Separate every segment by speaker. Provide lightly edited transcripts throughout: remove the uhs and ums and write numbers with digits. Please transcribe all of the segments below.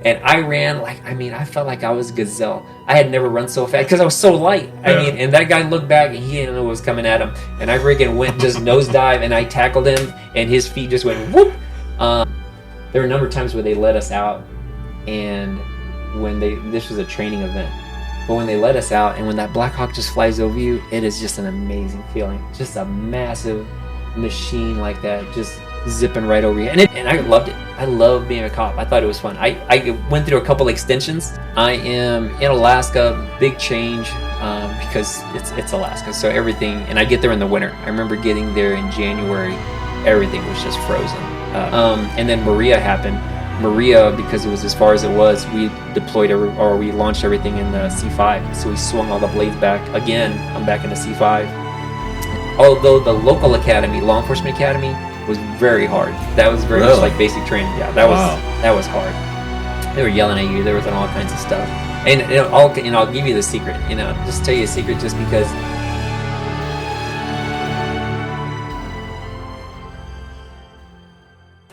Speaker 1: And I ran like, I mean, I felt like I was a gazelle. I had never run so fast because I was so light. I mean, and that guy looked back and he didn't know what was coming at him. And I freaking went just nosedive and I tackled him and his feet just went whoop. There were a number of times where they let us out, and this was a training event. But when they let us out and when that Black Hawk just flies over you, it is just an amazing feeling. Just a massive machine like that, just zipping right over you. And I loved it. I love being a cop. I thought it was fun. I went through a couple extensions. I am in Alaska, big change, because it's Alaska. So everything, and I get there in the winter. I remember getting there in January, everything was just frozen. And then Maria happened. Maria, because it was as far as it was, we deployed we launched everything in the C5. So we swung all the blades back. Again, I'm back in the C5. Although the local academy, law enforcement academy, was very hard. That was very much like basic training. Yeah, that was hard. They were yelling at you. There was all kinds of stuff. And I'll give you the secret. Just tell you a secret, just because.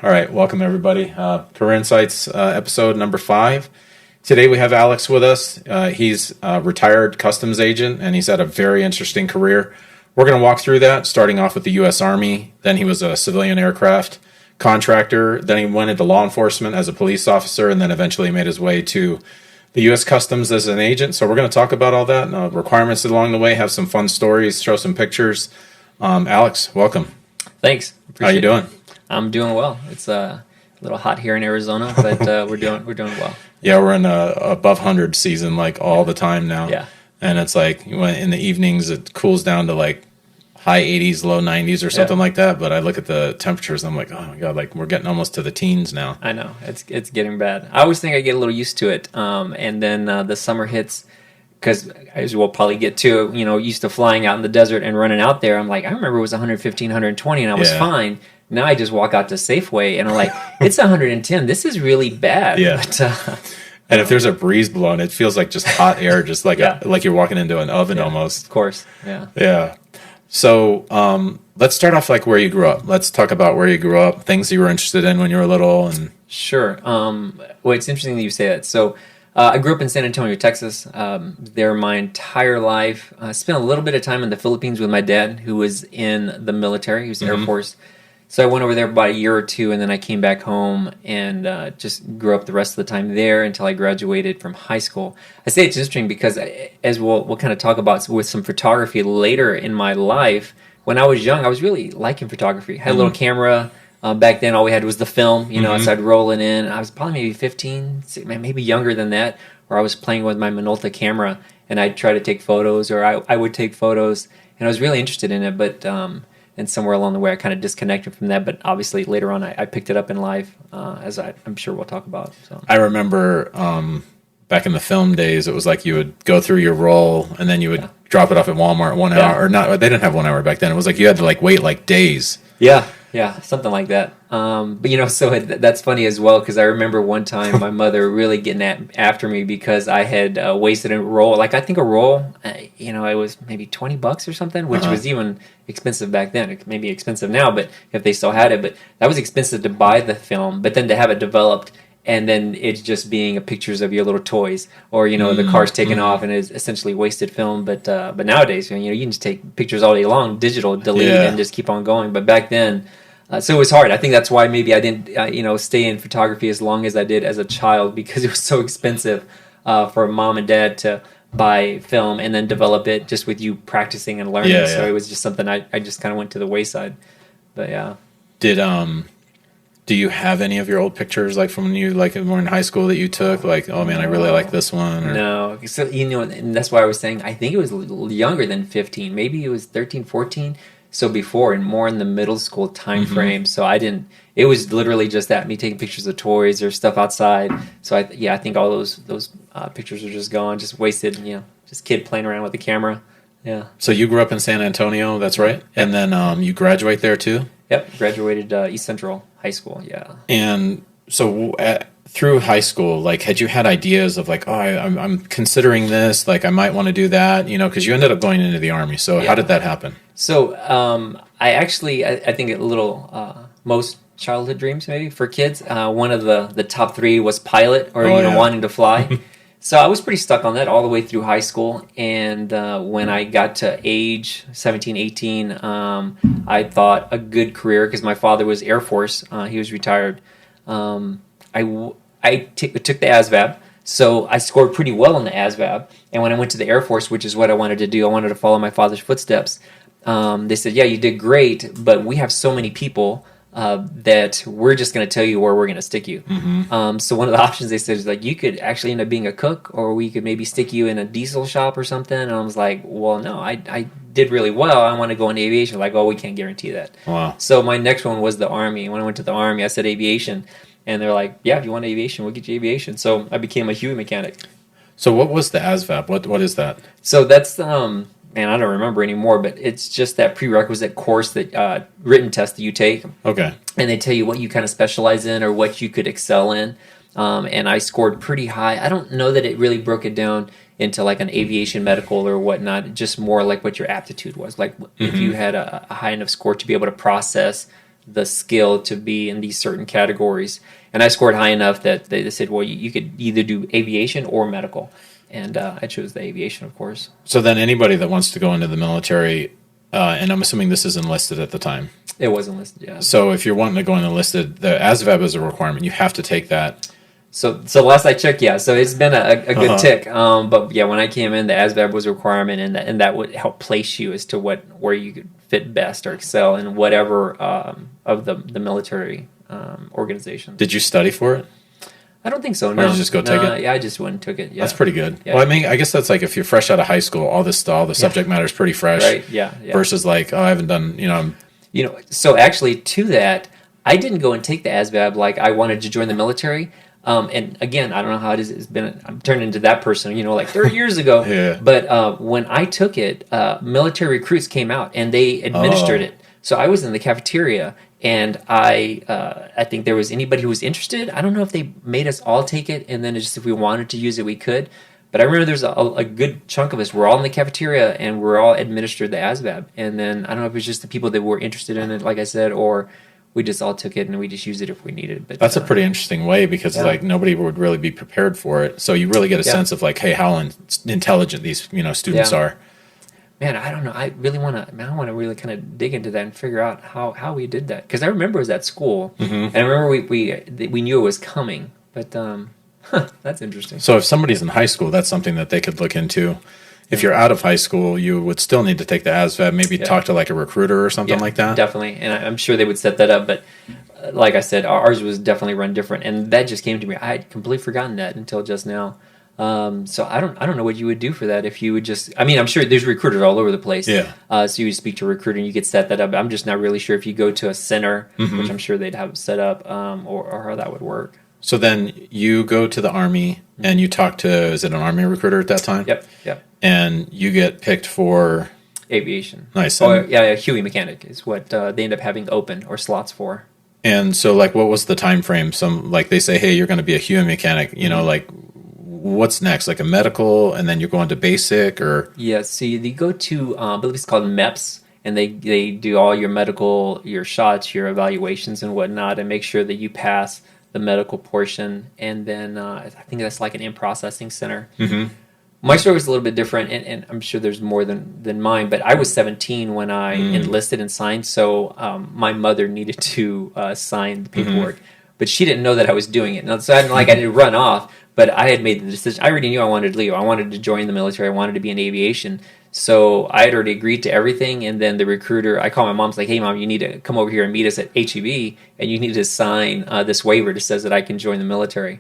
Speaker 2: All right, welcome everybody. Career Insights episode number 5. Today we have Alex with us. He's a retired customs agent, and he's had a very interesting career. We're going to walk through that, starting off with the U.S. Army. Then he was a civilian aircraft contractor. Then he went into law enforcement as a police officer, and then eventually made his way to the U.S. Customs as an agent. So we're going to talk about all that, and requirements along the way, have some fun stories, show some pictures. Alex, welcome.
Speaker 1: Thanks.
Speaker 2: How you doing?
Speaker 1: I'm doing well. It's a little hot here in Arizona, but we're doing well.
Speaker 2: Yeah, we're in a above 100 season like all the time now.
Speaker 1: Yeah.
Speaker 2: And it's like in the evenings it cools down to like high 80s, low 90s or something like that. But I look at the temperatures and I'm like, oh my God, like we're getting almost to the teens now.
Speaker 1: I know. It's getting bad. I always think I get a little used to it. And then the summer hits, because as we'll probably get to, used to flying out in the desert and running out there. I'm like, I remember it was 115, 120 and I was fine. Now I just walk out to Safeway and I'm like, it's 110. This is really bad.
Speaker 2: Yeah.
Speaker 1: But,
Speaker 2: and if there's a breeze blowing, it feels like just hot air, just like like you're walking into an oven almost.
Speaker 1: Of course. Yeah.
Speaker 2: Yeah. So let's start off like where you grew up. Let's talk about where you grew up, things you were interested in when you were little. And
Speaker 1: Sure. Well, it's interesting that you say that. So I grew up in San Antonio, Texas. There my entire life. I spent a little bit of time in the Philippines with my dad, who was in the military. He was in the Air Force. So I went over there for about a year or two, and then I came back home and just grew up the rest of the time there until I graduated from high school. I say it's interesting because, as we'll kind of talk about with some photography later in my life, when I was young, I was really liking photography. I had a little camera. Back then, all we had was the film, so I'd roll it in. I was probably maybe 15, maybe younger than that, where I was playing with my Minolta camera, and I'd try to take photos, or I would take photos, and I was really interested in it, but... and somewhere along the way, I kind of disconnected from that. But obviously, later on, I picked it up in life, as I'm sure we'll talk about. So.
Speaker 2: I remember back in the film days, it was like you would go through your roll, and then you would drop it off at Walmart 1 hour. Or not, they didn't have 1 hour back then. It was like you had to like wait like days.
Speaker 1: Yeah, something like that. But so that's funny as well, because I remember one time my mother really getting after me because I had wasted a roll. Like I think a roll, it was maybe $20 or something, which was even expensive back then. It may be expensive now, but if they still had it, but that was expensive to buy the film. But then to have it developed, and then it's just being pictures of your little toys, or the car's taken off and it's essentially wasted film. But nowadays, you can just take pictures all day long, digital, delete, and just keep on going. But back then. So it was hard. I think that's why maybe I didn't, stay in photography as long as I did as a child, because it was so expensive for mom and dad to buy film and then develop it just with you practicing and learning. So it was just something I just kind of went to the wayside. But yeah.
Speaker 2: Do you have any of your old pictures like from when you were in high school that you took? Like, oh man, I really like this one. Or?
Speaker 1: No. So and that's why I was saying I think it was a little younger than 15. Maybe it was 13, 14. So before, and more in the middle school time frame. So it was literally just that, me taking pictures of toys or stuff outside. So I think all those pictures are just gone, just wasted, just kid playing around with the camera. Yeah.
Speaker 2: So you grew up in San Antonio, that's right? Yep. And then you graduate there too?
Speaker 1: Yep, graduated East Central High School, yeah.
Speaker 2: And so through high school, like, had you had ideas of like, oh, I'm considering this, like I might want to do that, because you ended up going into the Army. So how did that happen?
Speaker 1: So I think a little, most childhood dreams maybe for kids. One of the top three was pilot or
Speaker 2: Yeah.
Speaker 1: wanting to fly. So I was pretty stuck on that all the way through high school. And when I got to age 17, 18, I thought a good career, because my father was Air Force. He was retired. I took the ASVAB. So I scored pretty well on the ASVAB. And when I went to the Air Force, which is what I wanted to do, I wanted to follow my father's footsteps. They said, yeah, you did great, but we have so many people that we're just going to tell you where we're going to stick you. So one of the options they said is like, you could actually end up being a cook, or we could maybe stick you in a diesel shop or something. And I was like, well, no, I did really well. I want to go into aviation. Like, oh, we can't guarantee that.
Speaker 2: Wow.
Speaker 1: So my next one was the Army. When I went to the Army, I said aviation. And they're like, yeah, if you want aviation, we'll get you aviation. So I became a Huey mechanic.
Speaker 2: So what was the ASVAB? What is that?
Speaker 1: So that's, man, I don't remember anymore, but it's just that prerequisite course, that written test that you take.
Speaker 2: Okay.
Speaker 1: And they tell you what you kind of specialize in or what you could excel in. And I scored pretty high. I don't know that it really broke it down into like an aviation medical or whatnot, just more like what your aptitude was. Like if you had a high enough score to be able to process the skill to be in these certain categories. And I scored high enough that they said, well, you could either do aviation or medical. And I chose the aviation, of course.
Speaker 2: So then anybody that wants to go into the military, and I'm assuming this is enlisted at the time.
Speaker 1: It wasn't listed, yeah.
Speaker 2: So if you're wanting to go in enlisted, the ASVAB is a requirement. You have to take that.
Speaker 1: So last I checked, yeah. So it's been a good tick. But yeah, when I came in, the ASVAB was a requirement, and that would help place you as to where you could fit best or excel in whatever of the military organization.
Speaker 2: Did you study for it?
Speaker 1: I don't think so. No.
Speaker 2: Or did you just go take it?
Speaker 1: Yeah, I just went and took it. Yeah.
Speaker 2: That's pretty good.
Speaker 1: Yeah.
Speaker 2: Well, I mean, I guess that's like if you're fresh out of high school, all the subject matter is pretty fresh.
Speaker 1: Right. Yeah.
Speaker 2: Versus like, oh, I haven't done,
Speaker 1: So actually, to that, I didn't go and take the ASVAB like I wanted to join the military. And again, I don't know how it is. It's been. I'm turning into that person, like 30 years ago.
Speaker 2: Yeah.
Speaker 1: But when I took it, military recruits came out and they administered it. So I was in the cafeteria, and I think there was anybody who was interested. I don't know if they made us all take it, and then just if we wanted to use it, we could. But I remember there's a good chunk of us. We're all in the cafeteria, and we're all administered the ASVAB. And then I don't know if it was just the people that were interested in it, like I said, or we just all took it and we just used it if we needed it. But
Speaker 2: that's a pretty interesting way, because like nobody would really be prepared for it. So you really get a sense of like, hey, how intelligent these students are.
Speaker 1: Man, I don't know. I really want to. Man, I want to really kind of dig into that and figure out how we did that, because I remember it was at school, and I remember we knew it was coming. But that's interesting.
Speaker 2: So if somebody's in high school, that's something that they could look into. If you're out of high school, you would still need to take the ASVAB, maybe talk to like a recruiter or something like that.
Speaker 1: Definitely. And I'm sure they would set that up. But like I said, ours was definitely run different. And that just came to me. I had completely forgotten that until just now. So I don't know what you would do for that if you would just, I mean, I'm sure there's recruiters all over the place.
Speaker 2: Yeah.
Speaker 1: So you would speak to a recruiter and you could set that up. I'm just not really sure if you go to a center, which I'm sure they'd have set up, or how that would work.
Speaker 2: So then you go to the Army and you talk to, is it an Army recruiter at that time?
Speaker 1: Yep.
Speaker 2: And you get picked for
Speaker 1: aviation.
Speaker 2: Nice.
Speaker 1: Oh, yeah, Huey mechanic is what they end up having open or slots for.
Speaker 2: And so, like, what was the time frame? Some, like, they say, hey, you're going to be a Huey mechanic. Like, what's next? Like a medical, and then you're going to basic, or?
Speaker 1: Yeah, so you go to, I believe it's called MEPS, and they do all your medical, your shots, your evaluations and whatnot, and make sure that you pass the medical portion. And then I think that's like an in-processing center. Mm-hmm. My story was a little bit different, and I'm sure there's more than mine, but I was 17 when I enlisted and signed, so my mother needed to sign the paperwork, but she didn't know that I was doing it. Now, so I didn't run off, but I had made the decision. I already knew I wanted to leave. I wanted to join the military. I wanted to be in aviation. So I had already agreed to everything, and then the recruiter, I called my mom's like, hey, Mom, you need to come over here and meet us at HEB, and you need to sign this waiver that says that I can join the military.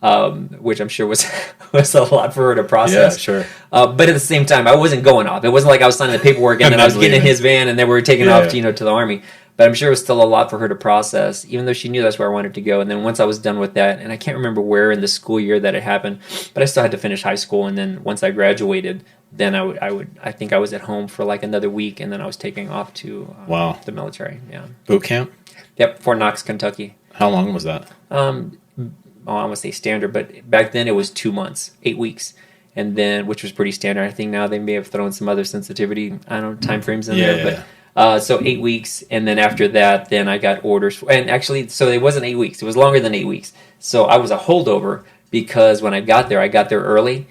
Speaker 1: Which I'm sure was a lot for her to process.
Speaker 2: Yeah, sure.
Speaker 1: But at the same time, I wasn't going off. It wasn't like I was signing the paperwork and then I was getting in his van and then we were taking off to the Army. But I'm sure it was still a lot for her to process, even though she knew that's where I wanted to go. And then once I was done with that, and I can't remember where in the school year that it happened, but I still had to finish high school. And then once I graduated, then I think I was at home for like another week, and then I was taking off to the military. Yeah.
Speaker 2: Boot camp?
Speaker 1: Yep, Fort Knox, Kentucky.
Speaker 2: How long was that?
Speaker 1: I want to say standard, but back then it was 2 months, 8 weeks, and then which was pretty standard. I think now they may have thrown some other sensitivity, I don't know, time frames in there, So 8 weeks, and then after that, then I got orders. And actually, so it wasn't 8 weeks; it was longer than 8 weeks. So I was a holdover because when I got there early.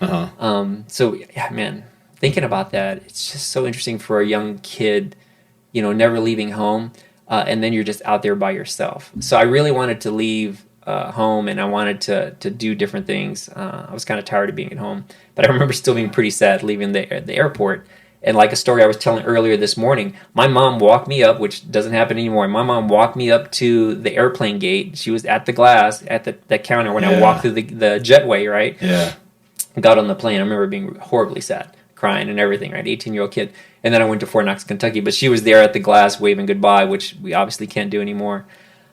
Speaker 1: So yeah, man, thinking about that, it's just so interesting for a young kid, never leaving home, and then you're just out there by yourself. So I really wanted to leave home, and I wanted to do different things. I was kind of tired of being at home, but I remember still being pretty sad leaving the airport. And like a story I was telling earlier this morning, my mom walked me up, which doesn't happen anymore. My mom walked me up to the airplane gate. She was at the glass, at the counter when I walked through the jetway, right?
Speaker 2: Yeah.
Speaker 1: Got on the plane. I remember being horribly sad, crying and everything, right? 18-year-old kid. And then I went to Fort Knox, Kentucky. But she was there at the glass waving goodbye, which we obviously can't do anymore.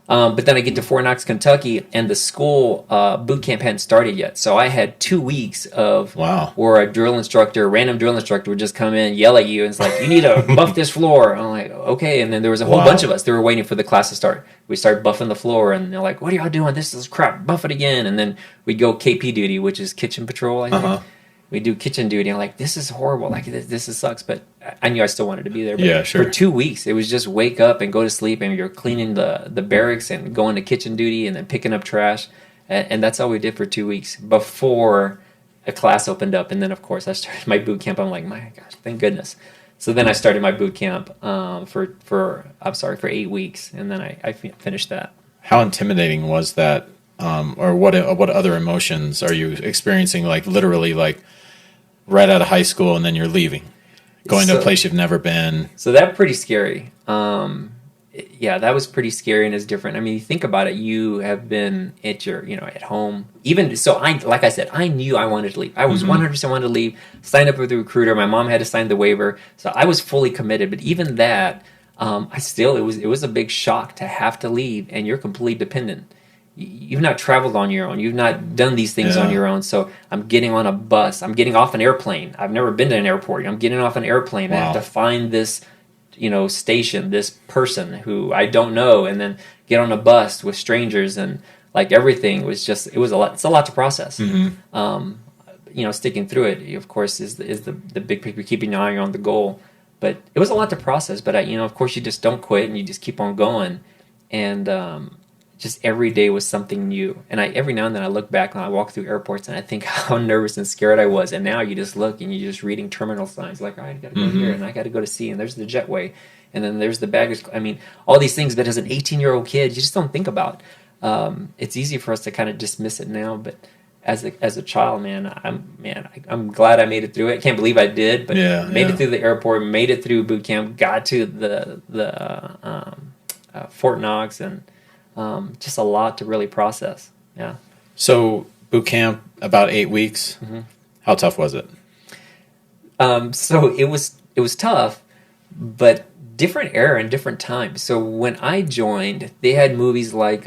Speaker 1: But then I get to Fort Knox, Kentucky, and the school boot camp hadn't started yet. So I had 2 weeks of where a random drill instructor would just come in, yell at you, and it's like, you need to buff this floor. And I'm like, okay. And then there was a whole bunch of us. They were waiting for the class to start. We started buffing the floor, and they're like, what are y'all doing? This is crap. Buff it again. And then we'd go KP duty, which is kitchen patrol, I think. We do kitchen duty. I'm like, this is horrible. Like, this sucks. But I knew I still wanted to be there. But
Speaker 2: yeah, sure.
Speaker 1: For 2 weeks, it was just wake up and go to sleep, and you're cleaning the barracks and going to kitchen duty and then picking up trash. And that's all we did for 2 weeks before a class opened up. And then, of course, I started my boot camp. I'm like, my gosh, thank goodness. So then I started my boot camp for 8 weeks, and then I finished that.
Speaker 2: How intimidating was that? Or what other emotions are you experiencing? Like literally, like right out of high school, and then you're leaving, going to a place you've never been.
Speaker 1: So that's pretty scary. Yeah, that was pretty scary and is different. I mean, you think about it. You have been at at home. Even so, like I said, I knew I wanted to leave. I was 100% wanted to leave. Signed up with the recruiter. My mom had to sign the waiver, so I was fully committed. But even that, it was a big shock to have to leave, and you're completely dependent. You've not traveled on your own. You've not done these things on your own. So I'm getting on a bus. I'm getting off an airplane. I've never been to an airport. I'm getting off an airplane. I have to find this, station, this person who I don't know, and then get on a bus with strangers, and like everything was just, it was a lot. It's a lot to process. Sticking through it, of course, is the big picture, keeping your eye on the goal. But it was a lot to process. But of course, you just don't quit, and you just keep on going, and just every day was something new. And every now and then I look back and I walk through airports and I think how nervous and scared I was. And now you just look and you're just reading terminal signs like, all right, I got to go here, and I got to go to C, and there's the jetway, and then there's the baggage. I mean, all these things that as an 18-year-old kid, you just don't think about. It's easy for us to kind of dismiss it now, but as a child, I'm glad I made it through it. I can't believe I did, but made it through the airport, made it through boot camp, got to the Fort Knox, and just a lot to really process. Yeah.
Speaker 2: So boot camp, about 8 weeks. How tough was it?
Speaker 1: So it was tough, but different era and different time. So when I joined, they had movies like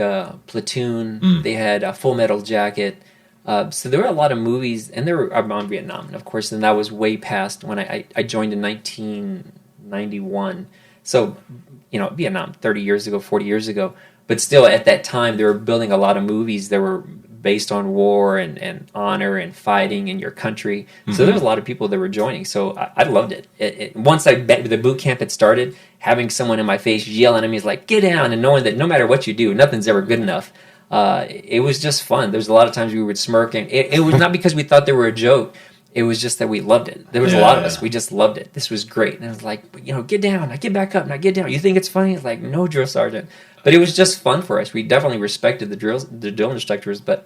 Speaker 1: Platoon. They had Full Metal Jacket. So there were a lot of movies, and they were on Vietnam, of course. And that was way past when I joined in 1991. So Vietnam, 30 years ago, 40 years ago. But still, at that time, they were building a lot of movies that were based on war and honor and fighting in your country. So there was a lot of people that were joining. So I loved it. Once the boot camp had started, having someone in my face yelling at me is like, get down, and knowing that no matter what you do, nothing's ever good enough. It was just fun. There was a lot of times we would smirk, and it was not because we thought they were a joke. It was just that we loved it. There was a lot of us. We just loved it. This was great. And I was like, get down. I get back up. Now get down. You think it's funny? It's like, no, drill sergeant. But it was just fun for us. We definitely respected the drill instructors, but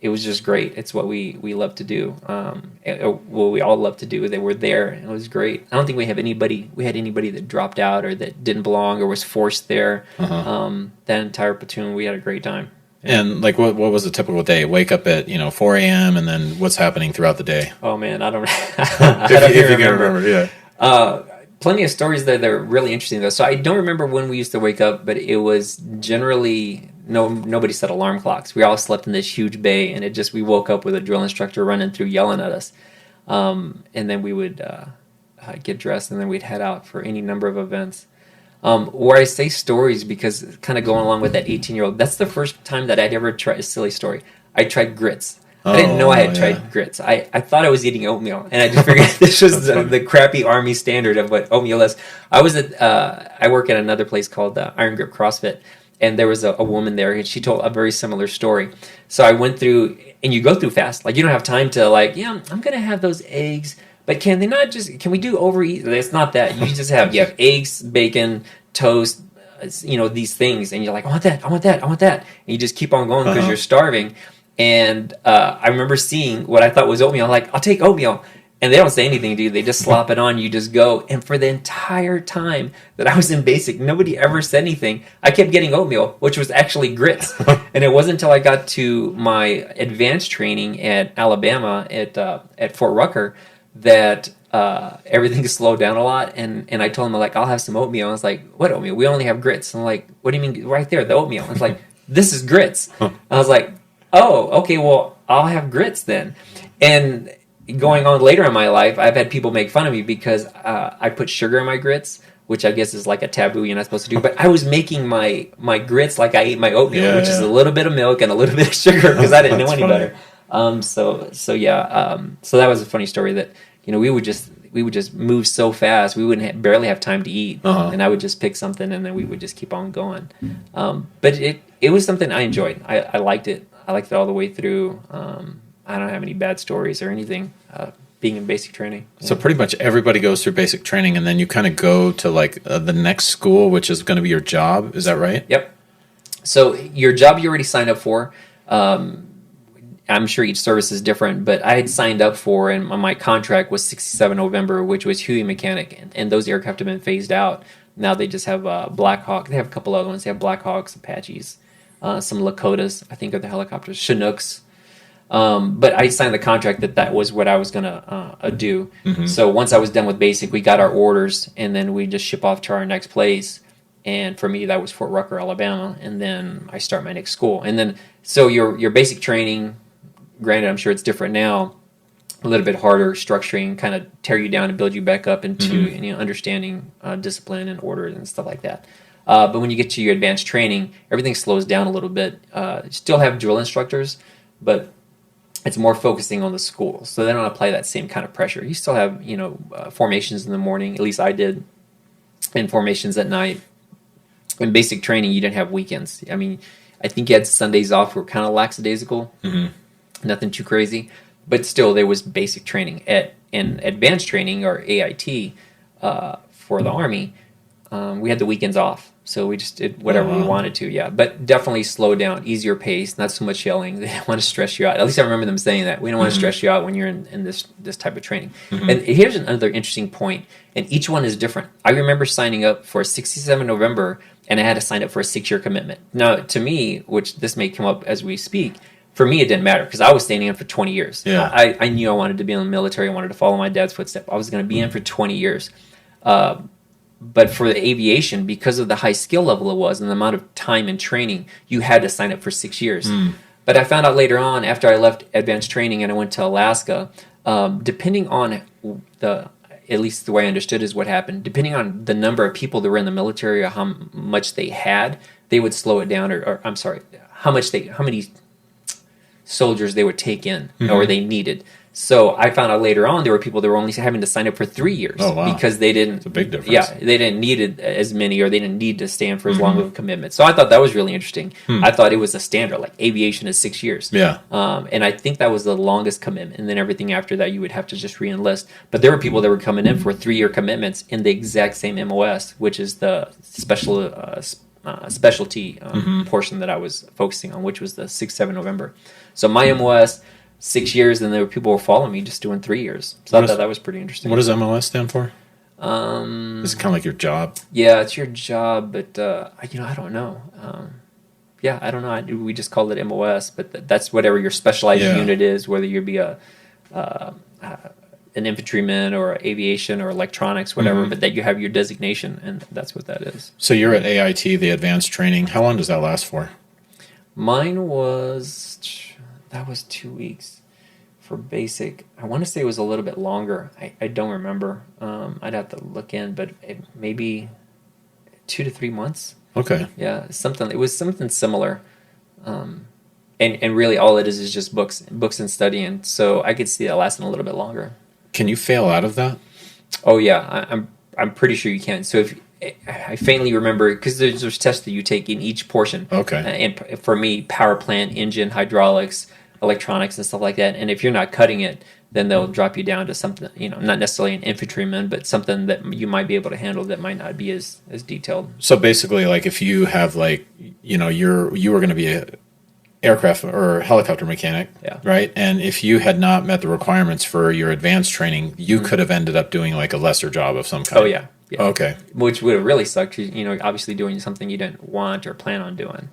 Speaker 1: it was just great. It's what we love to do. We all love to do. They were there, and it was great. I don't think we had anybody that dropped out or that didn't belong or was forced there. That entire platoon, we had a great time.
Speaker 2: And like, what was a typical day? Wake up at 4 a.m. and then what's happening throughout the day?
Speaker 1: Oh man, I don't.
Speaker 2: if you can remember, yeah.
Speaker 1: Plenty of stories that are really interesting though. So I don't remember when we used to wake up, but it was generally nobody set alarm clocks. We all slept in this huge bay, and we woke up with a drill instructor running through yelling at us, and then we would get dressed, and then we'd head out for any number of events. Where I say stories because kind of going along with that 18-year-old, that's the first time that I'd ever tried a silly story. I tried grits. I didn't know I had
Speaker 2: yeah.
Speaker 1: tried grits. I thought I was eating oatmeal, and I just figured this was the crappy Army standard of what oatmeal is. I work at another place called Iron Grip CrossFit, and there was a woman there, and she told a very similar story. So I went through, and you go through fast. Like, you don't have time to, like, yeah, I'm going to have those eggs, but can we do overeat? It's not that. You have eggs, bacon, toast, these things, and you're like, I want that, I want that, I want that. And you just keep on going because you're starving. And I remember seeing what I thought was oatmeal. I'm like, I'll take oatmeal. And they don't say anything to you. They just slop it on. You just go. And for the entire time that I was in basic, nobody ever said anything. I kept getting oatmeal, which was actually grits. And it wasn't until I got to my advanced training at Alabama at Fort Rucker that everything slowed down a lot. And I told them, like, I'll have some oatmeal. I was like, what oatmeal? We only have grits. I'm like, what do you mean? Right there, the oatmeal. I was like, this is grits. I was like, oh, okay, well, I'll have grits then. And going on later in my life, I've had people make fun of me because I put sugar in my grits, which I guess is like a taboo you're not supposed to do. But I was making my grits like I ate my oatmeal, which is a little bit of milk and a little bit of sugar because I didn't know any better. So that was a funny story that we would just move so fast we wouldn't barely have time to eat, and I would just pick something and then we would just keep on going. But it was something I enjoyed. I liked it. I liked it all the way through. I don't have any bad stories or anything being in basic training.
Speaker 2: So pretty much everybody goes through basic training, and then you kind of go to like the next school, which is going to be your job. Is that right?
Speaker 1: Yep. So your job you already signed up for. I'm sure each service is different, but I had signed up for, and my contract was 67 November, which was Huey Mechanic, and those aircraft have been phased out. Now they just have Black Hawk. They have a couple other ones. They have Black Hawks, Apaches, some Lakotas, I think are the helicopters, Chinooks. But I signed the contract that was what I was going to do. Mm-hmm. So once I was done with basic, we got our orders, and then we just ship off to our next place. And for me, that was Fort Rucker, Alabama. And then I start my next school. And then, so your basic training, granted, I'm sure it's different now, a little bit harder structuring, kind of tear you down and build you back up into understanding discipline and order and stuff like that. But when you get to your advanced training, everything slows down a little bit. You still have drill instructors, but it's more focusing on the school. So they don't apply that same kind of pressure. You still have, formations in the morning, at least I did, and formations at night. In basic training, you didn't have weekends. I mean, I think you had Sundays off were kind of lackadaisical, nothing too crazy. But still, there was basic training. In advanced training, or AIT, for the Army, we had the weekends off. So we just did whatever we wanted to, yeah. But definitely slow down, easier pace, not so much yelling. They don't want to stress you out. At least I remember them saying that. We don't want to stress you out when you're in this type of training. And here's another interesting point, and each one is different. I remember signing up for 67 November, and I had to sign up for a 6-year commitment. Now, to me, which this may come up as we speak, for me it didn't matter because I was staying in for 20 years. Yeah. I knew I wanted to be in the military. I wanted to follow my dad's footsteps. I was going to be in for 20 years. But for the aviation, because of the high skill level it was and the amount of time and training, you had to sign up for 6 years. But I found out later on, after I left advanced training and I went to Alaska, depending on at least the way I understood is what happened, depending on the number of people that were in the military or how much they had, they would slow it down, or I'm sorry, how many soldiers they would take in or they needed. So I found out later on there were people that were only having to sign up for 3 years because they didn't.
Speaker 2: It's a big difference.
Speaker 1: Yeah, they didn't need it as many, or they didn't need to stand for as long of a commitment. So I thought that was really interesting. I thought it was a standard, like aviation is 6 years.
Speaker 2: Yeah.
Speaker 1: And I think that was the longest commitment, and then everything after that you would have to just re-enlist. But there were people that were coming in for 3-year commitments in the exact same MOS, which is the specialty portion that I was focusing on, which was the 6-7 November. So my MOS. 6 years, and there were people who were following me just doing 3 years. So I thought that was pretty interesting.
Speaker 2: What does MOS stand for? Is it kind of like your job?
Speaker 1: Yeah, it's your job, but I don't know. I don't know. We just called it MOS, but that's whatever your specialized unit is, whether you be an infantryman or aviation or electronics, whatever, but that you have your designation, and that's what that is.
Speaker 2: So you're at AIT, the advanced training. How long does that last for?
Speaker 1: Mine was 2 weeks for basic. I want to say it was a little bit longer. I don't remember. I'd have to look in, but maybe 2 to 3 months.
Speaker 2: Okay.
Speaker 1: Yeah, something. It was something similar. and really all it is just books and studying. So I could see that lasting a little bit longer.
Speaker 2: Can you fail out of that?
Speaker 1: Oh yeah, I'm pretty sure you can. So if I faintly remember, because there's tests that you take in each portion.
Speaker 2: Okay.
Speaker 1: And for me, power plant, engine, hydraulics, electronics, and stuff like that. And if you're not cutting it, then they'll drop you down to something, not necessarily an infantryman, but something that you might be able to handle that might not be as detailed.
Speaker 2: So basically, like if you have you were going to be a aircraft or helicopter mechanic,
Speaker 1: Yeah.
Speaker 2: right? And if you had not met the requirements for your advanced training, you could have ended up doing like a lesser job of some kind.
Speaker 1: Oh yeah. Yeah.
Speaker 2: Okay.
Speaker 1: Which would have really sucked, obviously doing something you didn't want or plan on doing.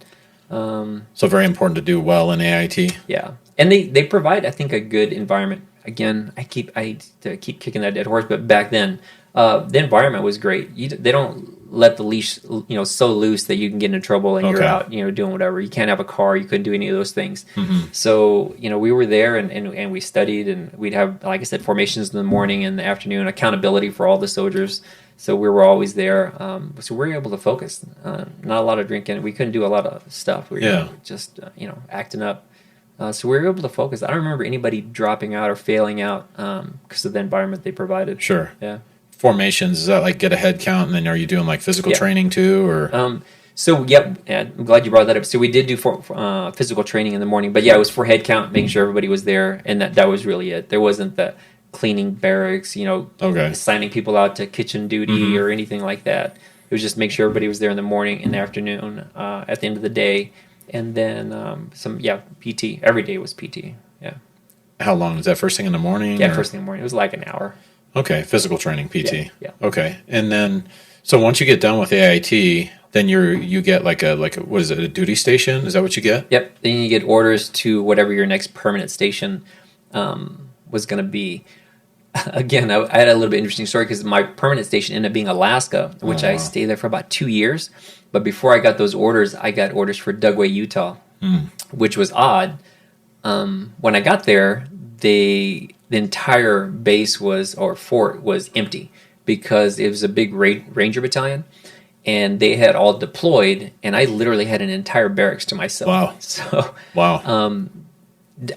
Speaker 2: So very important to do well in AIT.
Speaker 1: Yeah, and they provide, I think, a good environment. Again, I keep kicking that dead horse, but back then, the environment was great. They don't let the leash, so loose that you can get into trouble and you're out, doing whatever. You can't have a car. You couldn't do any of those things. Mm-hmm. So, we were there and we studied, and we'd have, like I said, formations in the morning and the afternoon, accountability for all the soldiers. So we were always there. So we were able to focus. Not a lot of drinking. We couldn't do a lot of stuff. We were just, acting up. So we were able to focus. I don't remember anybody dropping out or failing out because of the environment they provided.
Speaker 2: Sure.
Speaker 1: Yeah.
Speaker 2: Formations, is that like get a head count, and then are you doing like physical training too, or?
Speaker 1: So yep, I'm glad you brought that up. So we did do physical training in the morning, but yeah, it was for head count, making sure everybody was there, and that was really it. There wasn't the cleaning barracks, assigning people out to kitchen duty or anything like that. It was just make sure everybody was there in the morning, in the afternoon, at the end of the day, and then PT. Every day was PT. Yeah.
Speaker 2: How long is that? First thing in the morning?
Speaker 1: Yeah, first thing in the morning. It was like an hour.
Speaker 2: Okay, physical training, PT.
Speaker 1: Yeah.
Speaker 2: Okay, and then so once you get done with AIT, then you get like a what is it, a duty station? Is that what you get?
Speaker 1: Yep. Then you get orders to whatever your next permanent station was going to be. Again, I had a little bit interesting story because my permanent station ended up being Alaska, which I stayed there for about 2 years. But before I got those orders, I got orders for Dugway, Utah, which was odd. When I got there, the entire base fort was empty because it was a big ranger battalion, and they had all deployed, and I literally had an entire barracks to myself.
Speaker 2: Wow.
Speaker 1: So
Speaker 2: wow.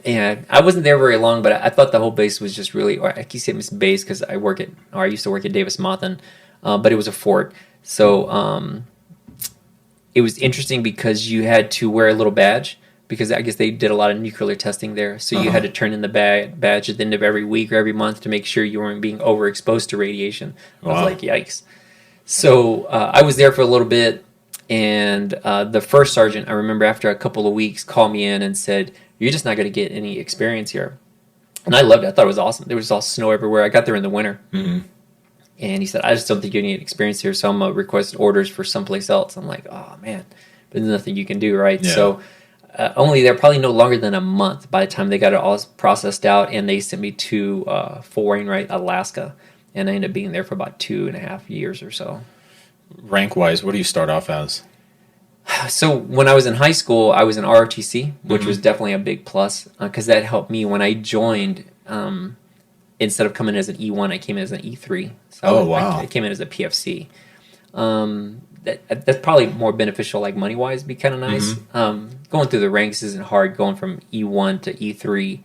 Speaker 1: And I wasn't there very long, but I thought the whole base was just really, or I keep saying it's base because I used to work at Davis Monthan, but it was a fort. So it was interesting because you had to wear a little badge, because I guess they did a lot of nuclear testing there. So you had to turn in the badge at the end of every week or every month to make sure you weren't being overexposed to radiation. I was like, yikes. So I was there for a little bit, and the first sergeant, I remember after a couple of weeks, called me in and said, "You're just not going to get any experience here." And I loved it. I thought it was awesome. There was all snow everywhere. I got there in the winter. Mm-hmm. And he said, "I just don't think you need experience here, so I'm going to request orders for someplace else." I'm like, oh, man. But there's nothing you can do, right? Yeah. So only there probably no longer than a month by the time they got it all processed out, and they sent me to Fort Wainwright, Alaska. And I ended up being there for about 2.5 years or so.
Speaker 2: Rank-wise, what do you start off as?
Speaker 1: So when I was in high school, I was in ROTC, which was definitely a big plus because that helped me when I joined. Instead of coming as an E1, I came in as an E3. So I came in as a PFC. That's probably more beneficial, like money-wise, be kind of nice. Going through the ranks isn't hard, going from E1 to E3.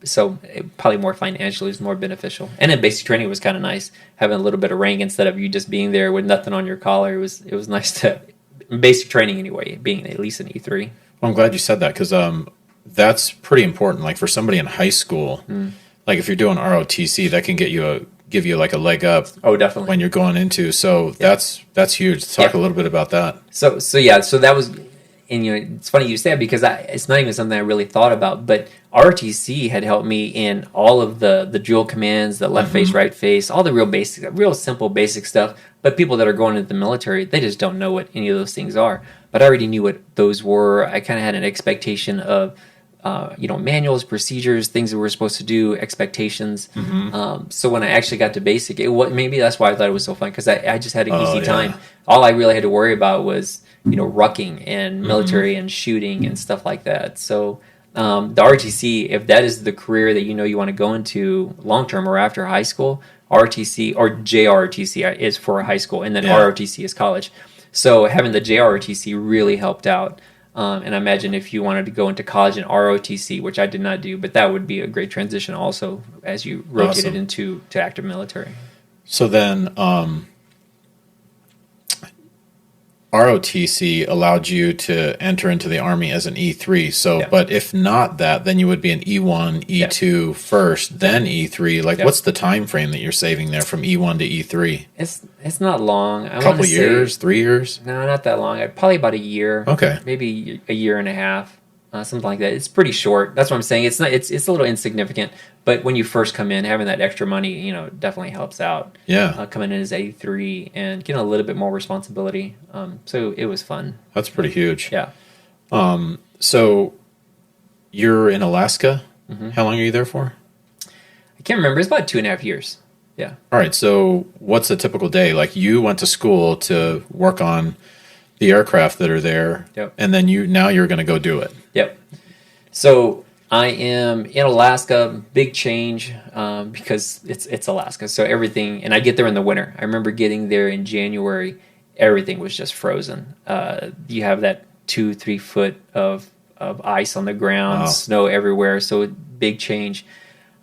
Speaker 1: So probably more financially is more beneficial. And then basic training was kind of nice, having a little bit of rank instead of you just being there with nothing on your collar. It was nice to, basic training anyway, being at least an E3.
Speaker 2: Well, I'm glad you said that because that's pretty important. Like for somebody in high school, like if you're doing ROTC, that can give you like a leg up.
Speaker 1: Oh, definitely.
Speaker 2: When you're going into, so that's huge. Talk a little bit about that.
Speaker 1: So that was, and it's funny you say it because it's not even something I really thought about, but ROTC had helped me in all of the dual commands, the left face, right face, all the real simple basic stuff. But people that are going into the military, they just don't know what any of those things are. But I already knew what those were. I kind of had an expectation of manuals, procedures, things that we're supposed to do, expectations. So when I actually got to basic, maybe that's why I thought it was so fun, because I just had an easy time. All I really had to worry about was, rucking and military and shooting and stuff like that. So the ROTC, if that is the career that you want to go into long-term or after high school, ROTC or JROTC is for high school, and then ROTC is college. So having the JROTC really helped out. And I imagine if you wanted to go into college in ROTC, which I did not do, but that would be a great transition also as you rotated
Speaker 2: Awesome.
Speaker 1: into to active military.
Speaker 2: So then, ROTC allowed you to enter into the Army as an E3. So,
Speaker 1: Yeah.
Speaker 2: but if not that, then you would be an E1, E2 first, then E3. Like,
Speaker 1: Yeah.
Speaker 2: what's the time frame that you're saving there from E1 to E3?
Speaker 1: It's not long. I
Speaker 2: A couple
Speaker 1: wanna say-
Speaker 2: years, 3 years?
Speaker 1: No, not that long. Probably about a year.
Speaker 2: Okay.
Speaker 1: Maybe a year and a half, something like that. It's pretty short. That's what I'm saying. It's not. It's a little insignificant. But when you first come in, having that extra money, definitely helps out.
Speaker 2: Yeah,
Speaker 1: Coming in as 83 and getting a little bit more responsibility. So it was fun.
Speaker 2: that's pretty huge.
Speaker 1: Yeah.
Speaker 2: So you're in Alaska.
Speaker 1: Mm-hmm.
Speaker 2: How long are you there for?
Speaker 1: I can't remember. It's about 2.5 years. Yeah.
Speaker 2: All right. So what's a typical day? Like you went to school to work on the aircraft that are there,
Speaker 1: Yep.
Speaker 2: and then now you're going to go do it.
Speaker 1: Yep. So I am in Alaska. Big change because it's Alaska. So everything, and I get there in the winter. I remember getting there in January. Everything was just frozen. You have that 2-3 foot of ice on the ground,
Speaker 2: Wow.
Speaker 1: snow everywhere. So big change.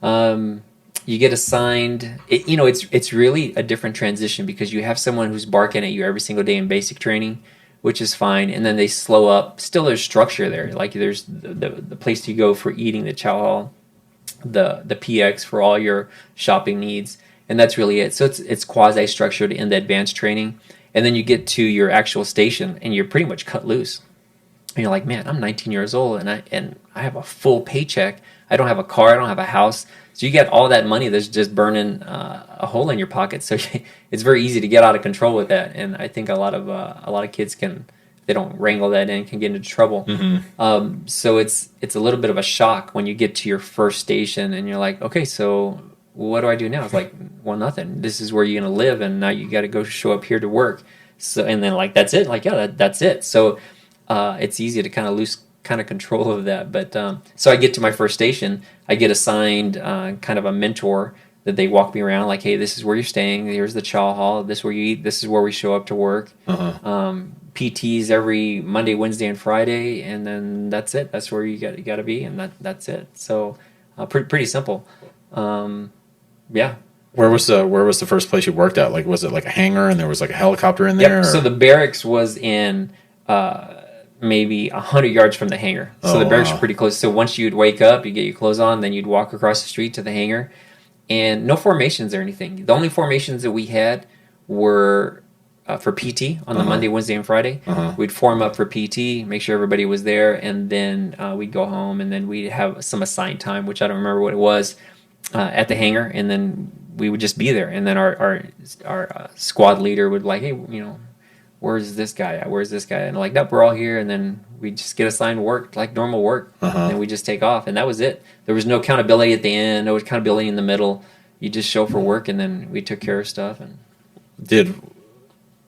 Speaker 1: You get assigned. It's really a different transition because you have someone who's barking at you every single day in basic training, which is fine, and then they slow up. Still, there's structure there. Like there's the place you go for eating, the chow hall, the PX for all your shopping needs, and that's really it. So it's quasi structured in the advanced training, and then you get to your actual station, and you're pretty much cut loose. And you're like, man, I'm 19 years old, and I have a full paycheck. I don't have a car. I don't have a house. So you get all that money that's just burning a hole in your pocket. So it's very easy to get out of control with that. And I think a lot of kids if they don't wrangle that in, can get into trouble.
Speaker 2: Mm-hmm.
Speaker 1: So it's a little bit of a shock when you get to your first station and you're like, okay, so what do I do now? It's like, well, nothing. This is where you're gonna live, and now you got to go show up here to work. So and then like that's it. Like that's it. So it's easy to kind of lose control of that. But so I get to my first station, I get assigned kind of a mentor that they walk me around like, hey, this is where you're staying, here's the chow hall, this is where you eat, this is where we show up to work. PTs every Monday, Wednesday, and Friday, and then that's it. That's where you got to be, and that's it. So pretty simple. Yeah.
Speaker 2: Where was the first place you worked at? Like, was it like a hangar and there was like a helicopter in there?
Speaker 1: Yep. So the barracks was in maybe 100 yards from the hangar. So the barracks were pretty close. So once you'd wake up, you get your clothes on, then you'd walk across the street to the hangar, and no formations or anything. The only formations that we had were for PT on the Monday, Wednesday, and Friday. We'd form up for PT, make sure everybody was there, and then we'd go home, and then we'd have some assigned time, which I don't remember what it was, at the hangar, and then we would just be there. And then our squad leader would like, hey, where's this guy at? Where's this guy? And like, nope, we're all here. And then we just get assigned work, like normal work. And then we just take off. And that was it. There was no accountability at the end, no accountability in the middle. You just show for work, and then we took care of stuff. And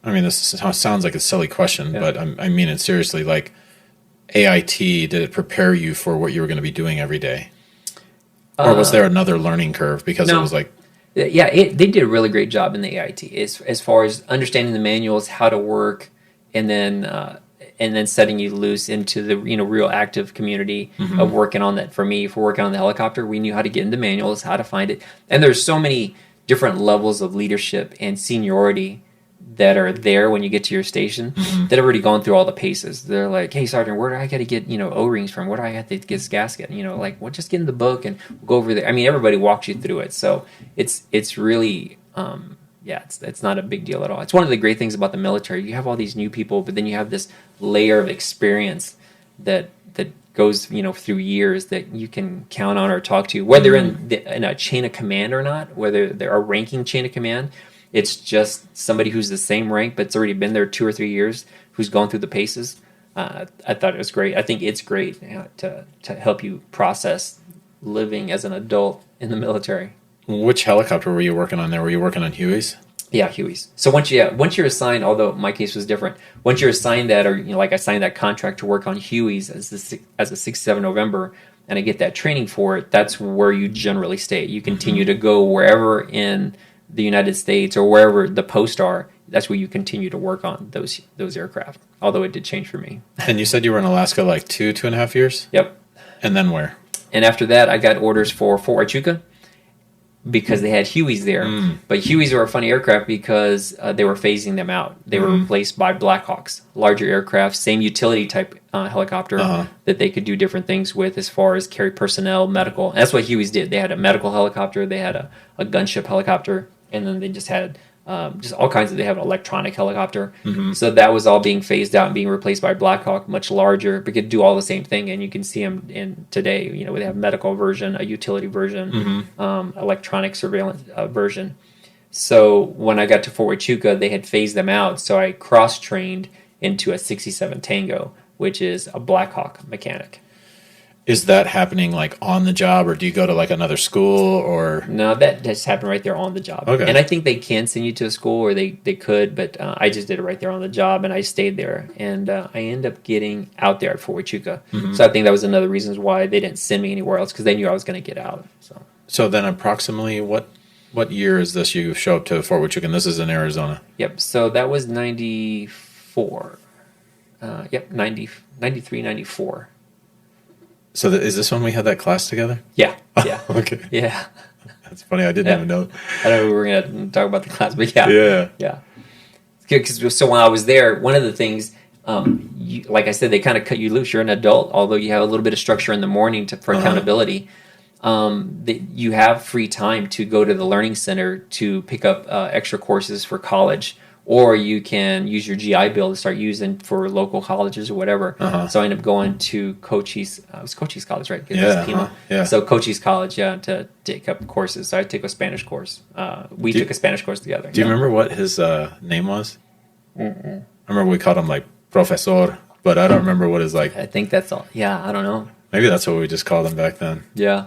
Speaker 2: this sounds like a silly question, but I mean it seriously. Like, AIT, did it prepare you for what you were going to be doing every day? Or was there another learning curve? Because
Speaker 1: no.
Speaker 2: it was like...
Speaker 1: Yeah, they did a really great job in the AIT as far as understanding the manuals, how to work, and then setting you loose into the real active community of working on that. For me, for working on the helicopter, we knew how to get into manuals, how to find it, and there's so many different levels of leadership and seniority that are there when you get to your station that have already gone through all the paces. They're like, hey, Sergeant, where do I got to get O-rings from? Where do I have to get this gasket? Like, well, just get in the book and we'll go over there. I mean, everybody walks you through it. So it's really, it's not a big deal at all. It's one of the great things about the military. You have all these new people, but then you have this layer of experience that goes, through years that you can count on or talk to, whether in a chain of command or not, whether they're a ranking chain of command. It's just somebody who's the same rank but's already been there 2 or 3 years, who's gone through the paces. I thought it was great. I think it's great to help you process living as an adult in the military.
Speaker 2: Which helicopter were you working on there? Were you working on Hueys?
Speaker 1: Yeah, Hueys. So once you're assigned, although my case was different, once you're assigned that, or like I signed that contract to work on Hueys as a 67 November, and I get that training for it, that's where you generally stay. You continue to go wherever in the United States or wherever the posts are, that's where you continue to work on those aircraft. Although it did change for me.
Speaker 2: And you said you were in Alaska like 2.5 years?
Speaker 1: Yep.
Speaker 2: And then where?
Speaker 1: And after that, I got orders for Fort Huachuca because they had Hueys there. But Hueys were a funny aircraft because they were phasing them out. They were replaced by Blackhawks, larger aircraft, same utility type helicopter that they could do different things with as far as carry personnel, medical. And that's what Hueys did. They had a medical helicopter, they had a gunship helicopter, and then they just had just all kinds of. They have an electronic helicopter, so that was all being phased out and being replaced by Blackhawk, much larger, but could do all the same thing. And you can see them in today. You know, they have medical version, a utility version, electronic surveillance version. So when I got to Fort Huachuca, they had phased them out. So I cross trained into a 67 Tango, which is a Blackhawk mechanic.
Speaker 2: Is that happening like on the job, or do you go to like another school, or?
Speaker 1: No, that just happened right there on the job.
Speaker 2: Okay.
Speaker 1: And I think they can send you to a school, or they could, but I just did it right there on the job, and I stayed there. And I ended up getting out there at Fort Huachuca. So I think that was another reason why they didn't send me anywhere else, because they knew I was going to get out.
Speaker 2: So then approximately what year is this you show up to Fort Huachuca? And this is in Arizona.
Speaker 1: Yep, so that was 94. 93, 94.
Speaker 2: So is this when we had that class together?
Speaker 1: Yeah, yeah.
Speaker 2: Okay.
Speaker 1: Yeah.
Speaker 2: That's funny. I didn't even know.
Speaker 1: I don't know if we were going to talk about the class, but yeah. So when I was there, one of the things, like I said, they kind of cut you loose. You're an adult, although you have a little bit of structure in the morning for accountability. You have free time to go to the learning center to pick up extra courses for college, or you can use your GI Bill to start using for local colleges or whatever. So I ended up going to Cochise. It was Cochise College, right?
Speaker 2: Yeah.
Speaker 1: So Cochise College, to take up courses. So I took a Spanish course. We took a Spanish course together.
Speaker 2: Do you remember what his name was? I remember we called him like Profesor, but I don't remember what his like.
Speaker 1: I think that's all. Yeah, I don't know.
Speaker 2: Maybe that's what we just called him back then.
Speaker 1: Yeah.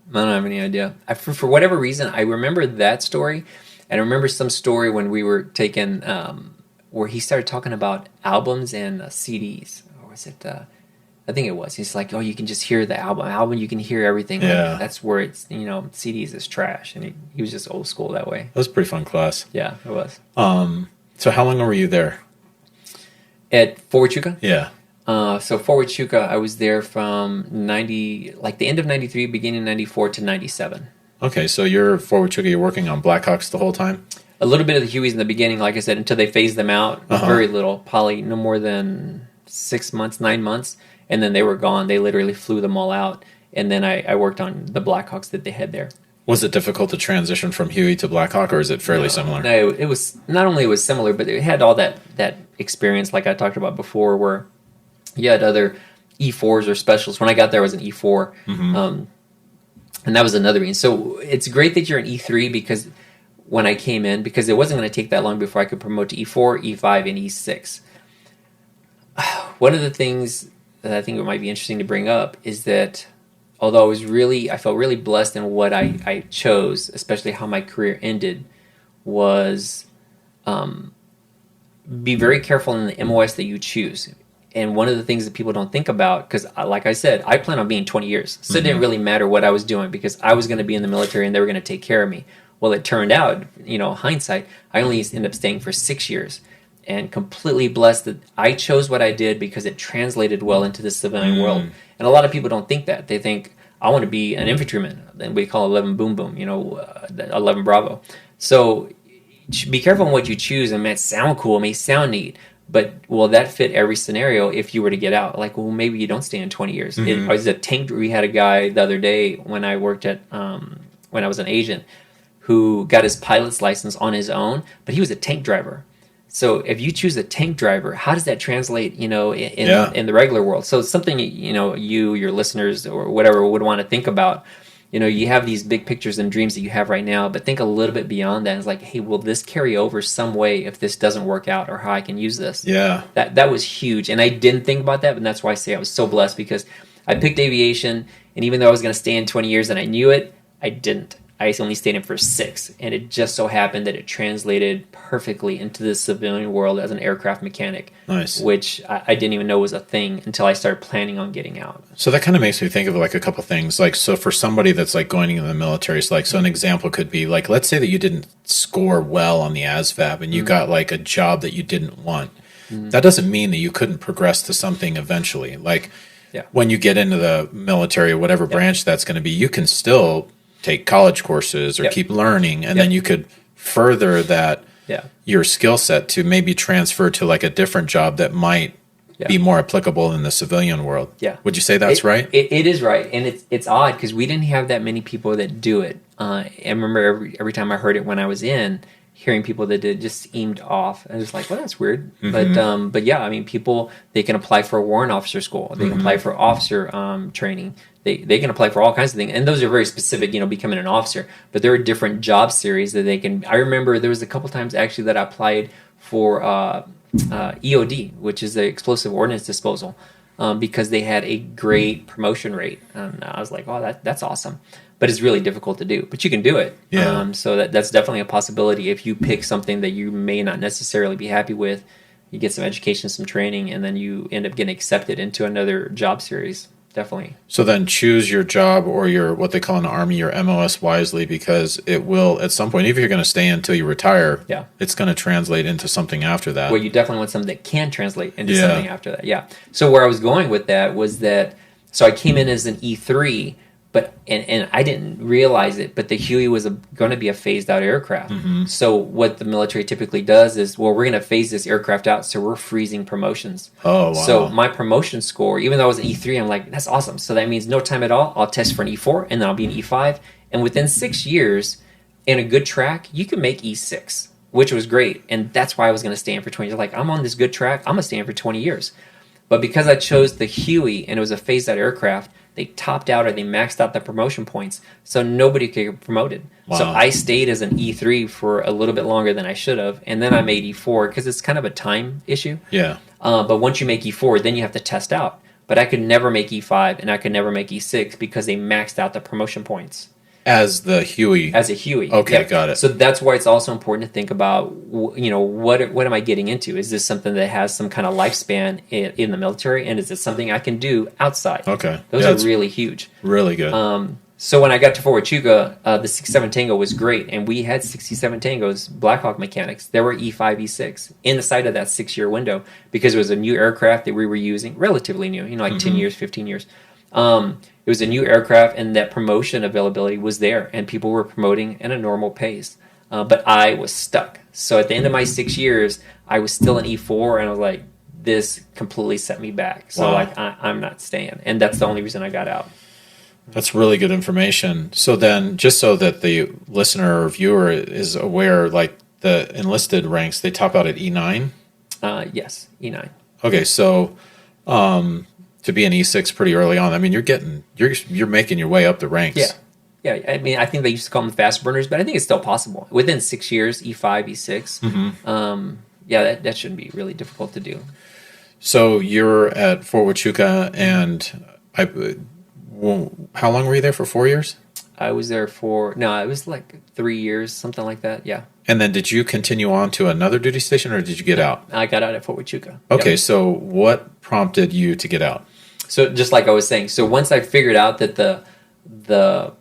Speaker 1: I don't have any idea. For whatever reason, I remember that story. And I remember some story when we were taking, where he started talking about albums and CDs. Or was it, I think it was. He's like, oh, you can just hear the album, you can hear everything.
Speaker 2: Yeah.
Speaker 1: Like, that's where it's, CDs is trash. And he was just old school that way.
Speaker 2: That was a pretty fun class.
Speaker 1: Yeah, it was.
Speaker 2: So how long were you there?
Speaker 1: At Fort Huachuca?
Speaker 2: Yeah.
Speaker 1: So Fort Huachuca, I was there from the end of 93, beginning of 94 to 97.
Speaker 2: Okay, so you're Fort Huachuca, you're working on Blackhawks the whole time?
Speaker 1: A little bit of the Hueys in the beginning, like I said, until they phased them out. Very little, probably no more than 6 months, 9 months, and then they were gone. They literally flew them all out, and then I worked on the Blackhawks that they had there.
Speaker 2: Was it difficult to transition from Huey to Blackhawk, or is it fairly similar?
Speaker 1: No, it was not only it was similar, but it had all that experience, like I talked about before, where you had other E4s or specials. When I got there, I was an E4. And that was another reason. So it's great that you're an E3 because when I came in, because it wasn't going to take that long before I could promote to E4, E5, and E6. One of the things that I think it might be interesting to bring up is that although I felt really blessed in what I chose, especially how my career ended, was be very careful in the MOS that you choose. And one of the things that people don't think about, because like I said, I plan on being 20 years. So it didn't really matter what I was doing because I was going to be in the military and they were going to take care of me. Well, it turned out, hindsight, I only ended up staying for 6 years. And completely blessed that I chose what I did because it translated well into the civilian world. And a lot of people don't think that. They think, I want to be an infantryman. Then we call 11 Boom Boom, 11 Bravo. So be careful on what you choose. It may sound cool, it may sound neat. But will that fit every scenario if you were to get out? Like, well, maybe you don't stay in 20 years. I was a tank. We had a guy the other day when I worked at, when I was an agent, who got his pilot's license on his own, but he was a tank driver. So if you choose a tank driver, how does that translate, in the regular world? So it's something, your listeners or whatever would want to think about. You have these big pictures and dreams that you have right now, but think a little bit beyond that. It's like, hey, will this carry over some way if this doesn't work out, or how I can use this?
Speaker 2: Yeah.
Speaker 1: That was huge. And I didn't think about that, but that's why I say I was so blessed, because I picked aviation, and even though I was going to stay in 20 years and I knew it, I didn't. I only stayed in for 6, and it just so happened that it translated perfectly into the civilian world as an aircraft mechanic.
Speaker 2: Nice.
Speaker 1: Which I didn't even know was a thing until I started planning on getting out.
Speaker 2: So that kind of makes me think of like a couple things. Like, so for somebody that's like going into the military, so like, so an example could be like, let's say that you didn't score well on the ASVAB and you got like a job that you didn't want. That doesn't mean that you couldn't progress to something eventually. Like when you get into the military or whatever branch that's going to be, you can still take college courses or keep learning, and then you could further that your skill set to maybe transfer to like a different job that might be more applicable in the civilian world. Would you say that's right?
Speaker 1: It is right, and it's odd because we didn't have that many people that do it. I remember every time I heard it when I was hearing people that did just seemed off. I was like, well, that's weird. But yeah, I mean, people, they can apply for a warrant officer school. They can apply for officer training. They can apply for all kinds of things. And those are very specific, becoming an officer. But there are different job series that they can. I remember there was a couple times actually that I applied for EOD, which is the explosive ordnance disposal, because they had a great promotion rate. And I was like, oh, that's awesome. But it's really difficult to do. But you can do it. So that's definitely a possibility. If you pick something that you may not necessarily be happy with, you get some education, some training, and then you end up getting accepted into another job series. Definitely.
Speaker 2: So then choose your job or your, what they call in the Army, your MOS wisely, because it will, at some point, even if you're going to stay until you retire, it's going to translate into something after that.
Speaker 1: Well, you definitely want something that can translate into something after that. So where I was going with that was that, so I came in as an E3, but and I didn't realize it, but the Huey was going to be a phased out aircraft. So what the military typically does is, well, we're going to phase this aircraft out, so we're freezing promotions.
Speaker 2: Oh, wow.
Speaker 1: So my promotion score, even though I was an E3, I'm like, that's awesome. So that means no time at all. I'll test for an E4, and then I'll be an E5. And within 6 years, in a good track, you can make E6, which was great. And that's why I was going to stay in for 20 years. Like, I'm on this good track. I'm going to stay in for 20 years. But because I chose the Huey, and it was a phased out aircraft, they topped out or they maxed out the promotion points, so nobody could get promoted. Wow. So I stayed as an E3 for a little bit longer than I should have, and then I made E4 because it's kind of a time issue. But once you make E4, then you have to test out. But I could never make E5 and I could never make E6 because they maxed out the promotion points.
Speaker 2: As the Huey.
Speaker 1: As a Huey.
Speaker 2: Okay, got it.
Speaker 1: So that's why it's also important to think about, what am I getting into? Is this something that has some kind of lifespan in the military? And is it something I can do outside?
Speaker 2: Okay.
Speaker 1: Those are really huge.
Speaker 2: Really good.
Speaker 1: So when I got to Fort Huachuca, the 67 Tango was great. And we had 67 Tangos, Black Hawk mechanics. There were E5, E6 inside of that 6-year window because it was a new aircraft that we were using, relatively new, like 10 years, 15 years. It was a new aircraft, and that promotion availability was there, and people were promoting at a normal pace. But I was stuck. So at the end of my 6 years, I was still an E4, and I was like, this completely set me back. So I'm not staying. And that's the only reason I got out.
Speaker 2: That's really good information. So then, just so that the listener or viewer is aware, like the enlisted ranks, they top out at E9?
Speaker 1: Yes, E9.
Speaker 2: Okay, so to be an E6 pretty early on, I mean, you're making your way up the ranks.
Speaker 1: Yeah. I mean, I think they used to call them fast burners, but I think it's still possible. Within 6 years, E5, E6, that shouldn't be really difficult to do. So
Speaker 2: you're at Fort Huachuca, and how long were you there for? 4 years?
Speaker 1: I was there it was like 3 years, something like that, yeah.
Speaker 2: And then did you continue on to another duty station, or did you get out?
Speaker 1: I got out at Fort Huachuca.
Speaker 2: Okay, so what prompted you to get out?
Speaker 1: So just like I was saying, so once I figured out that the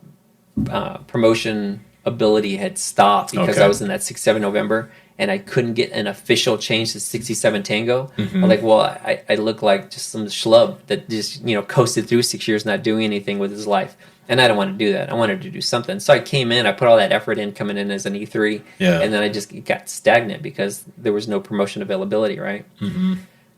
Speaker 1: promotion ability had stopped because I was in that 67 November and I couldn't get an official change to 67 Tango. I'm like, well, I look like just some schlub that just coasted through 6 years not doing anything with his life. And I don't want to do that. I wanted to do something. So I came in, I put all that effort in coming in as an E3, and then I just got stagnant because there was no promotion availability, right?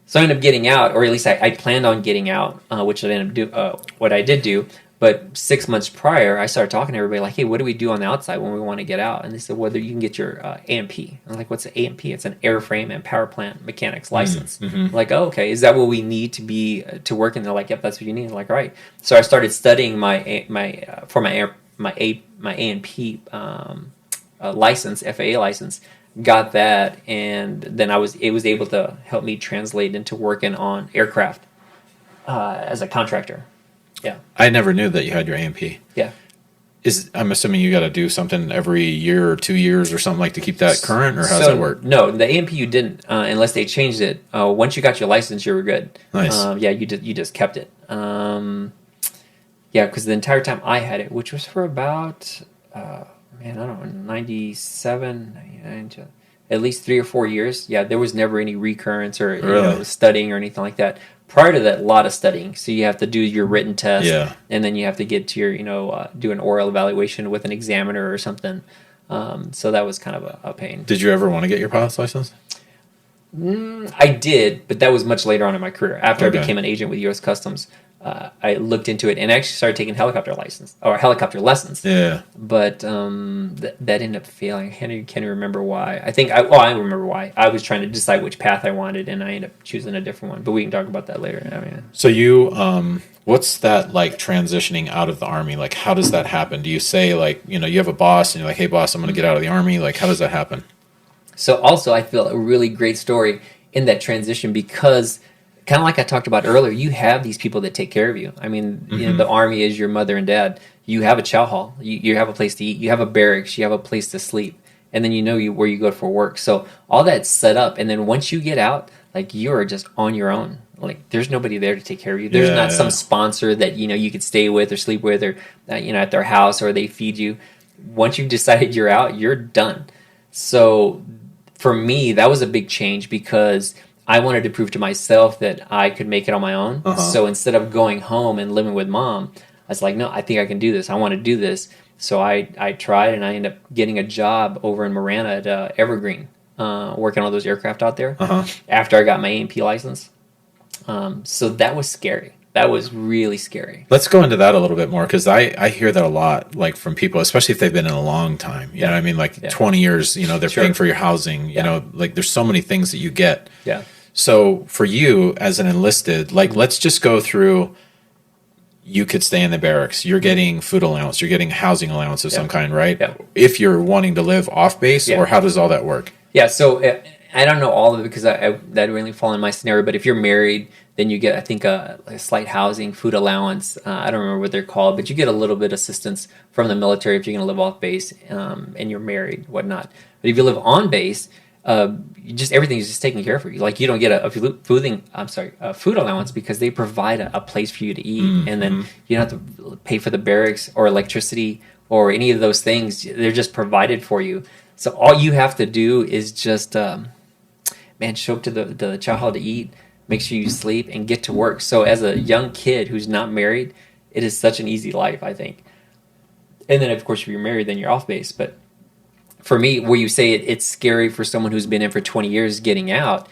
Speaker 1: So I ended up getting out, or at least I planned on getting out, which I ended up what I did do. But 6 months prior, I started talking to everybody like, hey, what do we do on the outside when we want to get out? And they said, whether you can get your AMP. I'm like, what's an AMP? It's an airframe and power plant mechanics license. I'm like, oh, okay. Is that what we need to work? And they're like, yep, that's what you need. I'm like, all right. So I started studying my AMP license, FAA license. Got that, and then it was able to help me translate into working on aircraft as a contractor. Yeah.
Speaker 2: I never knew that you had your AMP.
Speaker 1: Yeah.
Speaker 2: I'm assuming you got to do something every year or 2 years or something like to keep that current, or how does that work?
Speaker 1: No, the A&P you didn't, unless they changed it. Once you got your license, you were good.
Speaker 2: Nice.
Speaker 1: Yeah, you just kept it. Yeah, because the entire time I had it, which was for about, I don't know, 97, 99, at least 3 or 4 years. Yeah, there was never any recurrence or
Speaker 2: Really?
Speaker 1: studying or anything like that. Prior to that, a lot of studying. So you have to do your written test, and then you have to get to your, do an oral evaluation with an examiner or something. So that was kind of a pain.
Speaker 2: Did you ever want to get your pilot's license?
Speaker 1: I did, but that was much later on in my career. After
Speaker 2: Okay.
Speaker 1: I became an agent with U.S. Customs, I looked into it and actually started taking helicopter lessons.
Speaker 2: Yeah.
Speaker 1: But that ended up failing. I can't even remember why. I remember why. I was trying to decide which path I wanted, and I ended up choosing a different one. But we can talk about that later. I mean,
Speaker 2: So you, what's that like transitioning out of the Army? Like, how does that happen? Do you say like, you have a boss and you're like, hey boss, I'm going to get out of the Army. Like, how does that happen?
Speaker 1: so also I feel a really great story in that transition because kind of like I talked about earlier, you have these people that take care of you. I mean, the Army is your mother and dad. You have a chow hall. You have a place to eat. You have a barracks. You have a place to sleep. And then where you go for work. So all that's set up. And then once you get out, like you're just on your own. Like there's nobody there to take care of you. There's not some sponsor that you could stay with or sleep with or at their house or they feed you. Once you've decided you're out, you're done. So for me, that was a big change because I wanted to prove to myself that I could make it on my own. So instead of going home and living with mom, I was like, no, I think I can do this. I want to do this. So I tried, and I ended up getting a job over in Marana at Evergreen, working on those aircraft out there after I got my A&P license. So that was scary. That was really scary.
Speaker 2: Let's go into that a little bit more because I hear that a lot, like from people, especially if they've been in a long time. You know what I mean? Like 20 years, they're paying for your housing. You know, like there's so many things that you get.
Speaker 1: Yeah.
Speaker 2: So for you as an enlisted, like let's just go through. You could stay in the barracks. You're getting food allowance. You're getting housing allowance of some kind, right?
Speaker 1: Yeah.
Speaker 2: If you're wanting to live off base, or how does all that work?
Speaker 1: Yeah, so I don't know all of it because that really fall in my scenario. But if you're married, then you get, I think, a slight housing, food allowance. I don't remember what they're called, but you get a little bit of assistance from the military if you're going to live off base and you're married, whatnot. But if you live on base, everything is just taken care of for you. Like you don't get a food allowance because they provide a place for you to eat, and then you don't have to pay for the barracks or electricity or any of those things. They're just provided for you. So all you have to do is just, show up to the chow hall to eat, make sure you sleep, and get to work. So as a young kid who's not married, it is such an easy life, I think. And then, of course, if you're married, then you're off base. But for me, where you say it's scary for someone who's been in for 20 years getting out,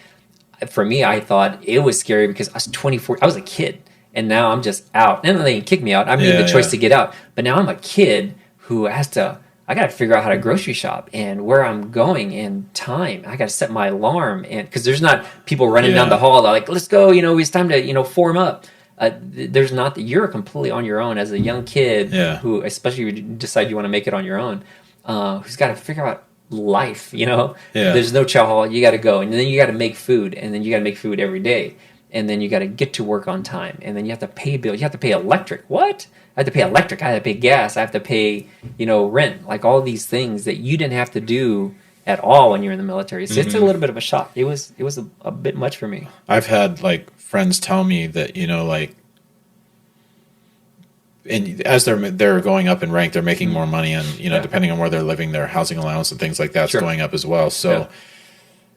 Speaker 1: for me, I thought it was scary because I was 24. I was a kid, and now I'm just out. And then they kick me out. I made the choice to get out. But now I'm a kid who has to... I got to figure out how to grocery shop and where I'm going and time. I got to set my alarm, and because there's not people running down the hall like, let's go, it's time to, form up. There's not that. You're completely on your own as a young kid who, especially if you decide you want to make it on your own, who's got to figure out life, There's no chow hall. You got to go, and then you got to make food, and then you got to make food every day. And then you got to get to work on time, and then you have to pay bills. You have to pay electric. What? I have to pay electric. I have to pay gas. I have to pay, rent. Like all these things that you didn't have to do at all when you're in the military. So it's a little bit of a shock. It was a bit much for me.
Speaker 2: I've had like friends tell me that and as they're going up in rank, they're making more money, and depending on where they're living, their housing allowance and things like that's going up as well. So.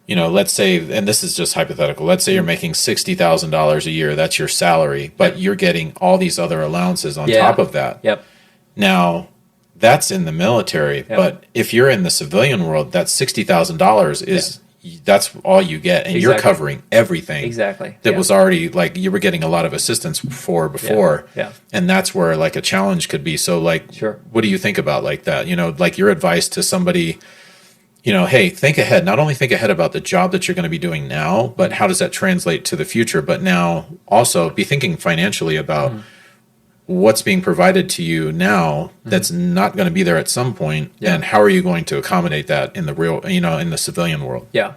Speaker 2: Let's say, and this is just hypothetical, let's say you're making $60,000 a year, that's your salary, but you're getting all these other allowances on top of that.
Speaker 1: Yep.
Speaker 2: Now, that's in the military, but if you're in the civilian world, that $60,000 is, that's all you get, and you're covering everything.
Speaker 1: Exactly.
Speaker 2: That was already, like, you were getting a lot of assistance before.
Speaker 1: Yeah.
Speaker 2: And that's where, like, a challenge could be. So, like, what do you think about, like, that? Like, your advice to somebody... hey, think ahead. Not only think ahead about the job that you're going to be doing now, but how does that translate to the future? But now also be thinking financially about what's being provided to you now that's not going to be there at some point, and how are you going to accommodate that in the real, in the civilian world?
Speaker 1: Yeah.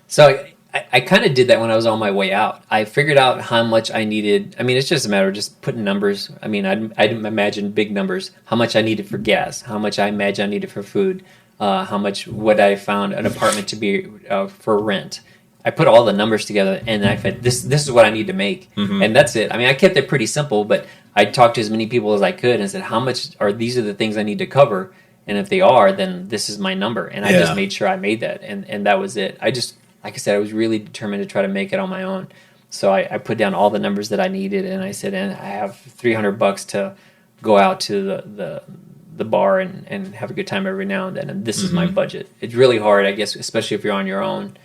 Speaker 1: So I kind of did that when I was on my way out. I figured out how much I needed. I mean, it's just a matter of just putting numbers. I mean, I'd imagine big numbers. How much I needed for gas. How much I imagine I needed for food. How much would I found an apartment to be for rent. I put all the numbers together, and I said, this is what I need to make. And that's it. I mean, I kept it pretty simple, but I talked to as many people as I could and said, how much are these are the things I need to cover? And if they are, then this is my number. And I just made sure I made that, and that was it. I just, like I said, I was really determined to try to make it on my own. So I put down all the numbers that I needed, and I said, and I have $300 to go out to the bar and have a good time every now and then, and this is my budget. It's really hard, I guess, especially if you're on your own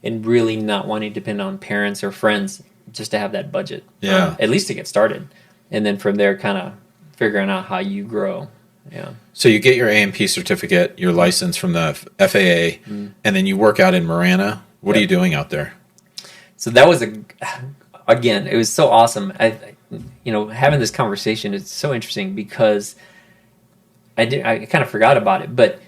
Speaker 1: and really not wanting to depend on parents or friends, just to have that budget. At least to get started. And then from there, kind of figuring out how you grow. Yeah.
Speaker 2: So you get your A&P certificate, your license from the FAA, and then you work out in Marana. What are you doing out there?
Speaker 1: So that was again, it was so awesome. Having this conversation, it's so interesting because I kind of forgot about it, but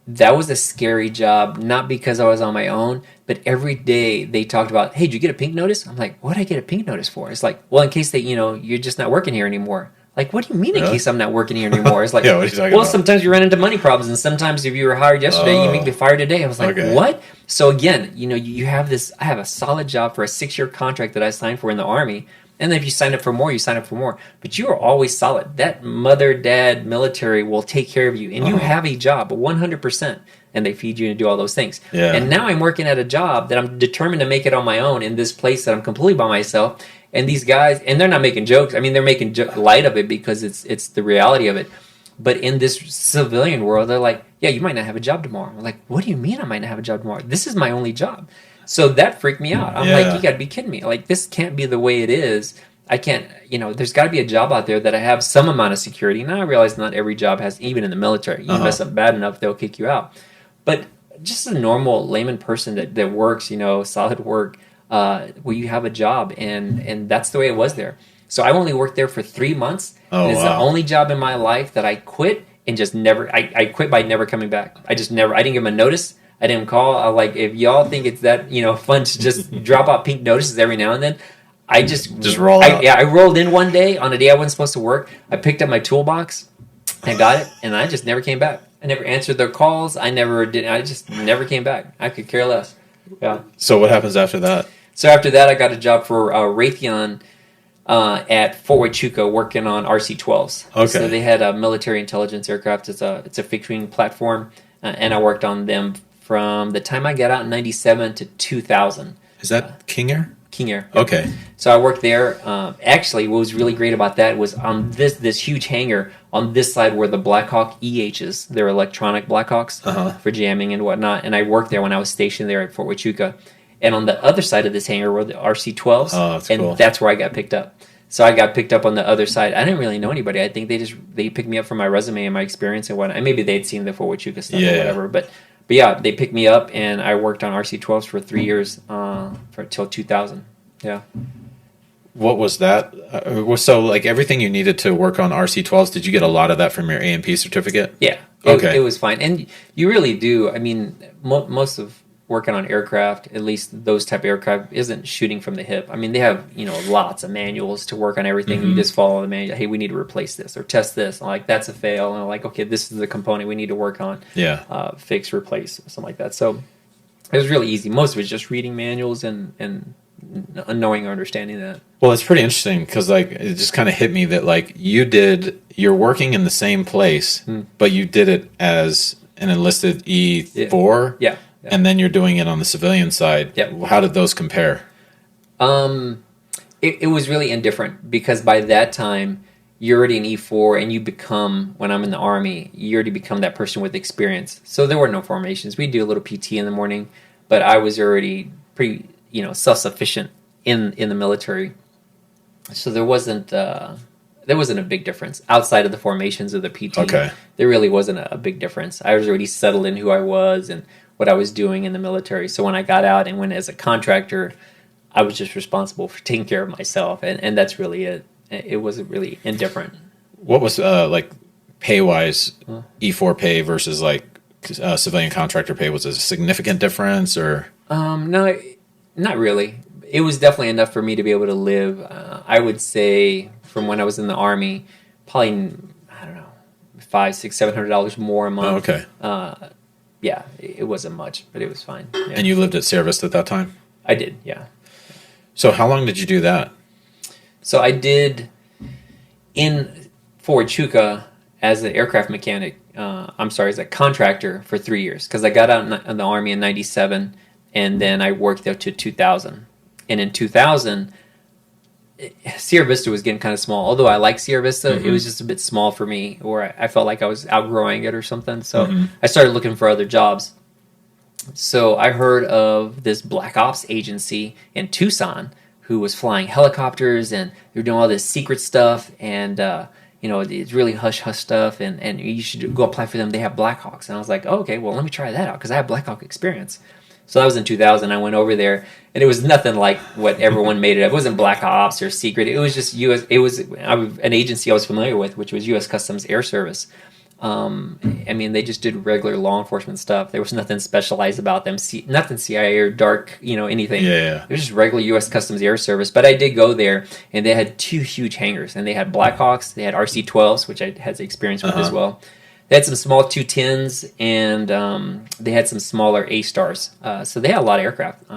Speaker 1: that was a scary job, not because I was on my own, but every day they talked about, hey, did you get a pink notice? I'm like, what did I get a pink notice for? It's like, well, in case you're just not working here anymore. Like, what do you mean in case I'm not working here anymore? It's like,
Speaker 2: what are you talking about?
Speaker 1: Sometimes you run into money problems, and sometimes if you were hired yesterday, you may be fired today. I was like, what? So again, you have this, I have a solid job for a 6-year contract that I signed for in the Army. And then if you sign up for more, you sign up for more. But you are always solid. That mother, dad, military will take care of you. And you have a job, 100%. And they feed you and do all those things. And now I'm working at a job that I'm determined to make it on my own in this place that I'm completely by myself. And these guys, and they're not making jokes. I mean, they're making light of it because it's the reality of it. But in this civilian world, they're like, yeah, you might not have a job tomorrow. I'm like, what do you mean I might not have a job tomorrow? This is my only job. So that freaked me out. I'm like, you got to be kidding me. Like, this can't be the way it is. I can't, there's got to be a job out there that I have some amount of security. Now I realize not every job has, even in the military. You mess up bad enough, they'll kick you out. But just a normal layman person that works, solid work, where you have a job, and that's the way it was there. So I only worked there for 3 months. And it's the only job in my life that I quit and just never, I quit by never coming back. I didn't give them a notice. I didn't call. I like, if y'all think it's that, fun to just drop out pink notices every now and then, I just
Speaker 2: roll out.
Speaker 1: I rolled in one day on a day I wasn't supposed to work. I picked up my toolbox, I got it, and I just never came back. I never answered their calls. I just never came back. I could care less. Yeah.
Speaker 2: So what happens after that?
Speaker 1: So after that, I got a job for Raytheon at Fort Huachuca working on RC-12s.
Speaker 2: Okay.
Speaker 1: So they had a military intelligence aircraft. It's a fixed-wing platform, and I worked on them from the time I got out in 97 to 2000.
Speaker 2: Is that King Air?
Speaker 1: King Air.
Speaker 2: Okay.
Speaker 1: So I worked there. Actually, what was really great about that was on this huge hangar on this side were the Black Hawk EHs. They're electronic Black Hawks for jamming and whatnot. And I worked there when I was stationed there at Fort Huachuca. And on the other side of this hangar were the RC-12s.
Speaker 2: Oh, that's
Speaker 1: and
Speaker 2: cool.
Speaker 1: That's where I got picked up. So I got picked up on the other side. I didn't really know anybody. I think they picked me up for my resume and my experience and whatnot. And maybe they'd seen the Fort Huachuca stuff or whatever. But yeah, they picked me up, and I worked on RC-12s for 3 years till 2000. Yeah.
Speaker 2: What was that? So, like, everything you needed to work on RC-12s, did you get a lot of that from your A&P certificate?
Speaker 1: Yeah.
Speaker 2: Okay.
Speaker 1: It was fine. And you really do. I mean, most of working on aircraft, at least those type of aircraft, isn't shooting from the hip. I mean, they have, lots of manuals to work on everything. You just follow the manual. Hey, we need to replace this or test this. I'm like, that's a fail. And I'm like, okay, this is the component we need to work on.
Speaker 2: Yeah.
Speaker 1: Fix, replace, something like that. So it was really easy. Most of it was just reading manuals and knowing or understanding that.
Speaker 2: Well, it's pretty interesting because, like, it just kind of hit me that, like, you're working in the same place, but you did it as an enlisted E4.
Speaker 1: Yeah.
Speaker 2: And then you're doing it on the civilian side.
Speaker 1: Yep.
Speaker 2: How did those compare?
Speaker 1: It was really indifferent because by that time you're already an E4 and you become, when I'm in the Army, you already become that person with experience. So there were no formations. We do a little PT in the morning, but I was already pretty, self-sufficient in the military. So there wasn't a big difference outside of the formations of the PT.
Speaker 2: Okay.
Speaker 1: There really wasn't a big difference. I was already settled in who I was and what I was doing in the military. So when I got out and went as a contractor, I was just responsible for taking care of myself, and that's really it. It wasn't really indifferent.
Speaker 2: What was like pay-wise, E4 pay versus like civilian contractor pay? Was it a significant difference or?
Speaker 1: No, Not really. It was definitely enough for me to be able to live. I would say from when I was in the Army, probably, I don't know, $500, $600, $700 more a
Speaker 2: Oh,
Speaker 1: month.
Speaker 2: okay.
Speaker 1: Yeah, it wasn't much, but it was fine. Yeah.
Speaker 2: And you lived at Sierra Vista at that time?
Speaker 1: I did, yeah.
Speaker 2: So how long did you do that?
Speaker 1: So I did in Fort Chuka as an aircraft mechanic. As a contractor for 3 years because I got out in the Army in '97, and then I worked there to 2000. And in 2000, Sierra Vista was getting kind of small. Although I like Sierra Vista, it was just a bit small for me, or I felt like I was outgrowing it or something. So I started looking for other jobs. So I heard of this Black Ops agency in Tucson who was flying helicopters, and they were doing all this secret stuff, and it's really hush-hush stuff, and you should go apply for them. They have Blackhawks. And I was like, oh, okay, well, let me try that out because I have Blackhawk experience. So that was in 2000. I went over there, and it was nothing like what everyone made it up. It wasn't Black Ops or secret. It was just U.S. It was an agency I was familiar with, which was U.S. Customs Air Service. They just did regular law enforcement stuff. There was nothing specialized about them. Nothing CIA or dark, anything.
Speaker 2: Yeah.
Speaker 1: It was just regular U.S. Customs Air Service. But I did go there, and they had 2 huge hangars. And they had Blackhawks. They had RC-12s, which I had experience with as well. They had some small 210s, and they had some smaller A-Stars. So they had a lot of aircraft.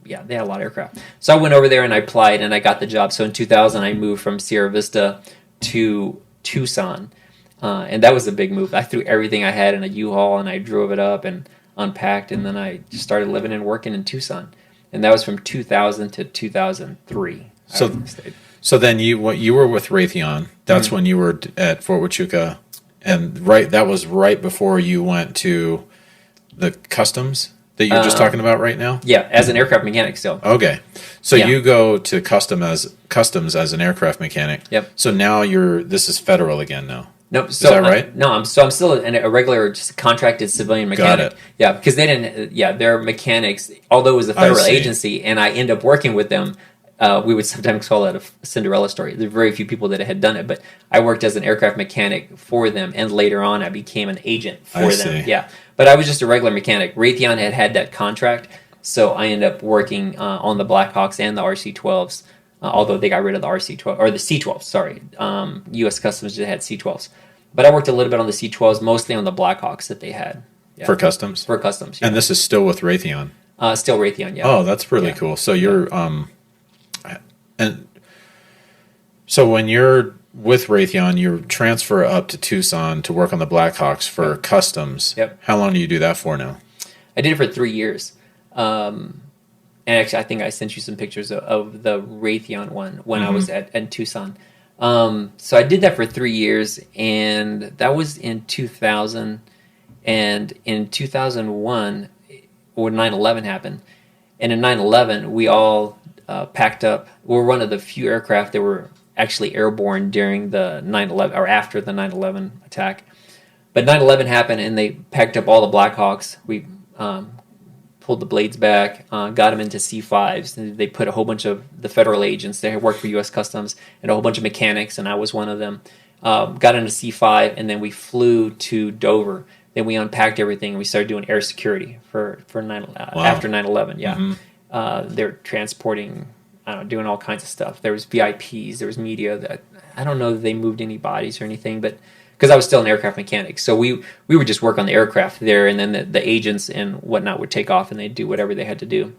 Speaker 1: They had a lot of aircraft. So I went over there, and I applied, and I got the job. So in 2000, I moved from Sierra Vista to Tucson. And that was a big move. I threw everything I had in a U-Haul, and I drove it up and unpacked, and then I just started living and working in Tucson. And that was from 2000 to 2003.
Speaker 2: So then you were with Raytheon. That's when you were at Fort Huachuca, and that was right before you went to the customs that you're just talking about right now.
Speaker 1: Yeah, as an aircraft mechanic still.
Speaker 2: Okay, so you go to customs as an aircraft mechanic.
Speaker 1: Yep.
Speaker 2: So now this is federal again now.
Speaker 1: Nope.
Speaker 2: Is that right?
Speaker 1: I'm still a regular, just contracted civilian mechanic.
Speaker 2: Got it.
Speaker 1: Yeah, because they didn't. Yeah, they're mechanics. Although it was a federal agency, and I end up working with them. We would sometimes call it a Cinderella story. There are very few people that had done it, but I worked as an aircraft mechanic for them, and later on, I became an agent for them.
Speaker 2: See.
Speaker 1: Yeah, but I was just a regular mechanic. Raytheon had that contract, so I ended up working on the Blackhawks and the RC-12s. Although they got rid of the RC-12 or the C-12s, sorry. U.S. Customs just had C-12s, but I worked a little bit on the C-12s, mostly on the Blackhawks that they had. Yeah.
Speaker 2: For customs.
Speaker 1: For customs, yeah.
Speaker 2: And this is still with Raytheon.
Speaker 1: Still Raytheon, yeah.
Speaker 2: Oh, that's really cool. So you're and so when you're with Raytheon, you transfer up to Tucson to work on the Blackhawks for customs.
Speaker 1: Yep.
Speaker 2: How long do you do that for now?
Speaker 1: I did it for 3 years. And actually, I think I sent you some pictures of the Raytheon one when I was in Tucson. So I did that for 3 years, and that was in 2000. And in 2001, when 9/11 happened, and in 9/11, we all packed up. We were one of the few aircraft that were actually airborne during the 9/11 or after the 9/11 attack. But 9/11 happened, and they packed up all the Blackhawks. We pulled the blades back, got them into C5s. They put a whole bunch of the federal agents that had worked for U.S. Customs and a whole bunch of mechanics, and I was one of them. Got into C5, and then we flew to Dover. Then we unpacked everything, and we started doing air security after 9/11. Yeah, they're transporting, doing all kinds of stuff. There was VIPs, there was media. That I don't know that they moved any bodies or anything, but because I was still an aircraft mechanic, so we would just work on the aircraft there, and then the agents and whatnot would take off and they'd do whatever they had to do.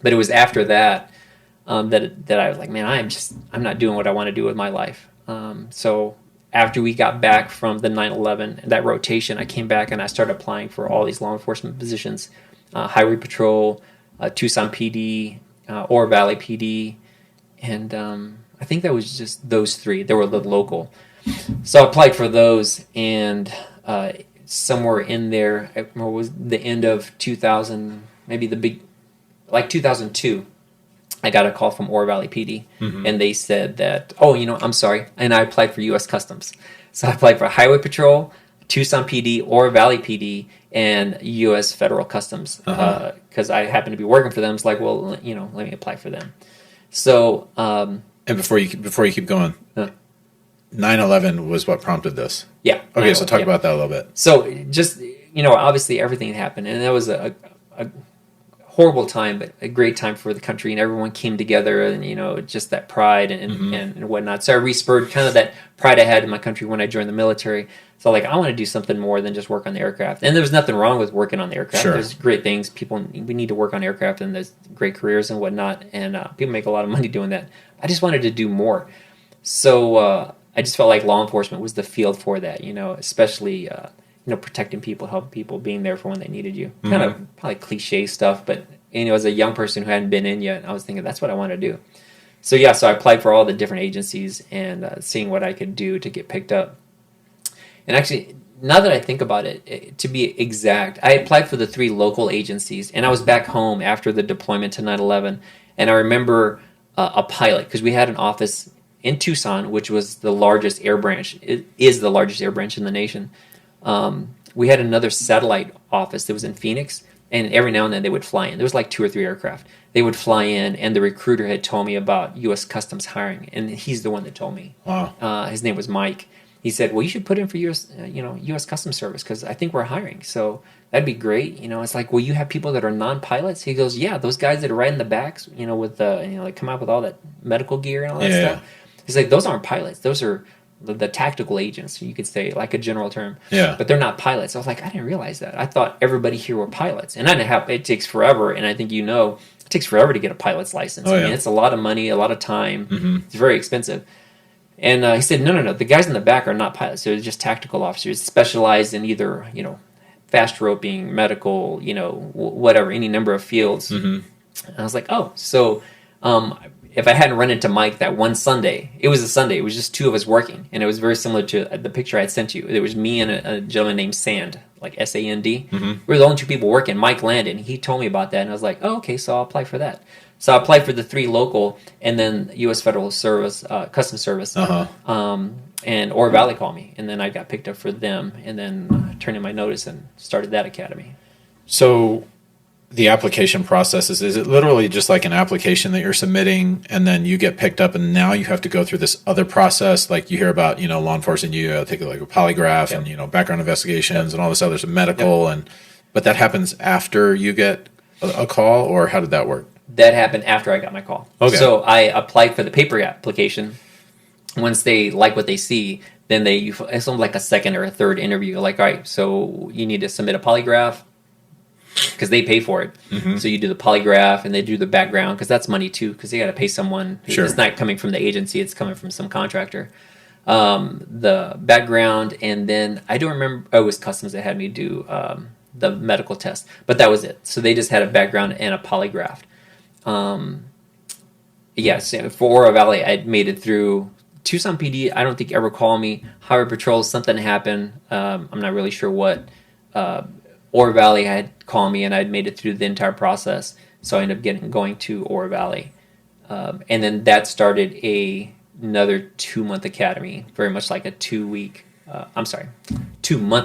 Speaker 1: But it was after that that I was like, man, I'm not doing what I want to do with my life. So after we got back from the 9/11, that rotation, I came back and I started applying for all these law enforcement positions, Highway Patrol, Tucson PD, Oro Valley PD, and I think that was just those 3. They were the local. So I applied for those, and somewhere in there, I remember it was the end of 2000, maybe 2002, I got a call from Oro Valley PD, and they said that, I'm sorry, and I applied for U.S. Customs. So I applied for Highway Patrol, Tucson PD, Oro Valley PD, and U.S. Federal Customs, because I happened to be working for them. It's like, well, let me apply for them. So,
Speaker 2: and before you keep going, 9/11 was what prompted this.
Speaker 1: Yeah.
Speaker 2: Okay, so talk about that a little bit.
Speaker 1: So just, obviously everything happened, and that was a horrible time, but a great time for the country, and everyone came together, and just that pride and whatnot. So I respurred kind of that pride I had in my country when I joined the military. So like, I want to do something more than just work on the aircraft. And there was nothing wrong with working on the aircraft.
Speaker 2: Sure.
Speaker 1: There's great things. We need to work on aircraft, and there's great careers and whatnot. And people make a lot of money doing that. I just wanted to do more. So I just felt like law enforcement was the field for that. Especially protecting people, helping people, being there for when they needed you. Kind of probably cliche stuff, but as a young person who hadn't been in yet, I was thinking that's what I want to do. So so I applied for all the different agencies and seeing what I could do to get picked up. And actually, now that I think about it, to be exact, I applied for the 3 local agencies, and I was back home after the deployment to 9/11, and I remember a pilot, because we had an office in Tucson, which was the largest air branch. It is the largest air branch in the nation. We had another satellite office that was in Phoenix, and every now and then they would fly in. There was like 2 or 3 aircraft. They would fly in, and the recruiter had told me about U.S. Customs hiring, and he's the one that told me.
Speaker 2: Wow.
Speaker 1: His name was Mike. He said, "Well, you should put in for U.S. Customs Service, because I think we're hiring. So that'd be great." It's like, "Well, you have people that are non-pilots?" He goes, "Yeah, those guys that are riding the backs, with like come out with all that medical gear and all that stuff." He's like, "Those aren't pilots. Those are the tactical agents, you could say, like a general term.
Speaker 2: Yeah.
Speaker 1: But they're not pilots." I was like, I didn't realize that. I thought everybody here were pilots, and I didn't have. It takes forever, and I think it takes forever to get a pilot's license.
Speaker 2: Oh,
Speaker 1: I mean, it's a lot of money, a lot of time. It's very expensive. And he said, no. The guys in the back are not pilots. They're just tactical officers specialized in either, fast roping, medical, whatever, any number of fields. And I was like, oh. So if I hadn't run into Mike that one Sunday, it was a Sunday. It was just 2 of us working. And it was very similar to the picture I had sent you. It was me and a gentleman named Sand, like S-A-N-D. We were the only 2 people working. Mike landed, and he told me about that. And I was like, oh, okay, so I'll apply for that. So I applied for the 3 local, and then U.S. Federal Service, Customs Service, and Oro Valley called me, and then I got picked up for them, and then turned in my notice and started that academy.
Speaker 2: So the application process is it literally just like an application that you're submitting, and then you get picked up, and now you have to go through this other process, like you hear about, law enforcement, you take like a polygraph and, background investigations and all this other medical, but that happens after you get a call, or how did that work?
Speaker 1: That happened after I got my call.
Speaker 2: Okay.
Speaker 1: So I applied for the paper application. Once they like what they see, then it's like a second or a third interview. Like, all right, so you need to submit a polygraph, because they pay for it. So you do the polygraph, and they do the background, because that's money too, because they got to pay someone.
Speaker 2: Sure.
Speaker 1: It's not coming from the agency, it's coming from some contractor. The background, and then I don't remember, it was Customs that had me do the medical test, but that was it. So they just had a background and a polygraph. Yes, for Oro Valley, I made it through. Tucson PD, I don't think ever called me. Highway Patrol, something happened. I'm not really sure what. Oro Valley had called me, and I'd made it through the entire process. So I ended up going to Oro Valley. And then that started another 2-month academy, very much like a 2-month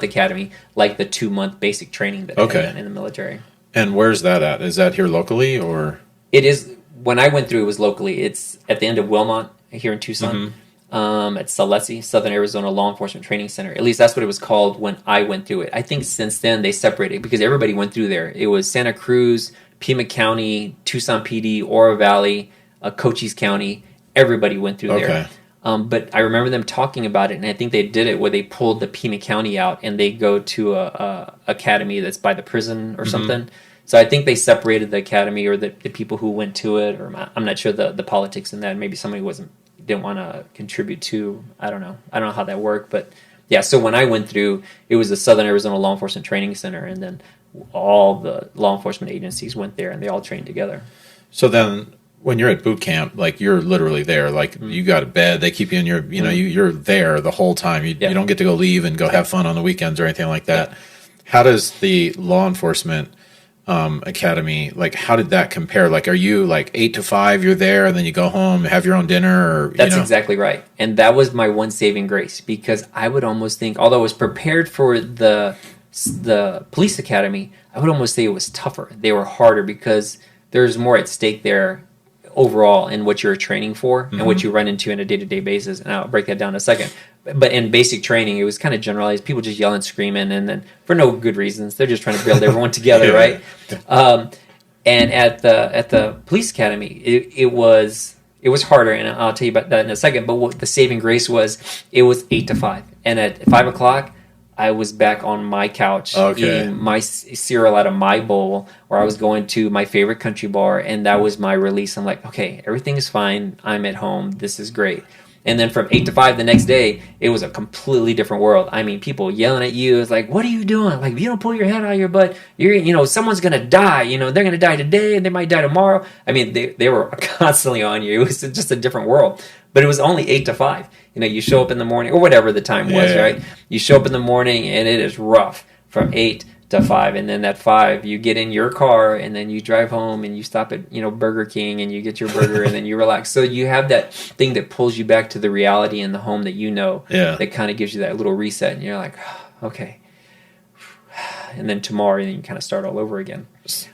Speaker 1: academy, like the 2-month basic training that they had in the military.
Speaker 2: And where's that at? Is that here locally, or?
Speaker 1: It is. When I went through, it was locally. It's at the end of Wilmot here in Tucson. At Salesi, Southern Arizona Law Enforcement Training Center. At least that's what it was called when I went through it. I think since then they separated, because everybody went through there. It was Santa Cruz, Pima County, Tucson PD, Oro Valley, Cochise County. Everybody went through there. But I remember them talking about it, and I think they did it where they pulled the Pima County out, and they go to a academy that's by the prison or something. So I think they separated the academy, or the people who went to it, or I'm not sure the politics in that. Maybe somebody didn't want to contribute to. I don't know how that worked, but yeah. So when I went through, it was the Southern Arizona Law Enforcement Training Center, and then all the law enforcement agencies went there, and they all trained together.
Speaker 2: So then, when you're at boot camp, like you're literally there, like you got a bed, they keep you in your, you're there the whole time. You don't get to go leave and go have fun on the weekends or anything like that. How does the law enforcement academy, like how did that compare? Like, are you like 8 to 5, you're there, and then you go home, have your own dinner? Or
Speaker 1: That's exactly right. And that was my one saving grace, because I would almost think, although I was prepared for the police academy, I would almost say it was tougher. They were harder, because there's more at stake there overall in what you're training for and what you run into on a day-to-day basis. And I'll break that down in a second. But in basic training, it was kind of generalized. People just yelling, screaming, and then for no good reasons. They're just trying to build everyone together, right? And at the police academy, it was harder, and I'll tell you about that in a second. But what the saving grace was, it was 8 to 5, and at 5 o'clock, I was back on my couch eating my cereal out of my bowl, or I was going to my favorite country bar, and that was my release. I'm like, okay, everything is fine. I'm at home. This is great. And then from 8 to 5 the next day, it was a completely different world. I mean, people yelling at you. It's like, what are you doing? Like, if you don't pull your head out of your butt, someone's going to die. They're going to die today and they might die tomorrow. I mean, they were constantly on you. It was just a different world. But it was only 8 to 5. You show up in the morning, or whatever the time was, right? You show up in the morning and it is rough from 8 to 5, and then at 5 you get in your car and then you drive home and you stop at Burger King and you get your burger and then you relax. So you have that thing that pulls you back to the reality in the home that kind of gives you that little reset, and you're like, oh, okay. And then tomorrow you kind of start all over again.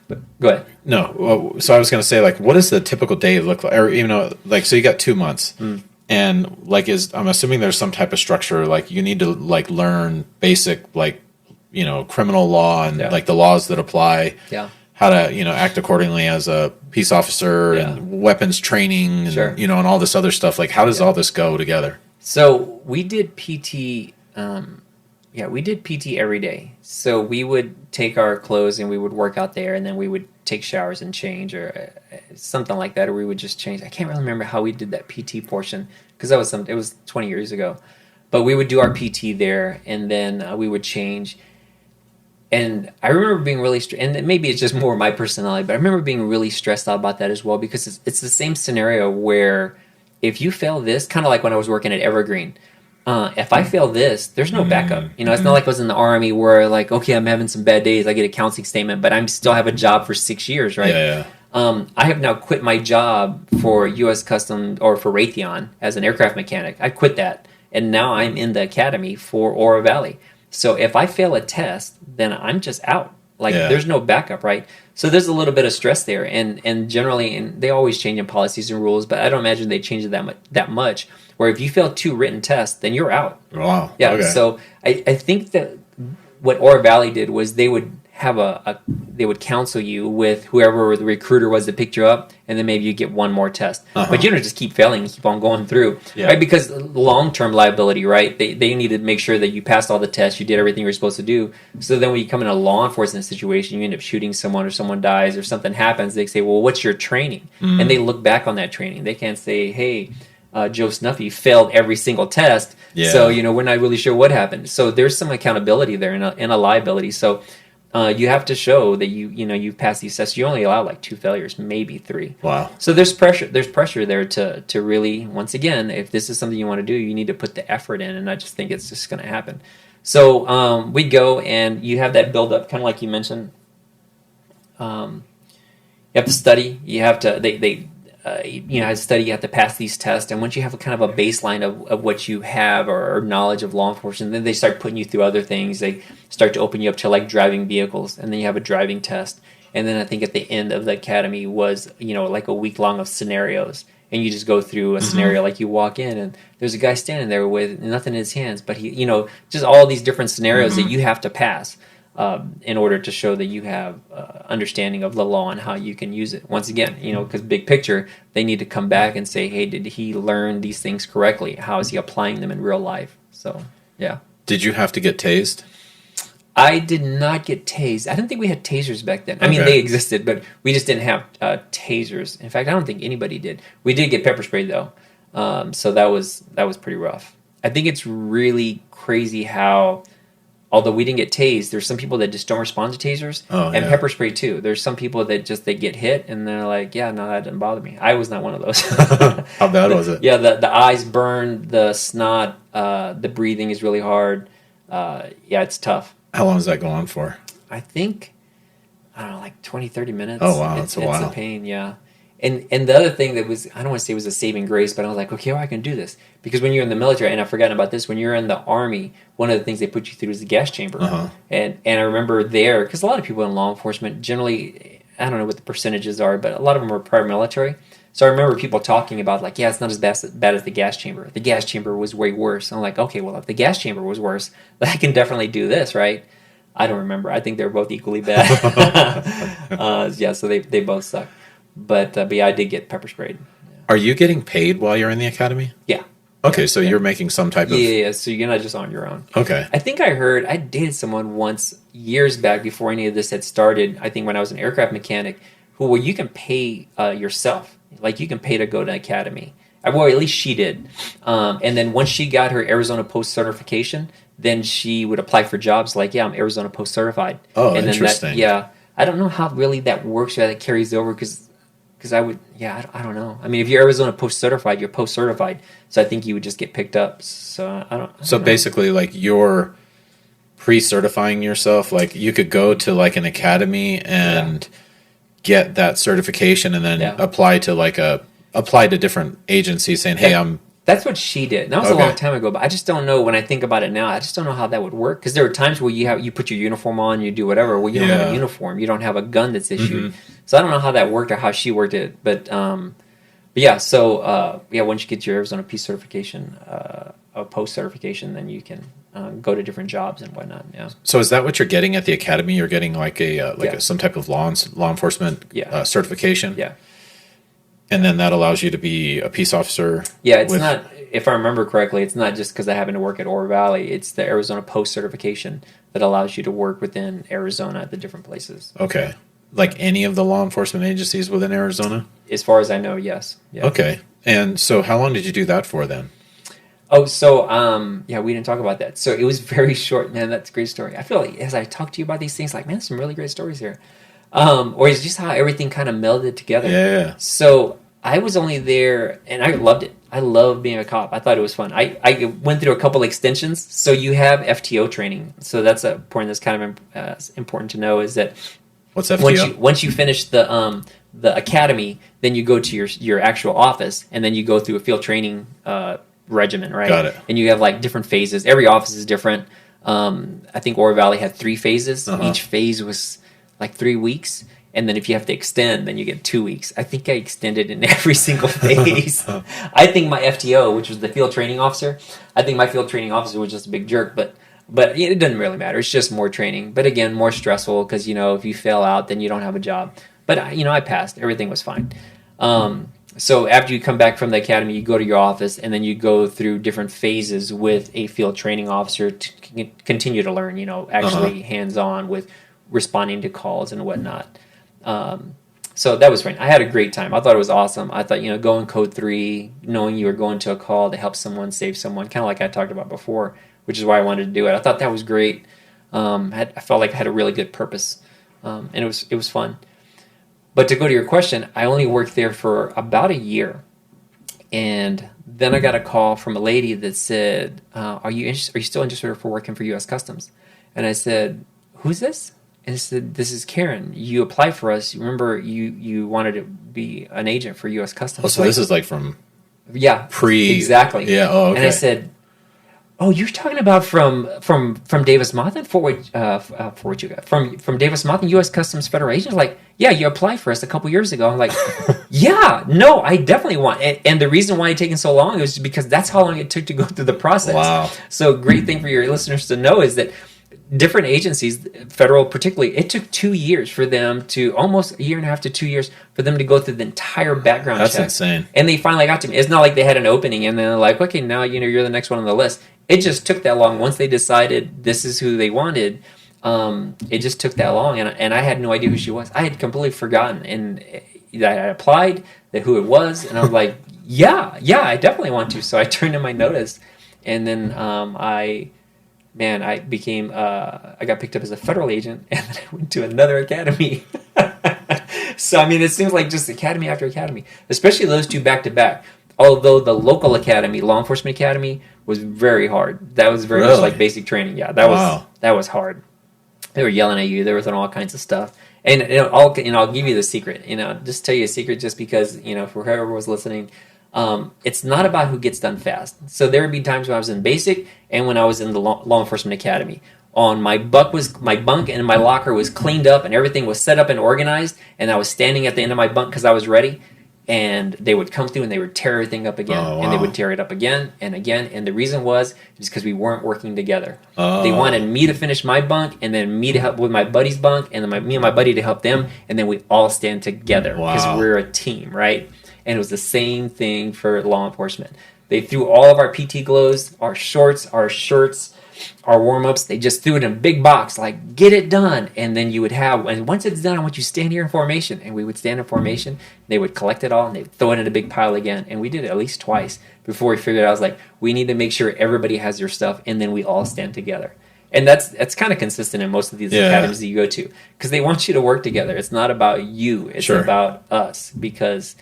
Speaker 1: But go ahead.
Speaker 2: No, so I was going to say, like, what does the typical day look like? Or so you got 2 months. And I'm assuming there's some type of structure, like you need to learn basic criminal law and the laws that apply.
Speaker 1: Yeah.
Speaker 2: How to act accordingly as a peace officer and weapons training and and all this other stuff. Like, how does all this go together?
Speaker 1: So we did PT. We did PT every day. So we would take our clothes and we would work out there, and then we would take showers and change, or something like that, or we would just change. I can't really remember how we did that PT portion, because it was 20 years ago. But we would do our PT there, and then we would change. And I remember being really and maybe it's just more my personality, but I remember being really stressed out about that as well, because it's the same scenario where if you fail this, kind of like when I was working at Evergreen, if I fail this, there's no backup. It's not like I was in the Army where, like, okay, I'm having some bad days, I get a counseling statement, but I still have a job for 6 years, right?
Speaker 2: Yeah.
Speaker 1: I have now quit my job for U.S. Customs, or for Raytheon, as an aircraft mechanic. I quit that, and now I'm in the academy for Oro Valley. So if I fail a test, then I'm just out. There's no backup, right? So there's a little bit of stress there, and generally, and they always change in policies and rules, but I don't imagine they change it that much. Where if you fail 2 written tests, then you're out.
Speaker 2: Wow.
Speaker 1: Yeah.
Speaker 2: Okay.
Speaker 1: So I think that what Oro Valley did was they would have they would counsel you with whoever the recruiter was that picked you up, and then maybe you get one more test. But you don't just keep failing, you keep on going through, right? Because long-term liability, right? They need to make sure that you passed all the tests, you did everything you were supposed to do. So then when you come in a law enforcement situation, you end up shooting someone, or someone dies, or something happens, they say, well, what's your training? And they look back on that training. They can't say, hey, Joe Snuffy failed every single test, so we're not really sure what happened. So there's some accountability there and a liability. So you have to show that you've passed these tests. You only allow 2 failures, maybe 3.
Speaker 2: Wow.
Speaker 1: So there's pressure. There's pressure there to really, once again, if this is something you want to do, you need to put the effort in, and I just think it's just going to happen. So we go, and you have that build up, kind of like you mentioned. You have to study. You have to you have to study, you have to pass these tests, and once you have a kind of a baseline of what you have, or knowledge of law enforcement, then they start putting you through other things. They start to open you up to driving vehicles, and then you have a driving test, and then I think at the end of the academy was a week long of scenarios, and you just go through a scenario, like you walk in and there's a guy standing there with nothing in his hands, but he just all these different scenarios that you have to pass in order to show that you have understanding of the law and how you can use it. Once again, because big picture, they need to come back and say, hey, did he learn these things correctly? How is he applying them in real life? So, yeah.
Speaker 2: Did you have to get tased?
Speaker 1: I did not get tased. I don't think we had tasers back then. I mean, they existed, but we just didn't have tasers. In fact, I don't think anybody did. We did get pepper sprayed, though. So that was pretty rough. I think it's really crazy how, although we didn't get tased, there's some people that just don't respond to tasers, and pepper spray too. There's some people that they get hit and they're like, yeah, no, that didn't bother me. I was not one of those.
Speaker 2: How bad was it?
Speaker 1: Yeah, the eyes burn, the snot, the breathing is really hard. It's tough.
Speaker 2: How long does that go on for?
Speaker 1: I think, 20, 30 minutes.
Speaker 2: Oh, wow, that's a while.
Speaker 1: It's a pain, yeah. And the other thing that was, I don't want to say it was a saving grace, but I was like, okay, I can do this. Because when you're in the military, and I've forgotten about this, when you're in the Army, one of the things they put you through is the gas chamber. And I remember there, because a lot of people in law enforcement, generally, I don't know what the percentages are, but a lot of them are prior military. So I remember people talking about, it's not as bad as the gas chamber. The gas chamber was way worse. I'm like, okay, well, if the gas chamber was worse, then I can definitely do this, right? I don't remember. I think they were both equally bad. Yeah, so they both suck. But yeah, I did get pepper sprayed.
Speaker 2: Are you getting paid while you're in the academy?
Speaker 1: Yeah.
Speaker 2: Okay,
Speaker 1: Yeah,
Speaker 2: so
Speaker 1: yeah.
Speaker 2: you're making some type of...
Speaker 1: Yeah, so you're not just on your own.
Speaker 2: Okay.
Speaker 1: I think I dated someone once years back before any of this had started. I think when I was an aircraft mechanic, where you can pay yourself, like you can pay to go to academy. Well, at least she did. And then once she got her Arizona Post certification, then she would apply for jobs like, yeah, I'm Arizona Post certified.
Speaker 2: Oh,
Speaker 1: and
Speaker 2: interesting.
Speaker 1: Then yeah, I don't know how really that works or that carries over because I would, yeah, I don't know. I mean, if you're Arizona Post certified, you're Post certified. So I think you would just get picked up. So I don't know.
Speaker 2: Basically, like you're pre-certifying yourself. Like you could go to like an academy and get that certification, and then apply to different agencies saying, "Hey,
Speaker 1: That's what she did. And that was a long time ago, but I just don't know. When I think about it now, I just don't know how that would work. Because there are times where you put your uniform on, you do whatever. Well, you don't have a uniform, you don't have a gun that's issued. So I don't know how that worked or how she worked it. But yeah. So once you get your Arizona Peace certification, a post certification, then you can go to different jobs and whatnot. Yeah.
Speaker 2: So is that what you're getting at the academy? You're getting like some type of law enforcement certification.
Speaker 1: Yeah.
Speaker 2: And then that allows you to be a peace officer.
Speaker 1: Yeah, it's not, if I remember correctly, it's not just because I happen to work at Oro Valley. It's the Arizona Post certification that allows you to work within Arizona at the different places.
Speaker 2: Okay. Like any of the law enforcement agencies within Arizona?
Speaker 1: As far as I know, yes. Yeah.
Speaker 2: Okay. And so how long did you do that for then?
Speaker 1: Oh, so, we didn't talk about that. So it was very short. Man, that's a great story. I feel like as I talk to you about these things, like, man, there's some really great stories here. Or it's just how everything kind of melded together.
Speaker 2: Yeah.
Speaker 1: So I was only there, and I loved it. I love being a cop. I thought it was fun. I went through a couple extensions. So you have FTO training. So that's a point that's kind of important to know is that
Speaker 2: what's FTO?
Speaker 1: Once you finish the academy, then you go to your actual office, and then you go through a field training regimen, right?
Speaker 2: Got it.
Speaker 1: And you have like different phases. Every office is different. I think Oro Valley had 3 phases. Each phase was like 3 weeks. And then if you have to extend, then you get 2 weeks. I think I extended in every single phase. I think my FTO, which was the field training officer, was just a big jerk. But it doesn't really matter. It's just more training. But again, more stressful because, if you fail out, then you don't have a job. But, I passed. Everything was fine. So after you come back from the academy, you go to your office, and then you go through different phases with a field training officer to continue to learn, actually hands-on with responding to calls and whatnot. So that was fun. I had a great time. I thought it was awesome. I thought, going code 3, knowing you were going to a call to help someone, save someone, kind of like I talked about before, which is why I wanted to do it. I thought that was great. I felt like I had a really good purpose, and it was fun. But to go to your question, I only worked there for about a year, and then I got a call from a lady that said, "Are you still interested for working for U.S. Customs?" And I said, "Who's this?" And said, "This is Karen. You applied for us. Remember, you wanted to be an agent for U.S. Customs."
Speaker 2: Oh, so this is like from
Speaker 1: exactly.
Speaker 2: Yeah. Oh, okay.
Speaker 1: And I said, "Oh, you're talking about from Davis Monthan from Davis Monthan, U.S. Customs Federal Agent?" Like, yeah, you applied for us a couple years ago. I'm like, yeah, no, I definitely want. And the reason why it taken so long was because that's how long it took to go through the process.
Speaker 2: Wow.
Speaker 1: So great thing for your listeners to know is that different agencies, federal particularly, it took 2 years for them to, almost a year and a half to 2 years, for them to go through the entire background check.
Speaker 2: That's insane.
Speaker 1: And they finally got to me. It's not like they had an opening and they're like, okay, now you're the next one on the list. It just took that long. Once they decided this is who they wanted, it just took that long. And I had no idea who she was. I had completely forgotten and that I applied, that who it was, and I was like, yeah, I definitely want to. So I turned in my notice, and then I became, I got picked up as a federal agent, and then I went to another academy. So, I mean, it seems like just academy after academy, especially those two back to back. Although the local academy, law enforcement academy, was very hard. That was very much like basic training. Yeah, that was hard. They were yelling at you. They were throwing all kinds of stuff. And I'll give you the secret. Just tell you a secret, just because for whoever was listening. It's not about who gets done fast. So there would be times when I was in basic and when I was in the law enforcement academy. My bunk and my locker was cleaned up and everything was set up and organized, and I was standing at the end of my bunk because I was ready. and they would come through and they would tear everything up again,
Speaker 2: Oh,
Speaker 1: and they
Speaker 2: wow.
Speaker 1: would tear it up again and again. And the reason was because we weren't working together.
Speaker 2: Oh.
Speaker 1: They wanted me to finish my bunk, and then me to help with my buddy's bunk, and then me and my buddy to help them, and then we all stand together because
Speaker 2: Wow.
Speaker 1: we're a team, right? And it was the same thing for law enforcement. They threw all of our PT glows, our shorts, our shirts, our warm-ups, they just threw it in a big box, like, get it done. And then you would have, and once it's done, I want you to stand here in formation. And we would stand in formation. They would collect it all, and they'd throw it in a big pile again. And we did it at least twice before we figured out, I was like, we need to make sure everybody has their stuff, and then we all stand together. And that's kind of consistent in most of these academies that you go to, because they want you to work together. It's not about you. It's about us, because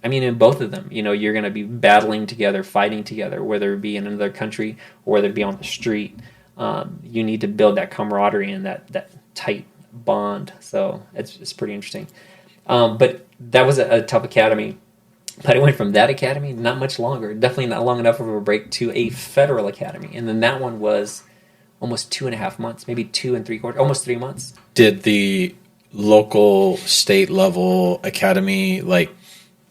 Speaker 1: I mean, in both of them, you're going to be battling together, fighting together, whether it be in another country or whether it be on the street. You need to build that camaraderie and that tight bond. So it's pretty interesting. But that was a tough academy. But I went from that academy, not much longer, definitely not long enough of a break, to a federal academy. And then that one was almost 2.5 months, maybe 2 3/4, almost 3 months.
Speaker 2: Did the local state level academy, like,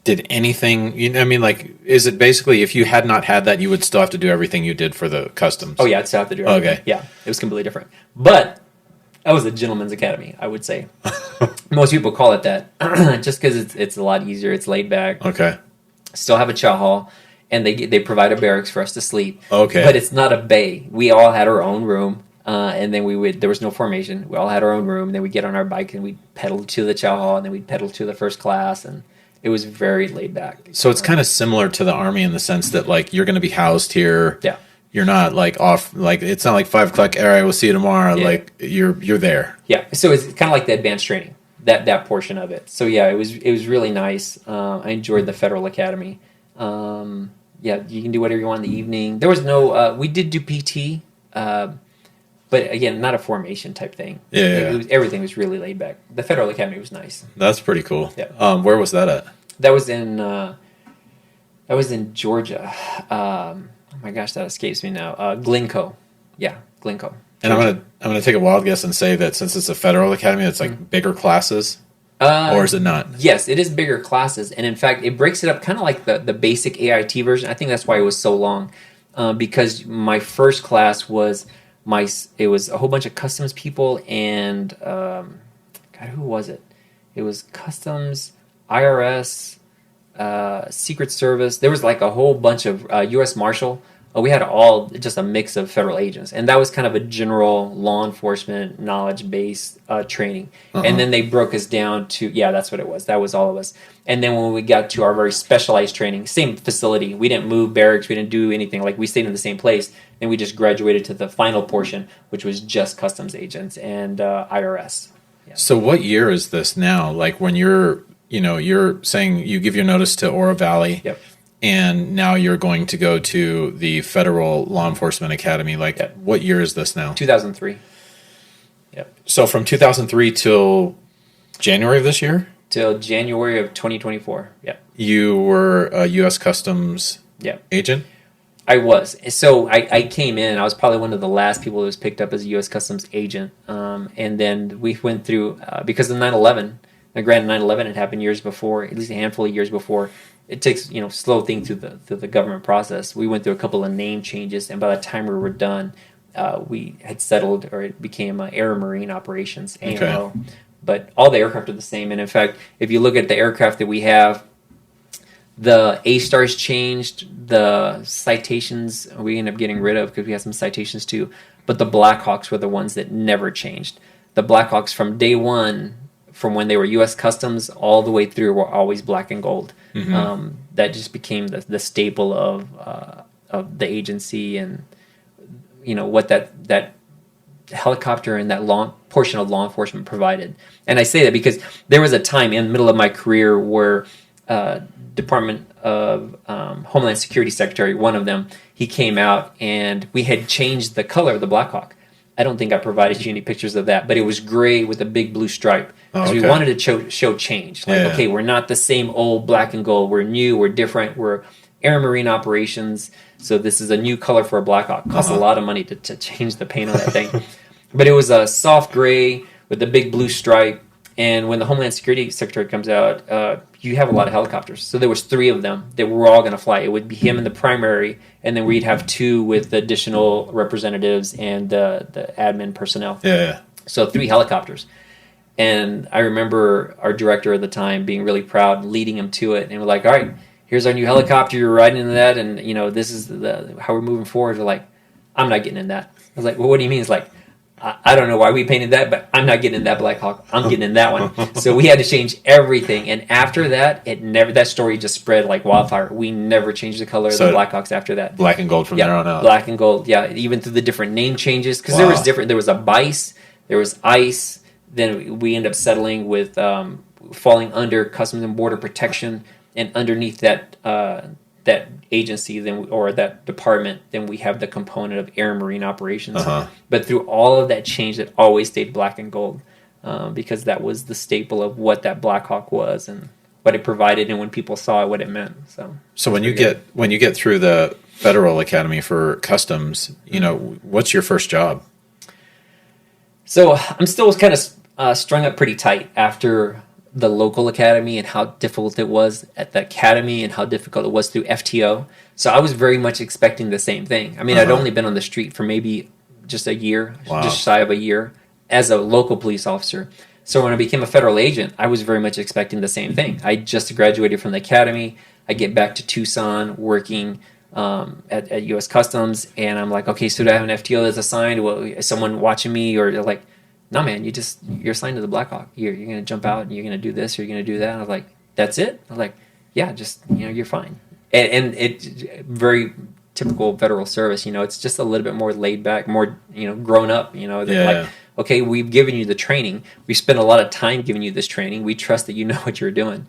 Speaker 2: did anything, I mean, like, is it basically, if you had not had that, you would still have to do everything you did for the customs?
Speaker 1: Oh yeah, I'd still have to do everything.
Speaker 2: Okay.
Speaker 1: Yeah, it was completely different. But that was a gentleman's academy, I would say. Most people call it that just because it's a lot easier. It's laid back.
Speaker 2: Okay.
Speaker 1: Still have a chow hall, and they provide a barracks for us to sleep.
Speaker 2: Okay.
Speaker 1: But it's not a bay. We all had our own room, and then there was no formation. We all had our own room. And then we'd get on our bike and we'd pedal to the chow hall, and then we'd pedal to the first class, and it was very laid back.
Speaker 2: So it's kind of similar to the Army in the sense that, like, you're going to be housed here.
Speaker 1: Yeah.
Speaker 2: You're not, like, off, like, it's not like 5 o'clock, all right, we'll see you tomorrow. Yeah. Like, you're there.
Speaker 1: Yeah. So it's kind of like the advanced training, that portion of it. So yeah, it was really nice. I enjoyed the Federal Academy. Yeah, you can do whatever you want in the evening. There was no, we did do PT, but again, not a formation type thing.
Speaker 2: Yeah.
Speaker 1: Everything was really laid back. The Federal Academy was nice.
Speaker 2: That's pretty cool.
Speaker 1: Yeah.
Speaker 2: Where was that at?
Speaker 1: That was in Georgia. Oh my gosh, that escapes me now. Glencoe. Yeah, Glencoe.
Speaker 2: And I'm gonna take a wild guess and say that since it's a federal academy, it's like bigger classes, or is it not?
Speaker 1: Yes, it is bigger classes, and in fact, it breaks it up kind of like the basic AIT version. I think that's why it was so long, because my first class was it was a whole bunch of customs people and God, who was it? It was customs, IRS, Secret Service. There was like a whole bunch of U.S. Marshal. We had all just a mix of federal agents, and that was kind of a general law enforcement knowledge-based training. And then they broke us down to, that's what it was. That was all of us. And then when we got to our very specialized training, same facility, we didn't move barracks, we didn't do anything. Like, we stayed in the same place. Then we just graduated to the final portion, which was just customs agents and IRS. Yeah.
Speaker 2: So what year is this now? Like, when you're saying you give your notice to Oro Valley.
Speaker 1: Yep.
Speaker 2: And now you're going to go to the Federal Law Enforcement Academy. Like, what year is this now?
Speaker 1: 2003. Yep.
Speaker 2: So from 2003 till January of this year?
Speaker 1: Till January of 2024. Yep.
Speaker 2: You were a U.S. Customs agent?
Speaker 1: I was. So I came in. I was probably one of the last people who was picked up as a U.S. Customs agent. And then we went through, because of 9/11, granted 9/11 had happened years before, at least a handful of years before. It takes, slow thing through the government process. We went through a couple of name changes, and by the time we were done, we had settled, or it became Air Marine Operations, AMO. Okay. But all the aircraft are the same. And in fact, if you look at the aircraft that we have, the A-stars changed, the citations we ended up getting rid of because we had some citations too. But the Blackhawks were the ones that never changed. The Blackhawks from day one, from when they were U.S. Customs all the way through, were always black and gold. Mm-hmm. That just became the staple of the agency, and what that helicopter and that portion of law enforcement provided. And I say that because there was a time in the middle of my career where Department of Homeland Security Secretary, one of them, he came out and we had changed the color of the Black Hawk. I don't think I provided you any pictures of that, but it was gray with a big blue stripe. Because we wanted to show change. Like, okay, we're not the same old black and gold. We're new, we're different, we're Air Marine Operations. So this is a new color for a Black Hawk. It costs a lot of money to change the paint on that thing. But it was a soft gray with a big blue stripe. And when the Homeland Security Secretary comes out, you have a lot of helicopters. So there was 3 of them that were all going to fly. It would be him in the primary, and then we'd have 2 with additional representatives and the admin personnel.
Speaker 2: Yeah.
Speaker 1: So 3 helicopters. And I remember our director at the time being really proud, leading him to it, and we're like, all right, here's our new helicopter. You're riding in that, and this is how we're moving forward. We're like, I'm not getting in that. I was like, well, what do you mean? It's like, I don't know why we painted that, but I'm not getting in that Black Hawk. I'm getting in that one. So we had to change everything. And after that, that story just spread like wildfire. We never changed the color of the Black Hawks after that.
Speaker 2: Black and gold from there on out.
Speaker 1: Black and gold, yeah. Even through the different name changes. Because there was different. There was a BICE. There was ICE. Then we ended up settling with falling under Customs and Border Protection. And underneath that agency or that department, then we have the component of Air and Marine Operations. But through all of that change, it always stayed black and gold because that was the staple of what that Black Hawk was and what it provided, and when people saw it, what it meant. So
Speaker 2: when you get through the Federal Academy for Customs, what's your first job?
Speaker 1: So I'm still kind of strung up pretty tight after the local academy and how difficult it was at the academy and how difficult it was through FTO. So I was very much expecting the same thing. I mean, I'd only been on the street for maybe just a year, just shy of a year as a local police officer. So when I became a federal agent, I was very much expecting the same thing. I just graduated from the academy. I get back to Tucson working at U.S. Customs, and I'm like, okay, so do I have an FTO that's assigned? Well, is someone watching me? Or they're like, no, man, you're assigned to the Black Hawk. You're going to jump out and you're going to do this or you're going to do that. And I was like, that's it? I was like, yeah, just, you're fine. And it's very typical federal service, it's just a little bit more laid back, more, grown up, like, okay, we've given you the training. We spent a lot of time giving you this training. We trust that you know what you're doing.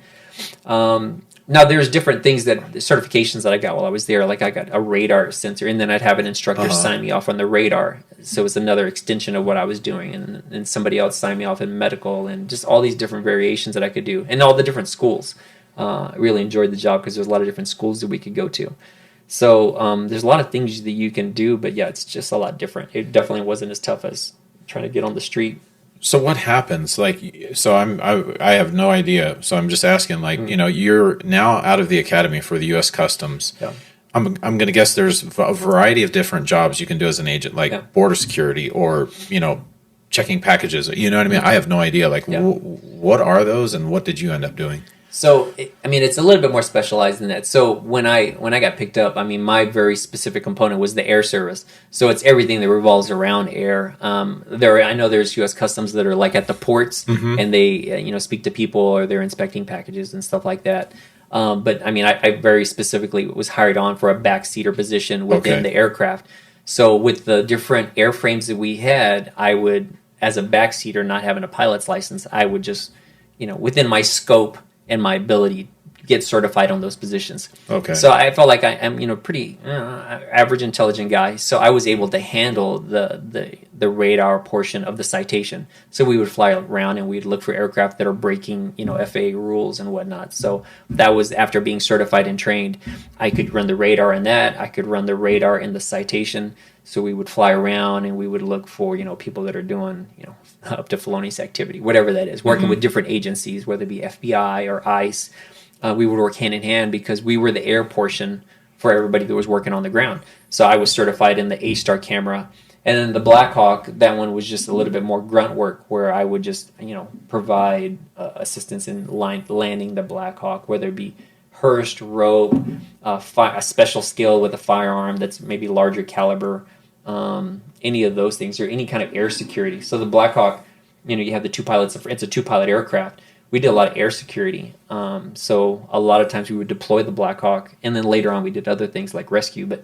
Speaker 1: Now, there's different things certifications that I got while I was there. Like I got a radar sensor, and then I'd have an instructor sign me off on the radar. So it's another extension of what I was doing. And somebody else signed me off in medical and just all these different variations that I could do. And all the different schools. I really enjoyed the job because there's a lot of different schools that we could go to. So there's a lot of things that you can do, but yeah, it's just a lot different. It definitely wasn't as tough as trying to get on the street.
Speaker 2: So what happens? I have no idea. So I'm just asking, you're now out of the academy for the U.S. Customs.
Speaker 1: Yeah.
Speaker 2: I'm going to guess there's a variety of different jobs you can do as an agent, like border security or, checking packages. You know what I mean? I have no idea. What are those and what did you end up doing?
Speaker 1: So, it's a little bit more specialized than that. So when I got picked up, my very specific component was the air service. So it's everything that revolves around air. I know there's U.S. Customs that are like at the ports, and they speak to people or they're inspecting packages and stuff like that. But I very specifically was hired on for a backseater position within the aircraft. So with the different airframes that we had, I would, as a backseater, not having a pilot's license, I would just, within my scope and my ability get certified on those positions.
Speaker 2: Okay.
Speaker 1: So I felt like I'm pretty average intelligent guy. So I was able to handle the radar portion of the citation. So we would fly around and we'd look for aircraft that are breaking FAA rules and whatnot. So that was after being certified and trained. I could run the radar in that. I could run the radar in the citation. So we would fly around and we would look for people that are doing up to felonious activity, whatever that is, working with different agencies, whether it be FBI or ICE. We would work hand in hand because we were the air portion for everybody that was working on the ground. So I was certified in the A-Star camera. And then the Black Hawk, that one was just a little bit more grunt work where I would just, provide assistance in landing the Black Hawk, whether it be Hurst, rope, a special skill with a firearm that's maybe larger caliber, any of those things, or any kind of air security. So the Black Hawk, you have the 2 pilots. It's a 2-pilot aircraft. We did a lot of air security. So a lot of times we would deploy the Black Hawk, and then later on we did other things like rescue. But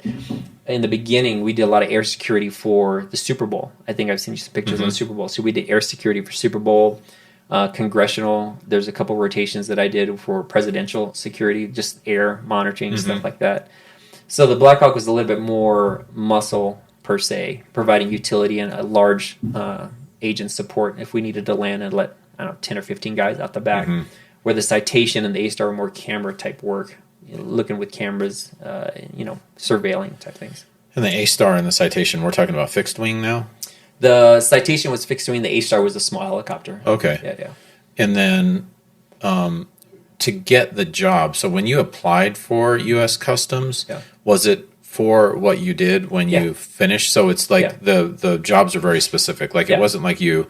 Speaker 1: in the beginning, we did a lot of air security for the Super Bowl. I think I've seen you some pictures on the Super Bowl. So we did air security for Super Bowl, congressional. There's a couple rotations that I did for presidential security, just air monitoring, stuff like that. So the Black Hawk was a little bit more muscle, per se, providing utility and a large agent support if we needed to land and let 10 or 15 guys out the back, where the citation and the A-Star were more camera type work, looking with cameras, surveilling type things.
Speaker 2: And the A-Star and the citation, we're talking about fixed wing now?
Speaker 1: The citation was fixed wing, the A-Star was a small helicopter.
Speaker 2: Okay.
Speaker 1: Yeah.
Speaker 2: And then to get the job, so when you applied for U.S. Customs,
Speaker 1: Yeah.
Speaker 2: was it for what you did when
Speaker 1: Yeah.
Speaker 2: you finished? So it's like
Speaker 1: Yeah.
Speaker 2: the jobs are very specific. Like it wasn't like you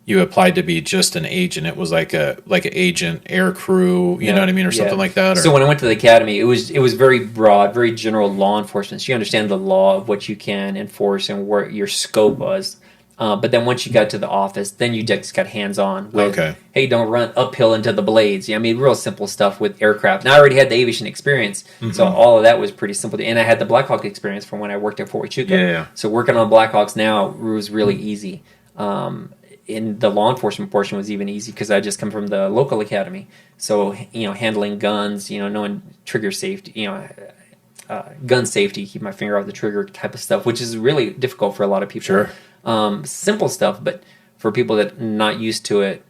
Speaker 2: applied to be just an agent. It was like an agent, air crew, you know what I mean, or something like that. Or?
Speaker 1: So when I went to the academy, it was very broad, very general law enforcement. So you understand the law of what you can enforce and where your scope was. But then once you got to the office, then you just got hands on with, hey, don't run uphill into the blades. I mean, real simple stuff with aircraft. And I already had the aviation experience, so all of that was pretty simple. And I had the Black Hawk experience from when I worked at Fort Huachuca.
Speaker 2: Yeah.
Speaker 1: So working on Black Hawks now was really easy. In the law enforcement portion was even easy because I just come from the local academy. So, handling guns, knowing trigger safety, gun safety, keep my finger off the trigger type of stuff, which is really difficult for a lot of people.
Speaker 2: Sure.
Speaker 1: Simple stuff, but for people that are not used to it,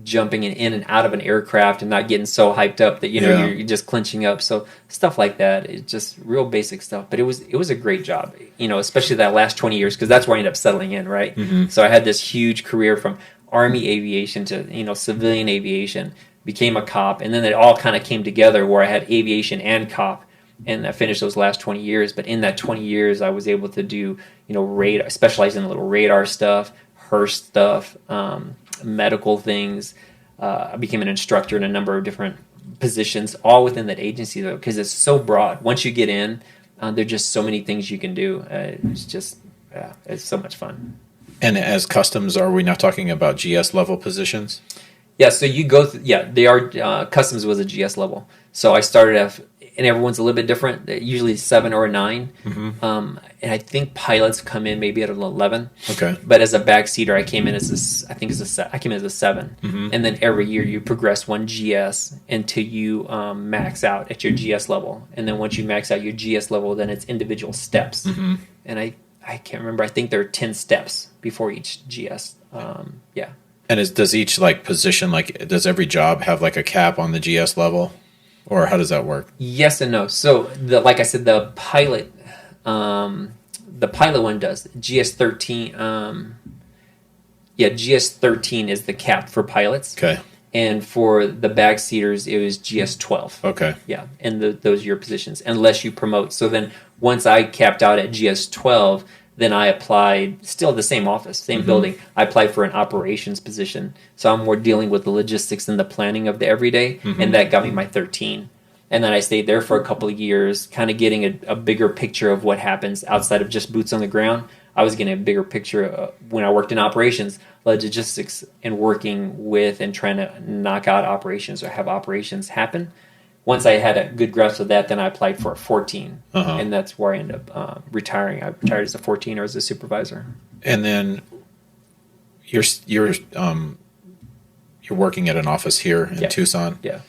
Speaker 1: jumping in and out of an aircraft and not getting so hyped up that you're just clenching up. So stuff like that, it's just real basic stuff. But it was a great job, especially that last 20 years because that's where I ended up settling in, right?
Speaker 2: Mm-hmm.
Speaker 1: So I had this huge career from Army aviation to civilian aviation, became a cop, and then it all kind of came together where I had aviation and cop. And I finished those last 20 years. But in that 20 years, I was able to do, radar, specialize in a little radar stuff, HERS stuff, medical things. I became an instructor in a number of different positions, all within that agency, though, because it's so broad. Once you get in, there are just so many things you can do. It's so much fun.
Speaker 2: And as customs, are we not talking about GS level positions?
Speaker 1: Yeah, so you go they are, customs was a GS level. So I started and everyone's a little bit different, usually 7 or a 9.
Speaker 2: Mm-hmm.
Speaker 1: And I think pilots come in maybe at an 11.
Speaker 2: Okay.
Speaker 1: But as a backseater, I came in as I came in as a 7.
Speaker 2: Mm-hmm.
Speaker 1: And then every year you progress one GS until you max out at your GS level. And then once you max out your GS level, then it's individual steps.
Speaker 2: Mm-hmm.
Speaker 1: And I can't remember. I think there are 10 steps before each GS. Yeah.
Speaker 2: And does each position, does every job have a cap on the GS level? Or how does that work?
Speaker 1: Yes and no. So, like I said, the pilot one does. GS13, GS13 is the cap for pilots.
Speaker 2: Okay.
Speaker 1: And for the backseaters, it was GS12.
Speaker 2: Okay.
Speaker 1: Yeah, and those are your positions, unless you promote. So then once I capped out at GS12, then I applied, still the same office, same building. I applied for an operations position. So I'm more dealing with the logistics and the planning of the everyday, and that got me my 13. And then I stayed there for a couple of years, kind of getting a bigger picture of what happens outside of just boots on the ground. I was getting a bigger picture when I worked in operations, logistics, and working with and trying to knock out operations or have operations happen. Once I had a good grasp of that, then I applied for a 14, and that's where I ended up retiring. I retired as a 14 or as a supervisor.
Speaker 2: And then you're working at an office here in Tucson.
Speaker 1: Yeah.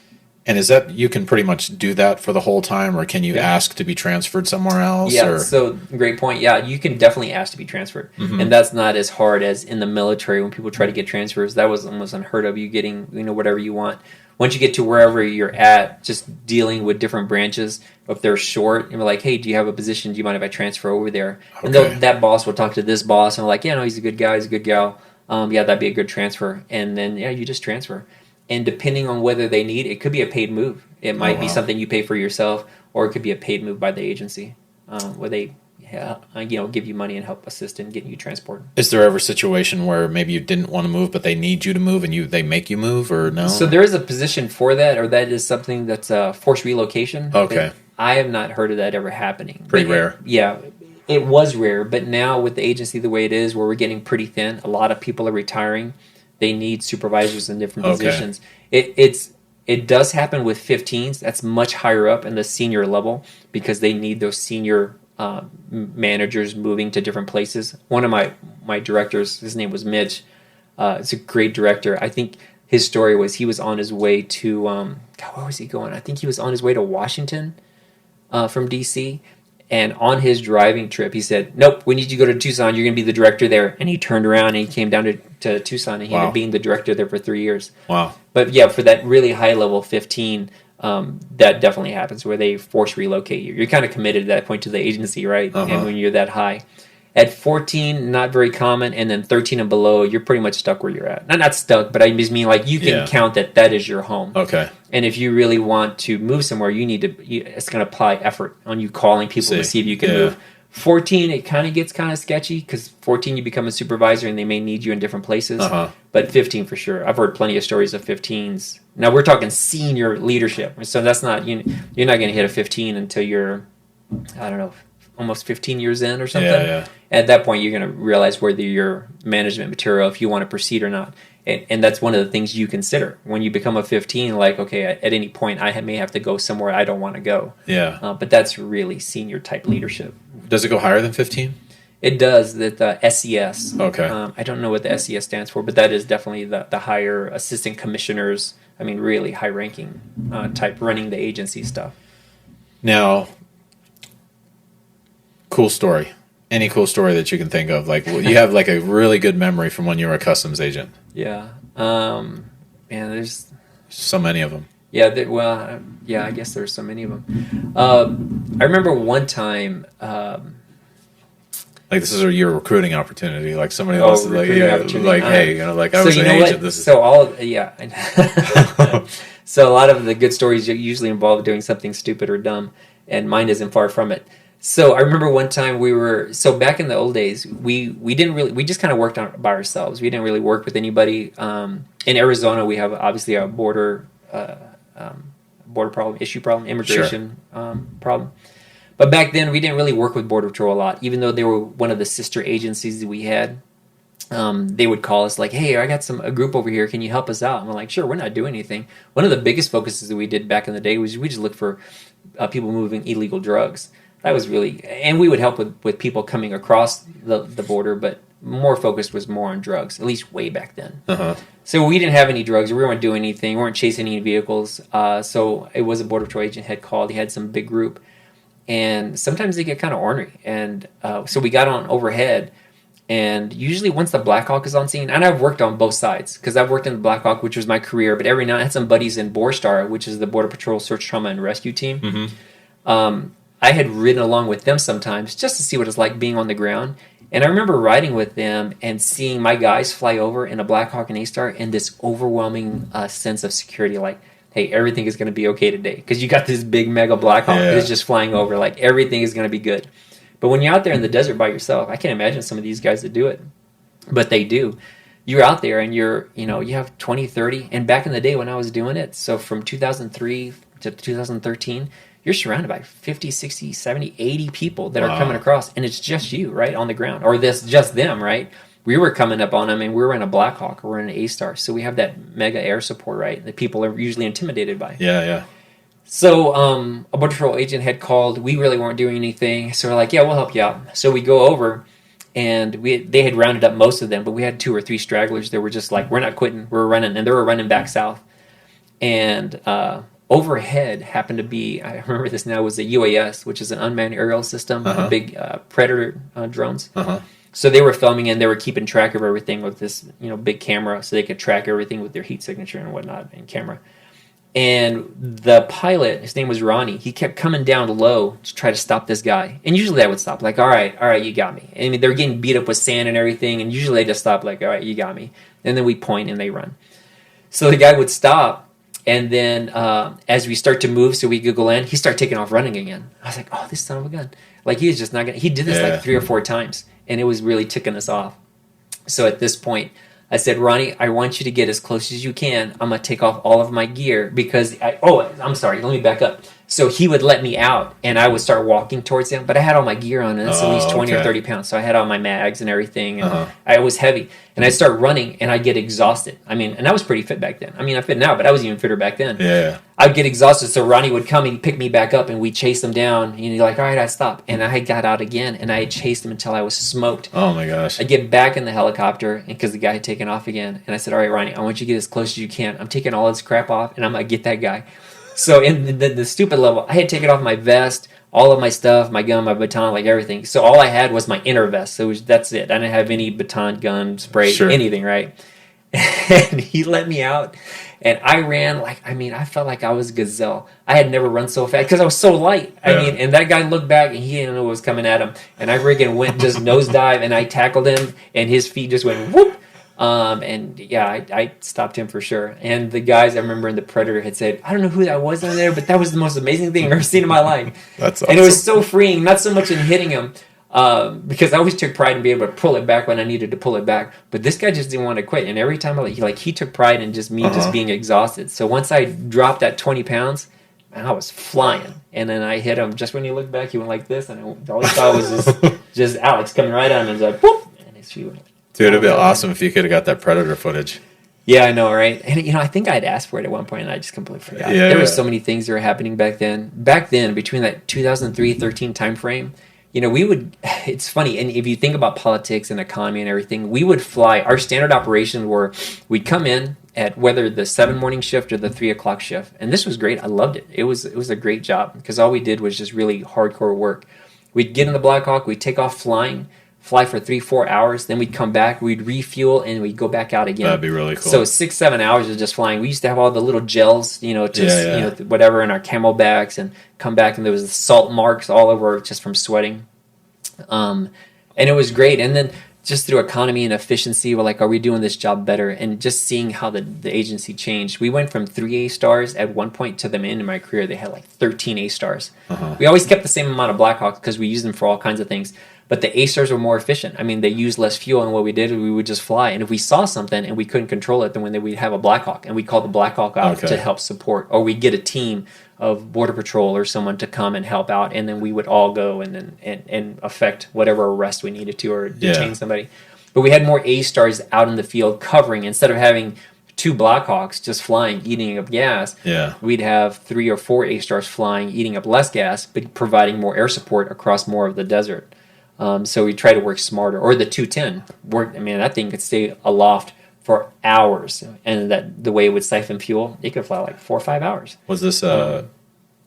Speaker 2: And is that you can pretty much do that for the whole time, or can you ask to be transferred somewhere else?
Speaker 1: Yeah,
Speaker 2: or?
Speaker 1: So great point. Yeah, you can definitely ask to be transferred, and that's not as hard as in the military when people try to get transfers. That was almost unheard of. You getting whatever you want. Once you get to wherever you're at, just dealing with different branches, if they're short, and we're like, hey, do you have a position? Do you mind if I transfer over there? And that boss will talk to this boss, and we're like, yeah, no, he's a good guy, he's a good gal. Yeah, that'd be a good transfer. And then, you just transfer. And depending on whether they need, it could be a paid move. It might be something you pay for yourself, or it could be a paid move by the agency, where they give you money and help assist in getting you transported.
Speaker 2: Is there ever a situation where maybe you didn't want to move, but they need you to move, and they make you move, or no?
Speaker 1: So there is a position for that, or that is something that's forced relocation.
Speaker 2: Okay.
Speaker 1: I have not heard of that ever happening.
Speaker 2: Pretty rare.
Speaker 1: It was rare, but now with the agency the way it is, where we're getting pretty thin, a lot of people are retiring. They need supervisors in different positions. It does happen with 15s. That's much higher up in the senior level because they need those senior managers moving to different places. One of my directors, his name was Mitch. It's a great director. I think his story was he was on his way to where was he going? I think he was on his way to Washington from DC. And on his driving trip, he said, nope, we need you to go to Tucson. You're going to be the director there. And he turned around and he came down to Tucson, and he ended up being the director there for 3 years.
Speaker 2: Wow.
Speaker 1: But yeah, for that really high level 15, that definitely happens where they force relocate you. You're kind of committed at that point to the agency, right? And when you're that high. At 14, not very common, and then 13 and below, you're pretty much stuck where you're at. Not stuck, but I just mean like you can count that is your home.
Speaker 2: Okay.
Speaker 1: And if you really want to move somewhere, it's going to apply effort on you calling people to see if you can move. 14, it kind of gets kind of sketchy because 14, you become a supervisor and they may need you in different places. But 15 for sure. I've heard plenty of stories of 15s. Now we're talking senior leadership, so that's not you're not going to hit a 15 until you're, I don't know, almost 15 years in or something.
Speaker 2: Yeah.
Speaker 1: At that point, you're going to realize whether you're management material, if you want to proceed or not. And that's one of the things you consider when you become a 15. Like, okay, at any point, I may have to go somewhere I don't want to go.
Speaker 2: Yeah.
Speaker 1: But that's really senior type leadership.
Speaker 2: Does it go higher than 15?
Speaker 1: It does. The SES.
Speaker 2: Okay.
Speaker 1: I don't know what the SES stands for, but that is definitely the higher assistant commissioners. I mean, really high ranking type running the agency stuff.
Speaker 2: Now, cool story. Any cool story that you can think of? Like, you have like a really good memory from when you were a customs agent.
Speaker 1: Yeah. Man, there's
Speaker 2: so many of them.
Speaker 1: Yeah. I guess there's so many of them. I remember one time.
Speaker 2: Like, this is your recruiting opportunity. Like, somebody else is like, hey, I was an agent. This is
Speaker 1: So a lot of the good stories usually involve doing something stupid or dumb, and mine isn't far from it. So I remember one time back in the old days, we just kind of worked on by ourselves. We didn't really work with anybody. In Arizona, we have obviously a border issue problem, immigration problem. But back then, we didn't really work with Border Patrol a lot, even though they were one of the sister agencies that we had. They would call us like, hey, I got a group over here. Can you help us out? And we're like, sure, we're not doing anything. One of the biggest focuses that we did back in the day was we just looked for people moving illegal drugs. That was really, and we would help with people coming across the border, but more focused was more on drugs, at least way back then. So we didn't have any drugs. We weren't doing anything. We weren't chasing any vehicles. So it was a Border Patrol agent had called. He had some big group. And sometimes they get kind of ornery. And so we got on overhead. And usually once the Black Hawk is on scene, and I've worked on both sides, because I've worked in the Black Hawk, which was my career, but every now and then I had some buddies in Borstar, which is the Border Patrol Search, Trauma, and Rescue team. I had ridden along with them sometimes just to see what it's like being on the ground. And I remember riding with them and seeing my guys fly over in a Black Hawk and A-Star and this overwhelming sense of security, like, hey, everything is going to be okay today. Because you got this big mega Black Hawk that's just flying over, like everything is going to be good. But when you're out there in the desert by yourself, I can't imagine some of these guys that do it. But they do. You're out there and you have 20, 30. And back in the day when I was doing it, so from 2003 to 2013, you're surrounded by 50, 60, 70, 80 people that are coming across, and it's just you, right, on the ground. Or just them, right? We were coming up on them, and we were in a Black Hawk, or we're in an A-Star, so we have that mega air support, right, that people are usually intimidated by.
Speaker 2: Yeah.
Speaker 1: So a Border Patrol agent had called. We really weren't doing anything, so we're like, yeah, we'll help you out. So we go over, and they had rounded up most of them, but we had 2 or 3 stragglers that were just like, we're not quitting, we're running, and they were running back south. And overhead happened to be, I remember this now, was the UAS, which is an unmanned aerial system, big Predator drones. So they were filming and they were keeping track of everything with this big camera, so they could track everything with their heat signature and whatnot in camera. And the pilot, his name was Ronnie, he kept coming down low to try to stop this guy. And usually I would stop, like, all right, you got me. I mean, they were getting beat up with sand and everything, and usually I just stop, like, all right, you got me. And then we point and they run. So the guy would stop. And then as we start to move so we could go land, he started taking off running again. I was like, oh, this son of a gun. Like, he was just not going to... He did this like 3 or 4 times, and it was really ticking us off. So at this point, I said, Ronnie, I want you to get as close as you can. I'm going to take off all of my gear because... I'm sorry. Let me back up. So he would let me out, and I would start walking towards him. But I had all my gear on, and that's at least 20 or 30 pounds. So I had all my mags and everything, and I was heavy. And I'd start running, and I'd get exhausted. I mean, and I was pretty fit back then. I mean, I'm fit now, but I was even fitter back then.
Speaker 2: Yeah.
Speaker 1: I'd get exhausted, so Ronnie would come and pick me back up, and we'd chase him down. And you're like, all right, I'd stop. And I got out again, and I had chased him until I was smoked.
Speaker 2: Oh, my gosh.
Speaker 1: I get back in the helicopter, because the guy had taken off again. And I said, all right, Ronnie, I want you to get as close as you can. I'm taking all this crap off, and I'm going to get that guy. So in the stupid level, I had taken off my vest, all of my stuff, my gun, my baton, like everything. So all I had was my inner vest. So that's it. I didn't have any baton, gun, spray, anything, right? and he let me out. And I ran I felt like I was a gazelle. I had never run so fast because I was so light. And that guy looked back and he didn't know what was coming at him. And I friggin' went just nosedive and I tackled him and his feet just went whoop. I stopped him for sure. And the guys I remember in the Predator had said, I don't know who that was on there, but that was the most amazing thing I've ever seen in my life.
Speaker 2: That's awesome.
Speaker 1: And it was so freeing, not so much in hitting him, because I always took pride in being able to pull it back when I needed to pull it back. But this guy just didn't want to quit. And every time he took pride in just me just being exhausted. So once I dropped that 20 pounds, man, I was flying. And then I hit him just when he looked back, he went like this. And all he saw was just Alex coming right at him. And it was like, whoop! And his feet went.
Speaker 2: Dude, it'd be awesome if you could have got that Predator footage.
Speaker 1: Yeah, I know, right? And, I think I'd asked for it at one point, and I just completely forgot. There were so many things that were happening back then. Back then, between that 2003-13 time frame, we would... It's funny, and if you think about politics and economy and everything, we would fly... Our standard operations were, we'd come in at whether the 7 morning shift or the 3 o'clock shift. And this was great. I loved it. It was a great job, because all we did was just really hardcore work. We'd get in the Black Hawk, we'd take off fly for 3-4 hours, then we'd come back, we'd refuel, and we'd go back out again.
Speaker 2: That'd be really cool.
Speaker 1: So 6-7 hours of just flying. We used to have all the little gels, whatever in our camelbacks, and come back, and there was salt marks all over just from sweating. And it was great. And then just through economy and efficiency, we're like, are we doing this job better? And just seeing how the agency changed. We went from 3 A stars at one point to the end of my career. They had like 13 A stars. We always kept the same amount of Blackhawks because we used them for all kinds of things. But the A stars were more efficient. I mean, they used less fuel, and what we did, we would just fly. And if we saw something and we couldn't control it, then we'd have a Blackhawk, and we'd call the Blackhawk out to help support. Or we'd get a team of Border Patrol or someone to come and help out, and then we would all go and affect whatever arrest we needed to or detain somebody. But we had more A stars out in the field covering. Instead of having 2 Blackhawks just flying, eating up gas, we'd have 3 or 4 A stars flying, eating up less gas, but providing more air support across more of the desert. So we try to work smarter. Or the 210 that thing could stay aloft for hours, and that the way it would siphon fuel, it could fly like 4 or 5 hours.
Speaker 2: Was this the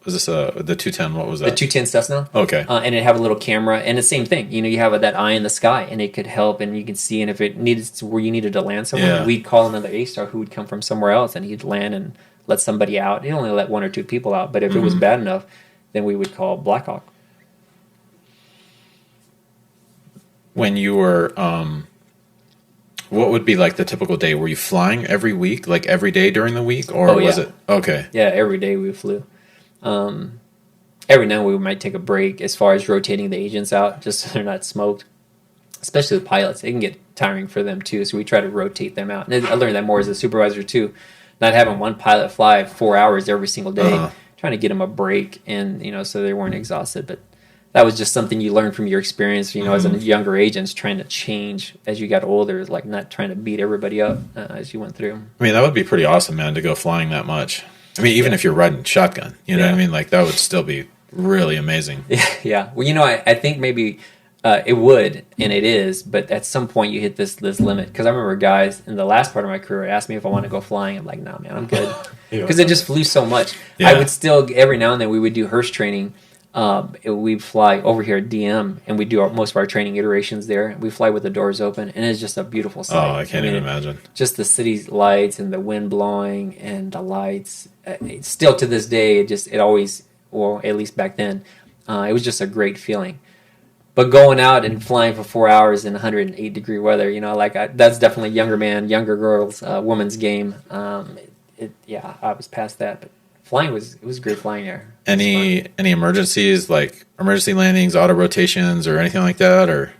Speaker 2: 210? What was that?
Speaker 1: The 210 Cessna.
Speaker 2: Okay.
Speaker 1: And it have a little camera, and the same thing. You have that eye in the sky, and it could help, and you can see. And if it needed where you needed to land somewhere, we'd call another A star who would come from somewhere else, and he'd land and let somebody out. He'd only let 1 or 2 people out, but if it was bad enough, then we would call Blackhawk.
Speaker 2: When you were, what would be like the typical day? Were you flying every week, like every day during the week, or was it? Okay.
Speaker 1: Yeah, every day we flew. Every now and then we might take a break as far as rotating the agents out, just so they're not smoked. Especially the pilots, it can get tiring for them too. So we try to rotate them out. And I learned that more as a supervisor too. Not having one pilot fly 4 hours every single day, trying to get them a break, and so they weren't exhausted, but. That was just something you learned from your experience, as a younger agent, trying to change as you got older, like not trying to beat everybody up as you went through.
Speaker 2: I mean, that would be pretty awesome, man, to go flying that much. I mean, even if you're riding shotgun, you know what I mean? Like, that would still be really amazing.
Speaker 1: Yeah. Well, I think maybe it would, and it is, but at some point you hit this limit. Because I remember guys in the last part of my career asked me if I want to go flying. I'm like, nah, man, I'm good. Because it just flew so much. I would still, every now and then, we would do Hearst training. We'd fly over here at DM, and we do most of our training iterations there. We fly with the doors open, and it's just a beautiful sight.
Speaker 2: Oh, I can't even imagine.
Speaker 1: Just the city's lights and the wind blowing and the lights. Still to this day, it always, or at least back then, it was just a great feeling. But going out and flying for 4 hours in 108-degree weather, that's definitely younger girls, woman's game. I was past that, but. Flying it was great flying there.
Speaker 2: Any emergencies, like emergency landings, auto rotations, or anything like that, or?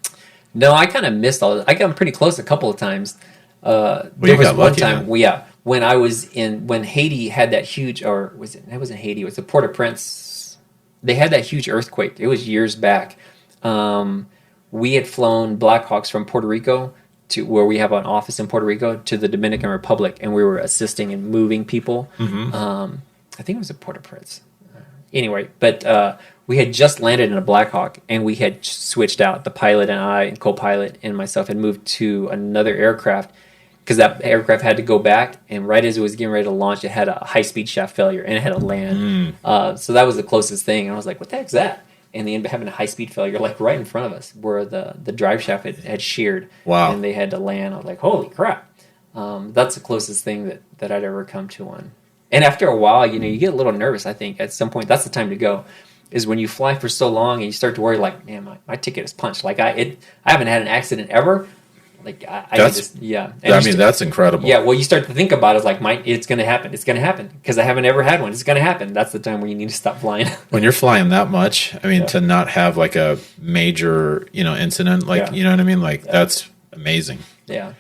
Speaker 1: No, I kind of missed all. I got pretty close a couple of times.
Speaker 2: There was one time,
Speaker 1: when I was when Haiti had that huge, or was it? It wasn't Haiti. It was the Port-au-Prince. They had that huge earthquake. It was years back. We had flown Blackhawks from Puerto Rico to where we have an office in Puerto Rico to the Dominican Republic, and we were assisting in moving people. I think it was a Port-au-Prince. Anyway, but we had just landed in a Blackhawk, and we had switched out. The pilot and I, and co-pilot and myself had moved to another aircraft because that aircraft had to go back, and right as it was getting ready to launch, it had a high-speed shaft failure, and it had to land. So that was the closest thing, and I was like, what the heck's that? And they ended up having a high-speed failure like right in front of us where the drive shaft had sheared.
Speaker 2: Wow.
Speaker 1: And they had to land. I was like, holy crap. That's the closest thing that I'd ever come to one. And after a while, you get a little nervous. I think at some point that's the time to go. Is when you fly for so long and you start to worry, like, man, my ticket is punched. Like I haven't had an accident ever. Like I
Speaker 2: That's
Speaker 1: yeah.
Speaker 2: that's incredible.
Speaker 1: Yeah, well, you start to think about it, like, it's going to happen. It's going to happen because I haven't ever had one. It's going to happen. That's the time where you need to stop flying.
Speaker 2: When you're flying that much, I mean,
Speaker 1: Yeah.
Speaker 2: to not have like a major, incident, like,
Speaker 1: Yeah.
Speaker 2: you know what I mean? Like, that's amazing.
Speaker 1: Yeah.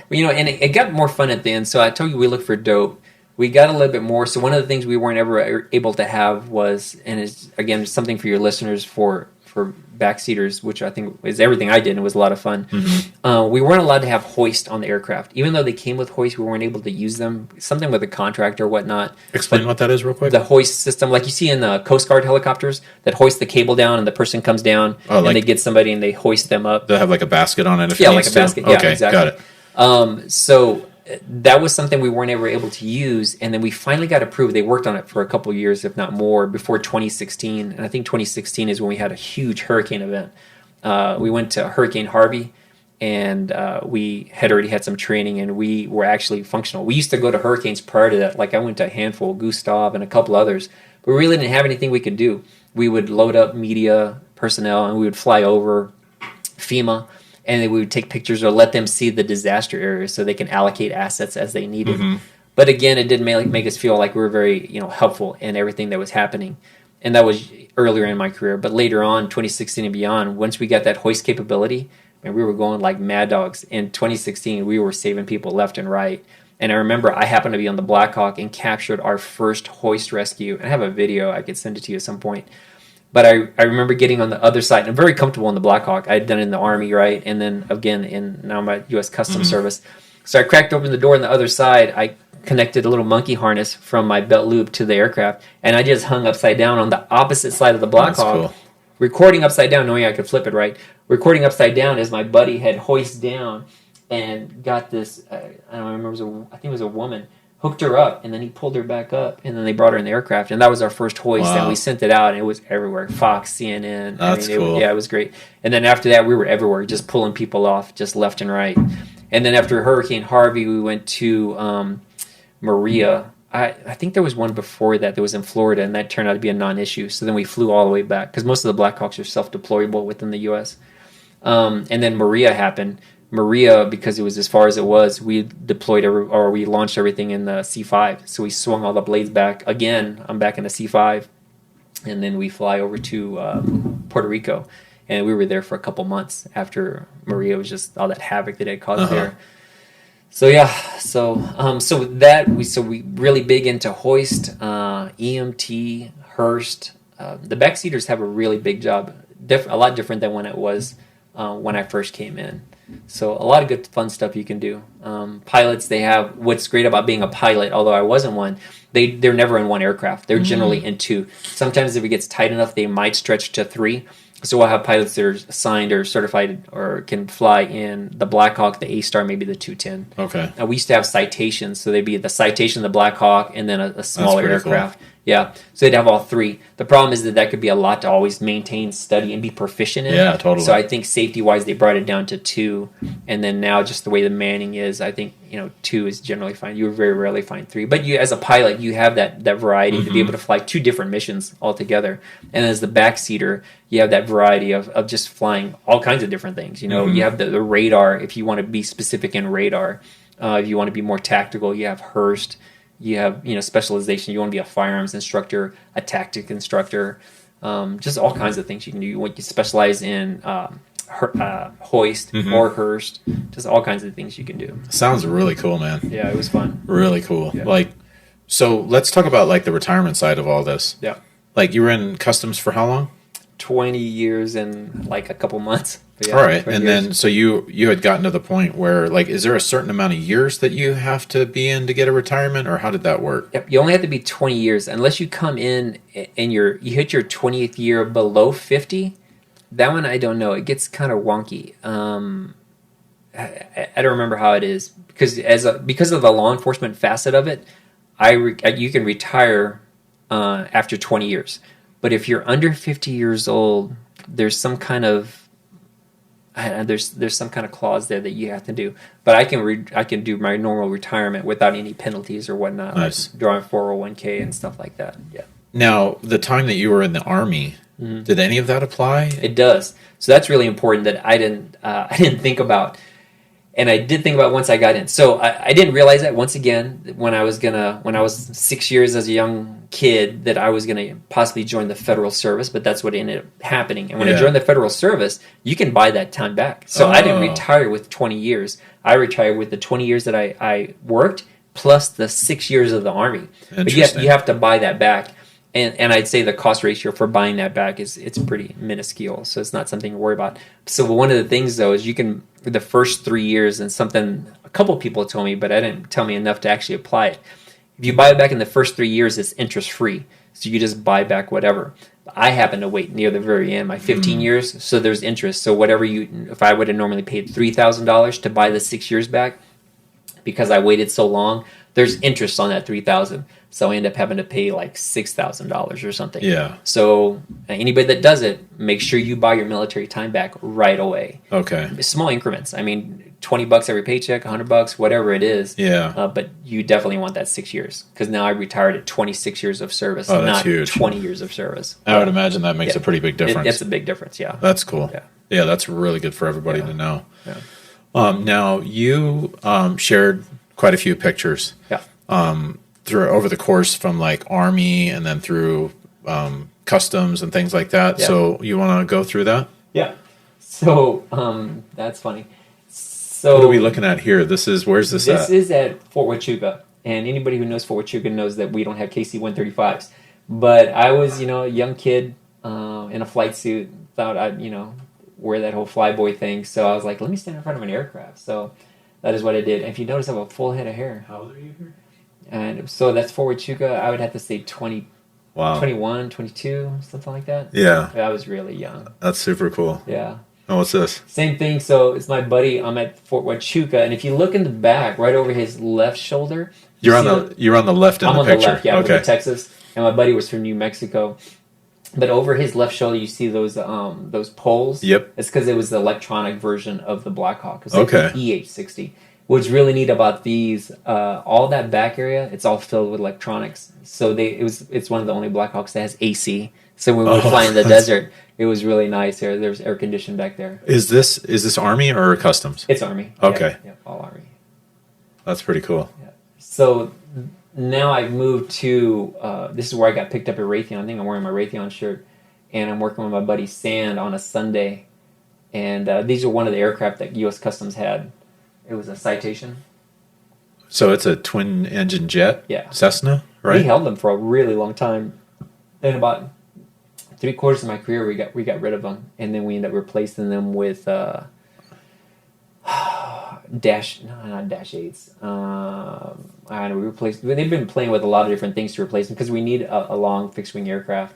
Speaker 1: Well, and it got more fun at the end. So I told you we looked for dope. We got a little bit more. So one of the things we weren't ever able to have was, and it's again something for your listeners for backseaters, which I think is everything I did, and it was a lot of fun. We weren't allowed to have hoist on the aircraft, even though they came with hoist. We weren't able to use them. Something with a contract or whatnot.
Speaker 2: Explain what that is real quick.
Speaker 1: The hoist system, like you see in the Coast Guard helicopters, that hoist the cable down and the person comes down and
Speaker 2: like-
Speaker 1: they get somebody and they hoist them up.
Speaker 2: They have like a basket on it. If
Speaker 1: Yeah,
Speaker 2: it
Speaker 1: like
Speaker 2: needs
Speaker 1: a
Speaker 2: to.
Speaker 1: basket. Yeah,
Speaker 2: Okay,
Speaker 1: exactly.
Speaker 2: got it.
Speaker 1: So that was something we weren't ever able to use, and then we finally got approved. They worked on it for a couple of years, if not more, before 2016. And I think 2016 is when we had a huge hurricane event. We went to Hurricane Harvey, and we had already had some training, and we were actually functional. We used to go to hurricanes prior to that. Like I went to a handful, Gustav, and a couple others, but we really didn't have anything we could do. We would load up media personnel, and we would fly over FEMA, and then we would take pictures or let them see the disaster areas so they can allocate assets as they needed. But again, it didn't make us feel like we were very helpful in everything that was happening. And that was earlier in my career. But later on, 2016 and beyond, once we got that hoist capability, and we were going like mad dogs. In 2016, we were saving people left and right. And I remember I happened to be on the Black Hawk and captured our first hoist rescue. I have a video. I could send it to you at some point. But I remember getting on the other side, and I'm very comfortable in the Black Hawk. I had done it in the Army, right? And then again, now I'm at U.S. Customs Service. So I cracked open the door on the other side. I connected a little monkey harness from my belt loop to the aircraft, and I just hung upside down on the opposite side of the Black
Speaker 2: That's
Speaker 1: Hawk,
Speaker 2: cool.
Speaker 1: recording upside down, knowing I could flip it, right? Recording upside down as my buddy had hoist down and got this, I don't remember, I think it was a woman, hooked her up, and then he pulled her back up, and then they brought her in the aircraft, and that was our first hoist, and
Speaker 2: Wow.
Speaker 1: we sent it out, and it was everywhere. Fox, CNN.
Speaker 2: That's cool.
Speaker 1: It was great. And then after that, we were everywhere, just pulling people off, just left and right. And then after Hurricane Harvey, we went to Maria. I think there was one before that was in Florida, and that turned out to be a non-issue. So then we flew all the way back, because most of the Black Hawks are self-deployable within the U.S. And then Maria happened. Maria, because it was as far as it was, we we launched everything in the C5. So we swung all the blades back. Again, I'm back in the C5. And then we fly over to Puerto Rico. And we were there for a couple months after Maria was just all that havoc that it caused there. So yeah, so we really big into hoist, EMT, Hearst. The backseaters have a really big job, a lot different than when it was when I first came in. So a lot of good fun stuff you can do. Pilots, they have what's great about being a pilot. Although I wasn't one, they're never in one aircraft. They're generally in two. Sometimes if it gets tight enough, they might stretch to three. So we'll have pilots that are assigned or certified or can fly in the Black Hawk, the A-Star, maybe the 210.
Speaker 2: Okay.
Speaker 1: We used to have citations, so they'd be the citation, the Black Hawk, and then a smaller
Speaker 2: pretty
Speaker 1: aircraft. Cool. Yeah, so they'd have all three. The problem is that could be a lot to always maintain, study, and be proficient in.
Speaker 2: Yeah, totally.
Speaker 1: So I think safety-wise, they brought it down to two, and then now just the way the manning is, I think two is generally fine. You very rarely find three, but you as a pilot, you have that variety to be able to fly two different missions altogether. And as the backseater, you have that variety of just flying all kinds of different things. You have the radar if you want to be specific in radar. If you want to be more tactical, you have Hearst. You have specialization. You want to be a firearms instructor, a tactic instructor, just all kinds of things you can do. You want to specialize in hoist or Hearst, just all kinds of things you can do.
Speaker 2: Sounds really cool, man.
Speaker 1: Yeah, it was fun.
Speaker 2: Really cool.
Speaker 1: Yeah.
Speaker 2: So let's talk about the retirement side of all this.
Speaker 1: Yeah.
Speaker 2: You were in customs for how long?
Speaker 1: 20 years and a couple months.
Speaker 2: Yeah, all right. And then, so you had gotten to the point where, is there a certain amount of years that you have to be in to get a retirement, or how did that work?
Speaker 1: Yep. You only have to be 20 years. Unless you come in and you hit your 20th year below 50, that one I don't know. It gets kind of wonky. I don't remember how it is. Because because of the law enforcement facet of it, you can retire after 20 years. But if you're under 50 years old, there's some kind of there's some kind of clause there that you have to do. But I can do my normal retirement without any penalties or whatnot.
Speaker 2: Nice.
Speaker 1: Like drawing 401k and stuff like that. Yeah.
Speaker 2: Now, the time that you were in the Army, did any of that apply?
Speaker 1: It does. So that's really important that I didn't think about. And I did think about once I got in. So I didn't realize that once again when I was 6 years as a young kid that I was gonna possibly join the federal service, but that's what ended up happening. And when I joined the federal service, you can buy that time back. So I didn't retire with 20 years. I retired with the 20 years that I worked plus the 6 years of the Army. But you have to buy that back. And I'd say the cost ratio for buying that back it's pretty minuscule, so it's not something to worry about. So one of the things though is you can the first 3 years, and something a couple people told me, but I didn't tell me enough to actually apply it. If you buy it back in the first 3 years, it's interest free, so you just buy back whatever. I happen to wait near the very end, my 15 years, so there's interest. So if I would have normally paid $3,000 to buy the 6 years back, because I waited so long, there's interest on that $3,000. So I end up having to pay like $6,000 or something.
Speaker 2: Yeah.
Speaker 1: So anybody that does it, make sure you buy your military time back right away.
Speaker 2: Okay.
Speaker 1: Small increments. I mean, $20 every paycheck, $100, whatever it is.
Speaker 2: Yeah.
Speaker 1: But you definitely want that 6 years, because now I retired at 26 years of service,
Speaker 2: that's
Speaker 1: not
Speaker 2: huge.
Speaker 1: 20 years of service.
Speaker 2: I would imagine that makes a pretty big difference.
Speaker 1: It's a big difference. Yeah.
Speaker 2: That's cool.
Speaker 1: Yeah.
Speaker 2: Yeah, that's really good for everybody to know.
Speaker 1: Yeah.
Speaker 2: Now you shared quite a few pictures.
Speaker 1: Yeah.
Speaker 2: Through over the course from like Army and then through customs and things like that.
Speaker 1: Yeah.
Speaker 2: So you want to go through that?
Speaker 1: Yeah. So that's funny. So
Speaker 2: what are we looking at here? Where's this at?
Speaker 1: This is at Fort Huachuca, and anybody who knows Fort Huachuca knows that we don't have KC-135s. But I was, a young kid in a flight suit, thought I'd, wear that whole flyboy thing. So I was like, let me stand in front of an aircraft. So that is what I did. And if you notice, I have a full head of hair.
Speaker 2: How old are you here?
Speaker 1: And so that's Fort Huachuca. I would have to say 20,
Speaker 2: wow.
Speaker 1: 21, 22, something like that.
Speaker 2: Yeah.
Speaker 1: I was really young.
Speaker 2: That's super cool.
Speaker 1: Yeah.
Speaker 2: Oh, what's this?
Speaker 1: Same thing. So it's my buddy. I'm at Fort Huachuca, and if you look in the back, right over his left shoulder,
Speaker 2: you're on the left in the picture. I'm on the left,
Speaker 1: yeah,
Speaker 2: okay.
Speaker 1: With Texas, and my buddy was from New Mexico. But over his left shoulder, you see those poles.
Speaker 2: Yep.
Speaker 1: It's because it was the electronic version of the Black Hawk. It's
Speaker 2: like
Speaker 1: the EH-60. What's really neat about these, all that back area, it's all filled with electronics. So it's one of the only Black Hawks that has AC. So when we were flying in the desert, it was really nice. There's air conditioning back there.
Speaker 2: Is this Army or Customs?
Speaker 1: It's Army.
Speaker 2: Okay.
Speaker 1: Yeah, all Army.
Speaker 2: That's pretty cool.
Speaker 1: Yeah. So now I've moved to, this is where I got picked up at Raytheon. I think I'm wearing my Raytheon shirt. And I'm working with my buddy Sand on a Sunday. And these are one of the aircraft that U.S. Customs had. It was a Citation.
Speaker 2: So it's a twin-engine jet?
Speaker 1: Yeah.
Speaker 2: Cessna, right?
Speaker 1: We held them for a really long time. And about 3/4 of my career, we got rid of them. And then we ended up replacing them with not Dash 8s. I don't know, they've been playing with a lot of different things to replace them because we need a long fixed-wing aircraft.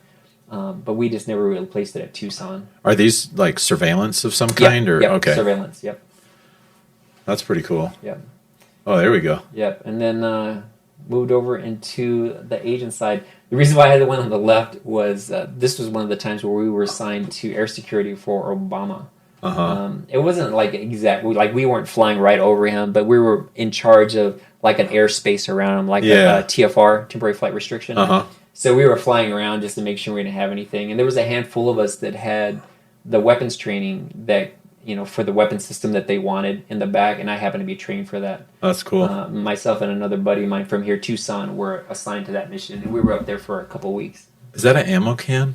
Speaker 1: But we just never really replaced it at Tucson.
Speaker 2: Are these like surveillance of some kind?
Speaker 1: Yep,
Speaker 2: okay.
Speaker 1: Surveillance, yep.
Speaker 2: That's pretty cool.
Speaker 1: Yep.
Speaker 2: Oh, there we go.
Speaker 1: Yep. And then moved over into the agent side. The reason why I had the one on the left was this was one of the times where we were assigned to air security for Obama. It wasn't like we weren't flying right over him, but we were in charge of like an airspace around him, like a TFR, temporary flight restriction. So we were flying around just to make sure we didn't have anything. And there was a handful of us that had the weapons training that, for the weapon system that they wanted in the back, and I happened to be trained for that.
Speaker 2: That's cool.
Speaker 1: Myself and another buddy of mine from here, Tucson, were assigned to that mission, and we were up there for a couple weeks.
Speaker 2: Is that an ammo can?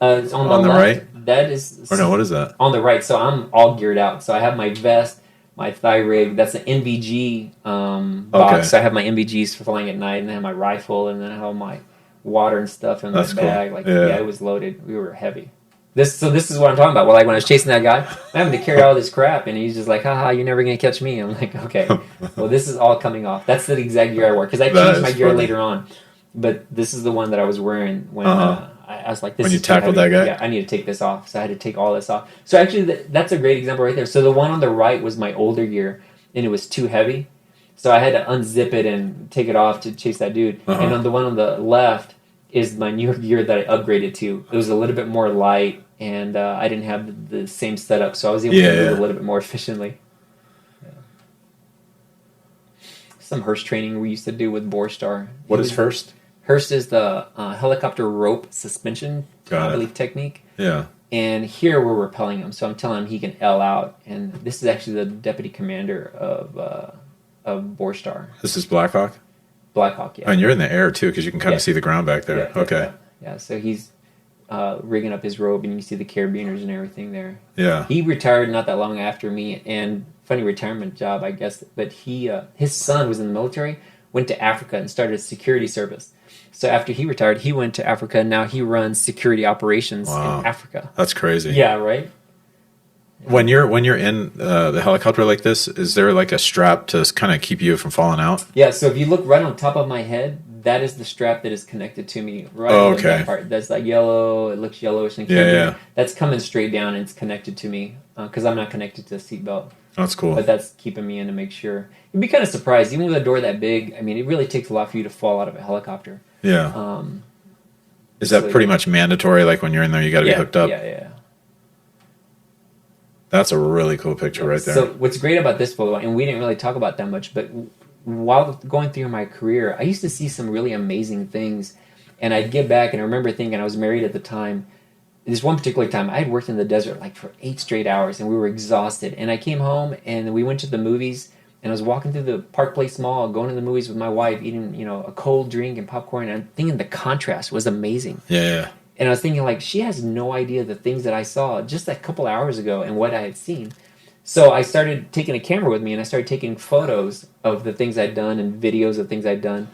Speaker 1: It's on the
Speaker 2: left,
Speaker 1: right? That is...
Speaker 2: Or no, what is that?
Speaker 1: On the right, so I'm all geared out. So I have my vest, my thigh rig, that's an NVG box.
Speaker 2: Okay.
Speaker 1: So I have my NVGs for flying at night, and then I have my rifle, and then I have my water and stuff in my bag.
Speaker 2: Cool.
Speaker 1: It was loaded. We were heavy. This is what I'm talking about. Well, like when I was chasing that guy, I'm having to carry all this crap, and he's just like, haha, you're never going to catch me. I'm like, okay. Well, this is all coming off. That's the exact gear I wore, because I changed my gear later on. But this is the one that I was wearing when I was like, this
Speaker 2: when
Speaker 1: is
Speaker 2: you tackled that guy?
Speaker 1: Yeah, I need to take this off. So I had to take all this off. So actually, that's a great example right there. So the one on the right was my older gear, and it was too heavy. So I had to unzip it and take it off to chase that dude. And on the one on the left is my newer gear that I upgraded to. It was a little bit more light, and I didn't have the same setup, so I was able to move a little bit more efficiently. Yeah. Some Hurst training we used to do with Borstar.
Speaker 2: What is Hurst?
Speaker 1: Hurst is the helicopter rope suspension, I believe, technique.
Speaker 2: Yeah.
Speaker 1: And here we're rappelling him, so I'm telling him he can L out. And this is actually the deputy commander of Borstar.
Speaker 2: This is Blackhawk?
Speaker 1: Blackhawk, yeah.
Speaker 2: Oh, and you're in the air, too, because you can kind of see the ground back there.
Speaker 1: Yeah,
Speaker 2: okay.
Speaker 1: Yeah, so he's rigging up his rope, and you can see the carabiners and everything there.
Speaker 2: Yeah.
Speaker 1: He retired not that long after me, and funny retirement job, I guess. But his son was in the military, went to Africa and started a security service. So after he retired, he went to Africa, and now he runs security operations in Africa.
Speaker 2: That's crazy.
Speaker 1: Yeah, right?
Speaker 2: Yeah. When you're in the helicopter like this, is there like a strap to kind of keep you from falling out?
Speaker 1: Yeah, so if you look right on top of my head, that is the strap that is connected to me. Right on that part. That's like yellow. It looks yellowish. And that's coming straight down, and it's connected to me because I'm not connected to the seatbelt.
Speaker 2: That's cool.
Speaker 1: But that's keeping me in to make sure. You'd be kind of surprised, even with a door that big. I mean, it really takes a lot for you to fall out of a helicopter.
Speaker 2: Yeah. Is that pretty much mandatory? Like when you're in there, you got to be hooked up?
Speaker 1: Yeah.
Speaker 2: That's a really cool picture right there.
Speaker 1: So what's great about this photo, and we didn't really talk about that much, but while going through my career, I used to see some really amazing things, and I'd get back, and I remember thinking, I was married at the time, this one particular time, I had worked in the desert like for 8 straight hours, and we were exhausted, and I came home, and we went to the movies, and I was walking through the Park Place Mall, going to the movies with my wife, eating, a cold drink and popcorn, and I'm thinking the contrast was amazing.
Speaker 2: Yeah.
Speaker 1: And I was thinking, like, she has no idea the things that I saw just a couple hours ago and what I had seen. So I started taking a camera with me, and I started taking photos of the things I'd done and videos of things I'd done.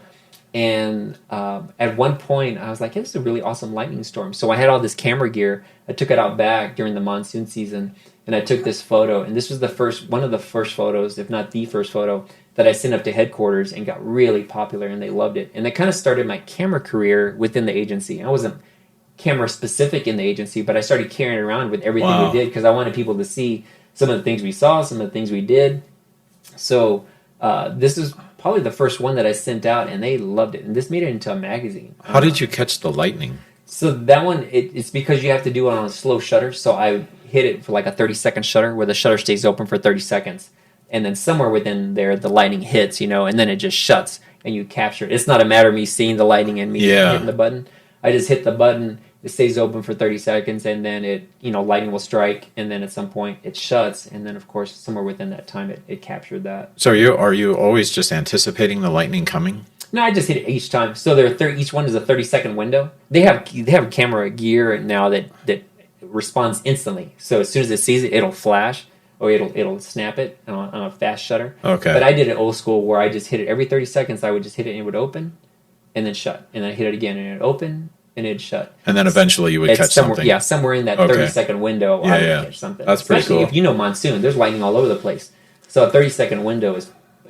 Speaker 1: And at one point, I was like, hey, this is a really awesome lightning storm. So I had all this camera gear. I took it out back during the monsoon season, and I took this photo. And this was one of the first photos, if not the first photo, that I sent up to headquarters and got really popular, and they loved it. And that kind of started my camera career within the agency. I wasn't camera specific in the agency, but I started carrying it around with everything we did because I wanted people to see some of the things we saw, some of the things we did. So this is probably the first one that I sent out, and they loved it. And this made it into a magazine.
Speaker 2: How did you catch the lightning?
Speaker 1: So that one, it's because you have to do it on a slow shutter. So I hit it for like a 30-second shutter where the shutter stays open for 30 seconds. And then somewhere within there, the lightning hits, and then it just shuts, and you capture it. It's not a matter of me seeing the lightning and me hitting the button. I just hit the button, it stays open for 30 seconds, and then it, lightning will strike, and then at some point it shuts, and then of course somewhere within that time it captured that.
Speaker 2: So are you always just anticipating the lightning coming?
Speaker 1: No, I just hit it each time. So each one is a 30-second window. They have camera gear now that responds instantly. So as soon as it sees it, it'll flash or it'll snap it on a fast shutter.
Speaker 2: Okay.
Speaker 1: But I did it old school where I just hit it every 30 seconds. I would just hit it and it would open, and then shut, and then I hit it again and it would open. And it'd shut.
Speaker 2: And then eventually you would catch something.
Speaker 1: Yeah, somewhere in that 30-second window, I would catch something.
Speaker 2: That's pretty cool.
Speaker 1: Especially if monsoon, there's lightning all over the place. So a 30-second window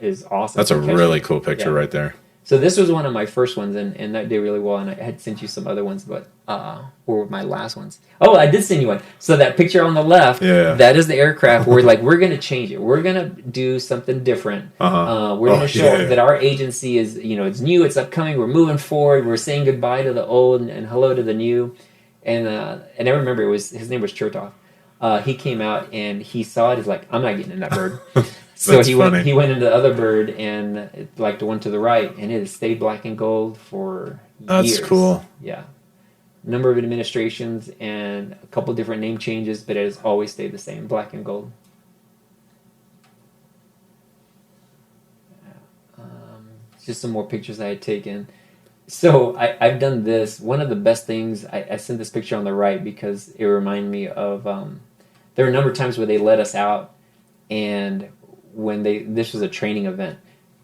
Speaker 1: is awesome.
Speaker 2: That's a really cool picture right there.
Speaker 1: So this was one of my first ones, and that did really well. And I had sent you some other ones, but were my last ones. Oh, I did send you one. So that picture on the left, that is the aircraft. We're we're going to change it. We're going to do something different. We're going to show that our agency is, it's new, it's upcoming. We're moving forward. We're saying goodbye to the old and hello to the new. And I remember his name was Chertoff. He came out and he saw it. He's like, I'm not getting in that bird. So he went into the other bird, and like the one to the right, and it has stayed black and gold for years.
Speaker 2: That's cool.
Speaker 1: Yeah. Number of administrations and a couple different name changes, but it has always stayed the same, black and gold. Just some more pictures I had taken. So I've done this. One of the best things, I sent this picture on the right because it reminded me of, there were a number of times where they let us out, and this was a training event,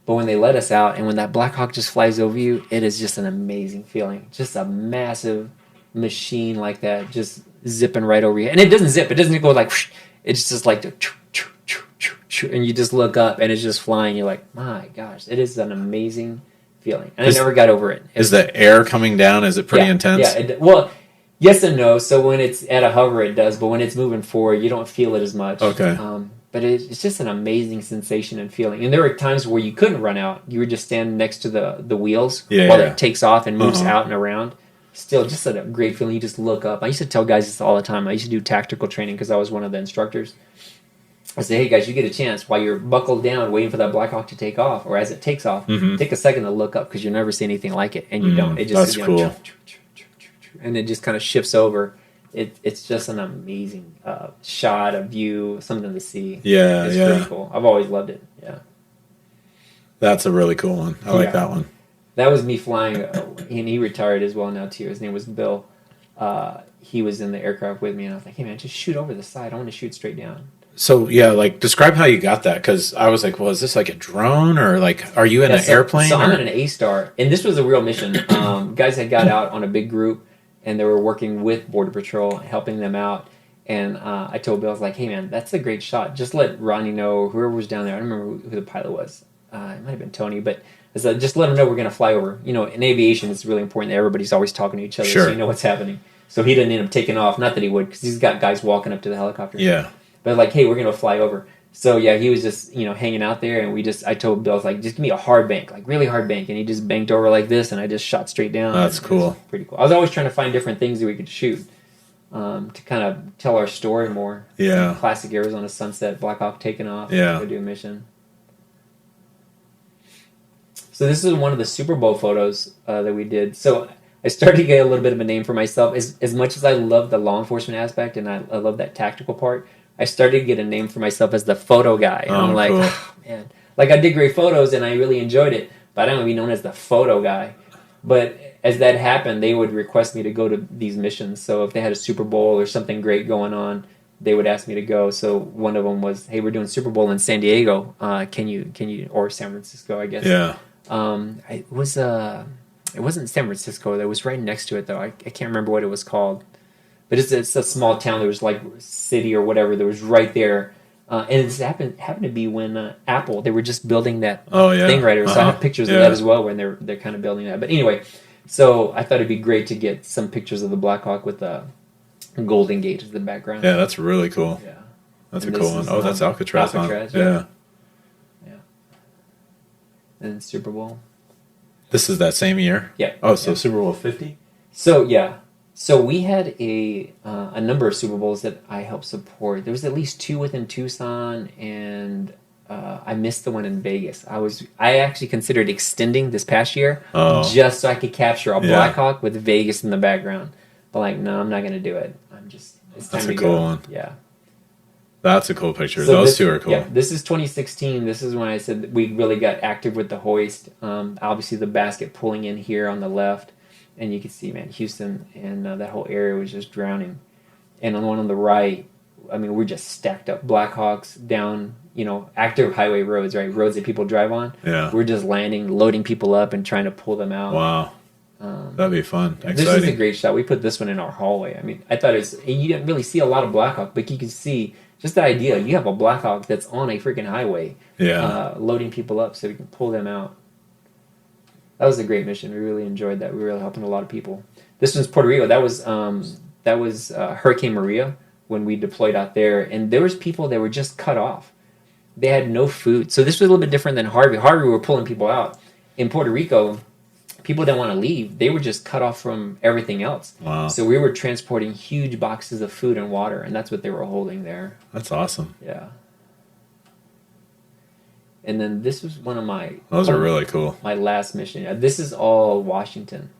Speaker 1: but when they let us out and when that Black Hawk just flies over you, it is just an amazing feeling. Just a massive machine like that, just zipping right over you. And it doesn't zip. It doesn't go like, whoosh. It's just like, and you just look up and it's just flying. You're like, my gosh, it is an amazing feeling. And I never got over it.
Speaker 2: Is the air coming down? Is it pretty intense?
Speaker 1: Yeah. Well, yes and no. So when it's at a hover, it does. But when it's moving forward, you don't feel it as much.
Speaker 2: Okay.
Speaker 1: But it's just an amazing sensation and feeling. And there were times where you couldn't run out. You were just standing next to the wheels while it takes off and moves out and around. still just a great feeling. You just look up. I used to tell guys this all the time. I used to do tactical training because I was one of the instructors. I say, hey guys, you get a chance while you're buckled down waiting for that Black Hawk to take off, or as it takes off, take a second to look up because you'll never see anything like it, and you don't. It just
Speaker 2: that's cool.
Speaker 1: And it just kind of shifts over. It's just an amazing shot, a view, something to see.
Speaker 2: Yeah,
Speaker 1: it's pretty cool. I've always loved it. Yeah,
Speaker 2: that's a really cool one. I like that one.
Speaker 1: That was me flying, and he retired as well now too. His name was Bill. He was in the aircraft with me, and I was like, hey man, just shoot over the side. I want to shoot straight down.
Speaker 2: So yeah, like describe how you got that, because I was like, well, is this like a drone, or like are you in an airplane?
Speaker 1: So I'm in an A-Star, and this was a real mission. Guys had got out on a big group, and they were working with Border Patrol, helping them out. And I told Bill, I was like, hey man, that's a great shot. Just let Ronnie know, or whoever was down there. I don't remember who the pilot was. It might have been Tony, but I said, just let him know we're going to fly over. You know, in aviation, it's really important that everybody's always talking to each other, so you know what's happening. So he didn't end up taking off. Not that he would, because he's got guys walking up to the helicopter.
Speaker 2: Yeah.
Speaker 1: But like, hey, we're going to fly over. So yeah, he was just, hanging out there, and I told Bill, I was like, just give me a hard bank, like really hard bank. And he just banked over like this, and I just shot straight down.
Speaker 2: That's cool.
Speaker 1: Pretty cool. I was always trying to find different things that we could shoot to kind of tell our story more.
Speaker 2: Yeah.
Speaker 1: Classic Arizona sunset, Black Hawk taking off.
Speaker 2: Yeah.
Speaker 1: Go do a mission. So this is one of the Super Bowl photos that we did. So I started to get a little bit of a name for myself. As much as I love the law enforcement aspect and I love that tactical part, I started to get a name for myself as the photo guy. And I'm like,
Speaker 2: cool.
Speaker 1: oh, man. Like, I did great photos and I really enjoyed it, but I don't want to be known as the photo guy. But as that happened, they would request me to go to these missions. So if they had a Super Bowl or something great going on, they would ask me to go. So one of them was, hey, we're doing Super Bowl in San Diego. Can you, or San Francisco, I guess.
Speaker 2: Yeah.
Speaker 1: It wasn't San Francisco. That was right next to it, though. I can't remember what it was called. But it's a small town. There was like city or whatever that was right there. And it happened to be when Apple, they were just building that thing right there. So I have pictures of that as well when they're kind of building that. But anyway, so I thought it'd be great to get some pictures of the Black Hawk with the Golden Gate as the background.
Speaker 2: Yeah, that's really cool.
Speaker 1: Yeah.
Speaker 2: That's a cool one. Oh, that's Alcatraz.
Speaker 1: Alcatraz,
Speaker 2: yeah.
Speaker 1: And Super Bowl.
Speaker 2: This is that same year?
Speaker 1: Yeah.
Speaker 2: Oh, so Super Bowl 50?
Speaker 1: So, yeah. So we had a number of Super Bowls that I helped support. There was at least 2 within Tucson, and I missed the one in Vegas. I actually considered extending this past year just so I could capture a Black Hawk with Vegas in the background. But like, no, I'm not going to do it. It's time to go. That's a cool one. Yeah.
Speaker 2: That's a cool picture. So Those two are cool.
Speaker 1: Yeah, this is 2016. This is when I said that we really got active with the hoist. Obviously, the basket pulling in here on the left. And you can see, man, Houston and that whole area was just drowning. And on the one on the right, I mean, we're just stacked up Black Hawks down, active highway roads, right? Roads that people drive on.
Speaker 2: Yeah.
Speaker 1: We're just landing, loading people up, and trying to pull them out.
Speaker 2: Wow. That'd be fun. Exciting.
Speaker 1: This is a great shot. We put this one in our hallway. I mean, I thought you didn't really see a lot of Black Hawk, but you can see just the idea. You have a Black Hawk that's on a freaking highway, loading people up so we can pull them out. That was a great mission. We really enjoyed that. We were really helping a lot of people. This one's Puerto Rico. That was Hurricane Maria when we deployed out there, and there was people that were just cut off. They had no food. So this was a little bit different than Harvey. Harvey were pulling people out. In Puerto Rico, people didn't want to leave. They were just cut off from everything else.
Speaker 2: Wow.
Speaker 1: So we were transporting huge boxes of food and water, and that's what they were holding there.
Speaker 2: That's awesome.
Speaker 1: Yeah. And then this was one of my...
Speaker 2: Those are really cool.
Speaker 1: My last mission. This is all Washington.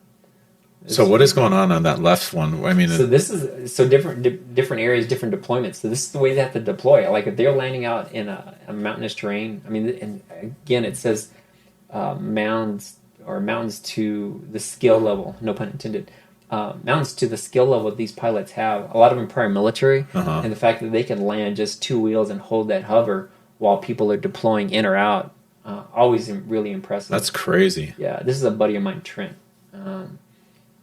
Speaker 2: So what is going on that left one? I mean...
Speaker 1: So this is... So different areas, different deployments. So this is the way they have to deploy. Like if they're landing out in a mountainous terrain, I mean, and again, it says mounds to the skill level, no pun intended. Mountains to the skill level that these pilots have. A lot of them prior military. And the fact that they can land just 2 wheels and hold that hover while people are deploying in or out, always really impressive.
Speaker 2: That's crazy.
Speaker 1: Yeah, this is a buddy of mine, Trent.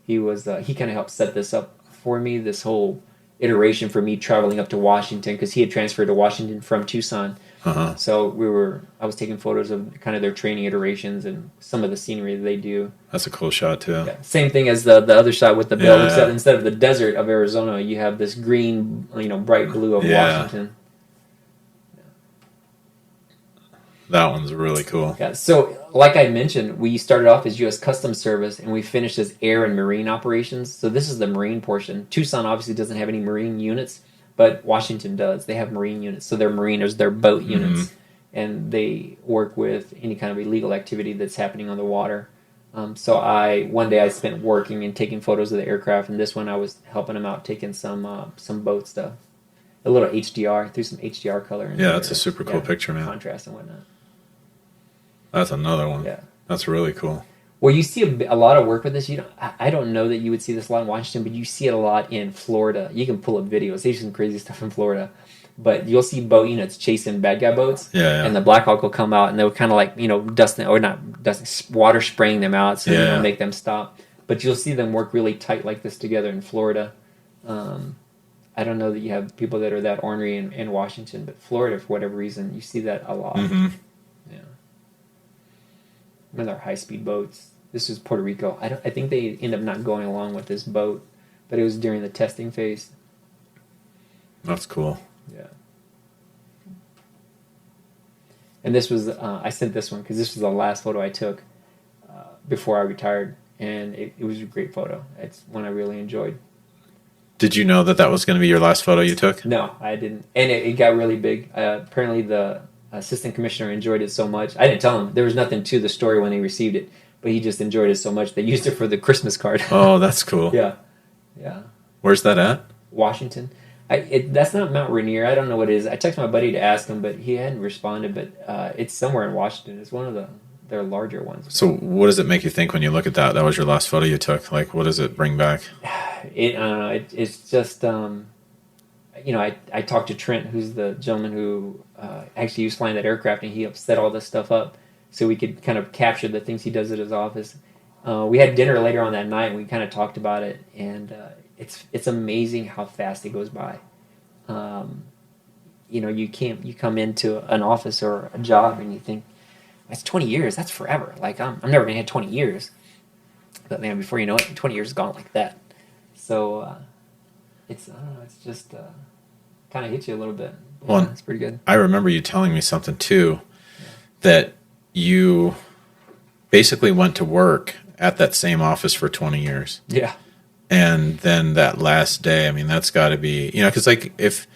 Speaker 1: He kind of helped set this up for me, this whole iteration for me traveling up to Washington, because he had transferred to Washington from Tucson. So I was taking photos of kind of their training iterations and some of the scenery that they do.
Speaker 2: That's a cool shot too.
Speaker 1: Yeah. Same thing as the other shot with the bill, except instead of the desert of Arizona, you have this green, bright blue of Washington.
Speaker 2: That one's really cool.
Speaker 1: Yeah. So, like I mentioned, we started off as U.S. Customs Service, and we finished as air and marine operations. So this is the marine portion. Tucson obviously doesn't have any marine units, but Washington does. They have marine units. So they're mariners, they're boat units, and they work with any kind of illegal activity that's happening on the water. So one day I spent working and taking photos of the aircraft, and this one I was helping them out taking some boat stuff, a little HDR, threw some HDR color in.
Speaker 2: Yeah, that's a super cool picture, man.
Speaker 1: Contrast and whatnot.
Speaker 2: That's another one.
Speaker 1: Yeah,
Speaker 2: that's really cool.
Speaker 1: Well, you see a lot of work with this. I don't know that you would see this a lot in Washington, but you see it a lot in Florida. You can pull up videos. They do some crazy stuff in Florida. But you'll see boat units chasing bad guy boats, and the Black Hawk will come out, and they'll kind of like dusting or not dusting, water spraying them out, so they'll make them stop. But you'll see them work really tight like this together in Florida. I don't know that you have people that are that ornery in Washington, but Florida, for whatever reason, you see that a lot.
Speaker 2: Mm-hmm.
Speaker 1: Yeah, one of our high speed boats. This was Puerto Rico. I think they end up not going along with this boat, but it was during the testing phase.
Speaker 2: That's cool.
Speaker 1: Yeah. And this was, I sent this one because this was the last photo I took before I retired. And it was a great photo. It's one I really enjoyed.
Speaker 2: Did you know that was going to be your last photo you took?
Speaker 1: No, I didn't. And it got really big. Apparently the assistant commissioner enjoyed it so much. I didn't tell him. There was nothing to the story when he received it. But he just enjoyed it so much. They used it for the Christmas card.
Speaker 2: Oh, that's cool.
Speaker 1: Yeah. Yeah.
Speaker 2: Where's that at?
Speaker 1: Washington. That's not Mount Rainier. I don't know what it is. I texted my buddy to ask him, but he hadn't responded. But it's somewhere in Washington. It's one of their larger ones.
Speaker 2: So what does it make you think when you look at that? That was your last photo you took. Like, what does it bring back?
Speaker 1: I don't know. It's just, I talked to Trent, who's the gentleman who actually was flying that aircraft, and he set all this stuff up so we could kind of capture the things he does at his office. We had dinner later on that night, and we kind of talked about it, and it's amazing how fast it goes by. You come into an office or a job and you think, that's 20 years, that's forever. Like, I'm never going to hit 20 years. But man, before you know it, 20 years is gone like that. So, I don't know, it's just kind of hits you a little bit. Yeah, well, it's pretty good.
Speaker 2: I remember you telling me something too, that you basically went to work at that same office for 20 years.
Speaker 1: Yeah.
Speaker 2: And then that last day, I mean, that's got to be, because like if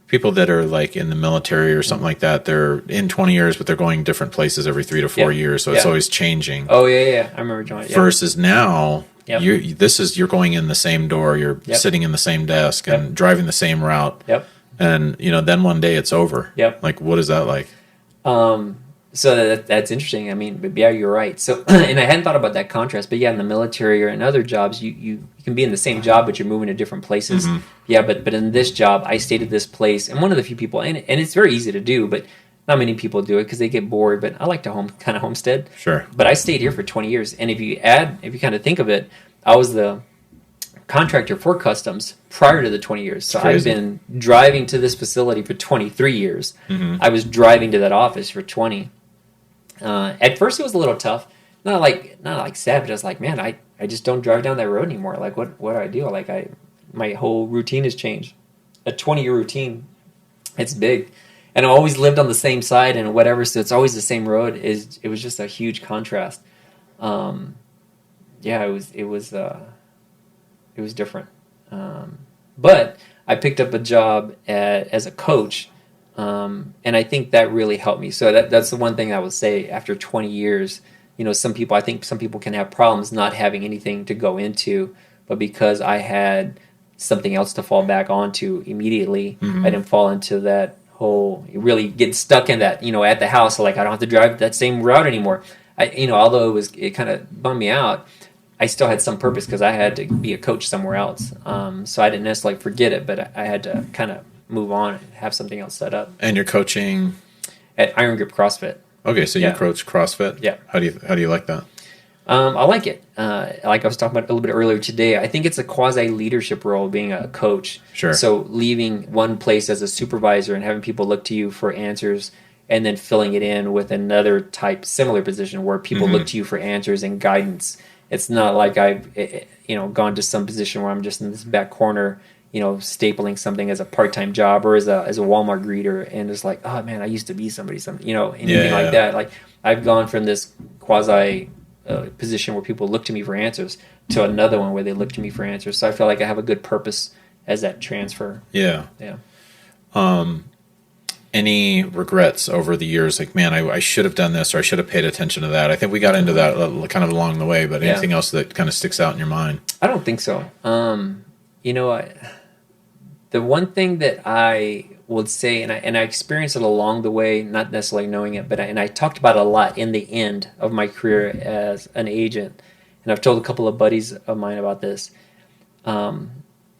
Speaker 2: people that are like in the military or something like that, they're in 20 years, but they're going different places every 3 to 4 years. So it's always changing.
Speaker 1: Oh, yeah. I remember joining.
Speaker 2: Versus now, you're going in the same door, you're sitting in the same desk and driving the same route.
Speaker 1: Yep.
Speaker 2: And, then one day it's over.
Speaker 1: Yep.
Speaker 2: Like, what is that like?
Speaker 1: So that's interesting. I mean, but yeah, you're right. So, and I hadn't thought about that contrast, but yeah, in the military or in other jobs, you can be in the same job, but you're moving to different places. Mm-hmm. Yeah, but in this job, I stayed at this place, and one of the few people, and it's very easy to do, but not many people do it because they get bored. But I like to kind of homestead.
Speaker 2: Sure.
Speaker 1: But I stayed here for 20 years, and if you kind of think of it, I was the contractor for customs prior to the 20 years. So I've been driving to this facility for 23 years. Mm-hmm. I was driving to that office for 20. At first it was a little tough, not like sad, but I was like, man, I just don't drive down that road anymore. Like, what do I do? Like, my whole routine has changed. A 20-year routine, it's big, and I always lived on the same side and whatever, so it's always the same road. It was just a huge contrast. It was different. But I picked up a job as a coach. And I think that really helped me. So that's the one thing I would say after 20 years, some people can have problems not having anything to go into, but because I had something else to fall back onto immediately, mm-hmm. I didn't fall into that whole, really get stuck in that, at the house, like I don't have to drive that same route anymore. Although it kind of bummed me out, I still had some purpose because I had to be a coach somewhere else. So I didn't necessarily forget it, but I had to kind of move on and have something else set up.
Speaker 2: And you're coaching
Speaker 1: at Iron Grip CrossFit.
Speaker 2: Okay, so you coach CrossFit.
Speaker 1: Yeah.
Speaker 2: How do you like that?
Speaker 1: I like it. Like I was talking about a little bit earlier today, I think it's a quasi leadership role being a coach.
Speaker 2: Sure.
Speaker 1: So leaving one place as a supervisor and having people look to you for answers, and then filling it in with another type similar position where people mm-hmm. look to you for answers and guidance. It's not like I've gone to some position where I'm just in this back corner stapling something as a part-time job or as a Walmart greeter, and it's like, oh man, I used to be somebody, anything like that. Like I've gone from this quasi position where people look to me for answers to another one where they look to me for answers. So I feel like I have a good purpose as that transfer.
Speaker 2: Yeah.
Speaker 1: Yeah.
Speaker 2: Any regrets over the years? Like, man, I should have done this, or I should have paid attention to that. I think we got into that kind of along the way, but anything else that kind of sticks out in your mind?
Speaker 1: I don't think so. The one thing that I would say, and I experienced it along the way, not necessarily knowing it, but I talked about it a lot in the end of my career as an agent, and I've told a couple of buddies of mine about this,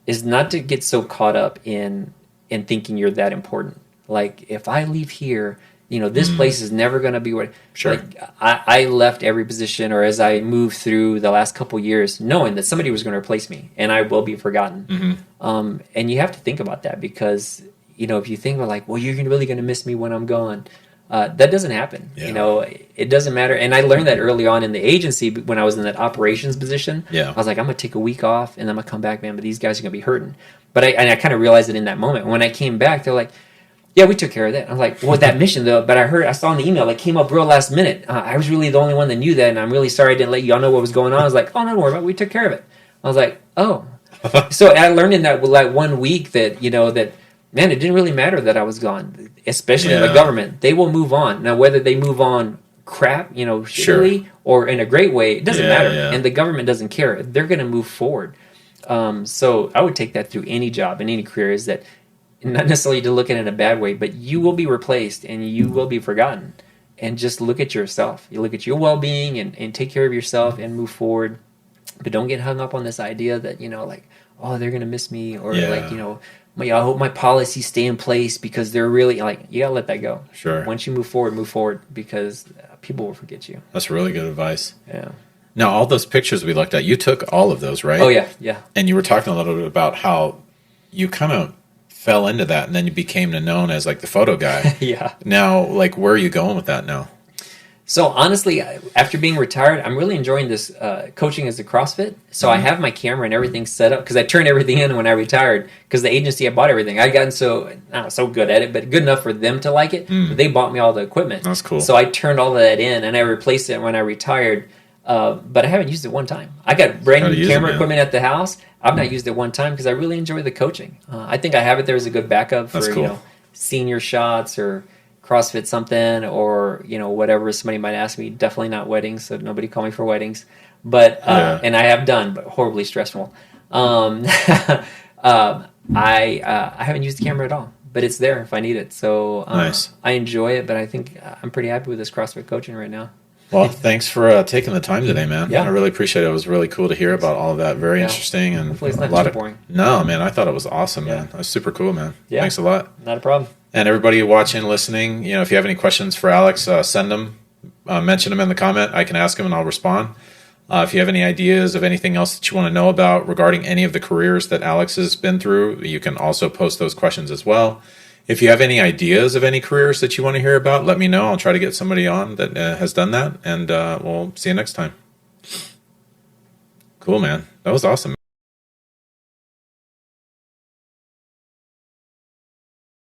Speaker 1: is not to get so caught up in thinking you're that important. Like, if I leave here, this place is never going to be what...
Speaker 2: Sure.
Speaker 1: Like, I left every position, or as I moved through the last couple years, knowing that somebody was going to replace me, and I will be forgotten. And you have to think about that, because, if you think about, like, well, you're really going to miss me when I'm gone, that doesn't happen.
Speaker 2: Yeah.
Speaker 1: It doesn't matter. And I learned that early on in the agency when I was in that operations position.
Speaker 2: Yeah.
Speaker 1: I was like, I'm going to take a week off, and I'm going to come back, man, but these guys are going to be hurting. But I kind of realized it in that moment. When I came back, they're like, yeah, we took care of that. I was like, well, that mission though, but I saw in the email that came up real last minute. I was really the only one that knew that, and I'm really sorry I didn't let y'all know what was going on. I was like, oh, no, don't worry about it. We took care of it. I was like, oh. So I learned in that like 1 week that, that, man, it didn't really matter that I was gone, especially in the government. They will move on. Now, whether they move on crap, shittily or in a great way, it doesn't matter.
Speaker 2: Yeah.
Speaker 1: And the government doesn't care. They're going to move forward. So I would take that through any job and any career, is that not necessarily to look at it in a bad way, but you will be replaced and you will be forgotten. And just look at yourself. You look at your well-being and take care of yourself and move forward. But don't get hung up on this idea that, like, oh, they're going to miss me, or like, I hope my policies stay in place, because they're really, like, you got to let that go.
Speaker 2: Sure.
Speaker 1: Once you move forward, because people will forget you.
Speaker 2: That's really good advice.
Speaker 1: Yeah.
Speaker 2: Now, all those pictures we looked at, you took all of those, right?
Speaker 1: Oh, yeah.
Speaker 2: And you were talking a little bit about how you kind of fell into that, and then you became known as like the photo guy.
Speaker 1: Yeah.
Speaker 2: Now, like, where are you going with that now?
Speaker 1: So honestly, after being retired, I'm really enjoying this coaching as a CrossFit. So I have my camera and everything set up, because I turned everything in when I retired, because the agency had bought everything. I'd gotten not so good at it, but good enough for them to like it. They bought me all the equipment.
Speaker 2: That's cool.
Speaker 1: So I turned all of that in, and I replaced it when I retired. But I haven't used it one time. I got brand new camera equipment at the house. I've not used it one time, because I really enjoy the coaching. I think I have it there as a good backup for senior shots or CrossFit something, or whatever somebody might ask me. Definitely not weddings, so nobody call me for weddings. But and I have done, but horribly stressful. I haven't used the camera at all, but it's there if I need it. So
Speaker 2: nice.
Speaker 1: I enjoy it, but I think I'm pretty happy with this CrossFit coaching right now.
Speaker 2: Well, thanks for taking the time today, man.
Speaker 1: Yeah.
Speaker 2: I really appreciate it. It was really cool to hear about all of that. Very interesting. And
Speaker 1: hopefully it's not too boring.
Speaker 2: No, man, I thought it was awesome, man. That was super cool, man. Yeah. Thanks a lot.
Speaker 1: Not a problem.
Speaker 2: And everybody watching, listening, if you have any questions for Alex, send them. Mention them in the comment. I can ask him and I'll respond. If you have any ideas of anything else that you want to know about regarding any of the careers that Alex has been through, you can also post those questions as well. If you have any ideas of any careers that you want to hear about, let me know. I'll try to get somebody on that has done that, and we'll see you next time. Cool, man. That was awesome.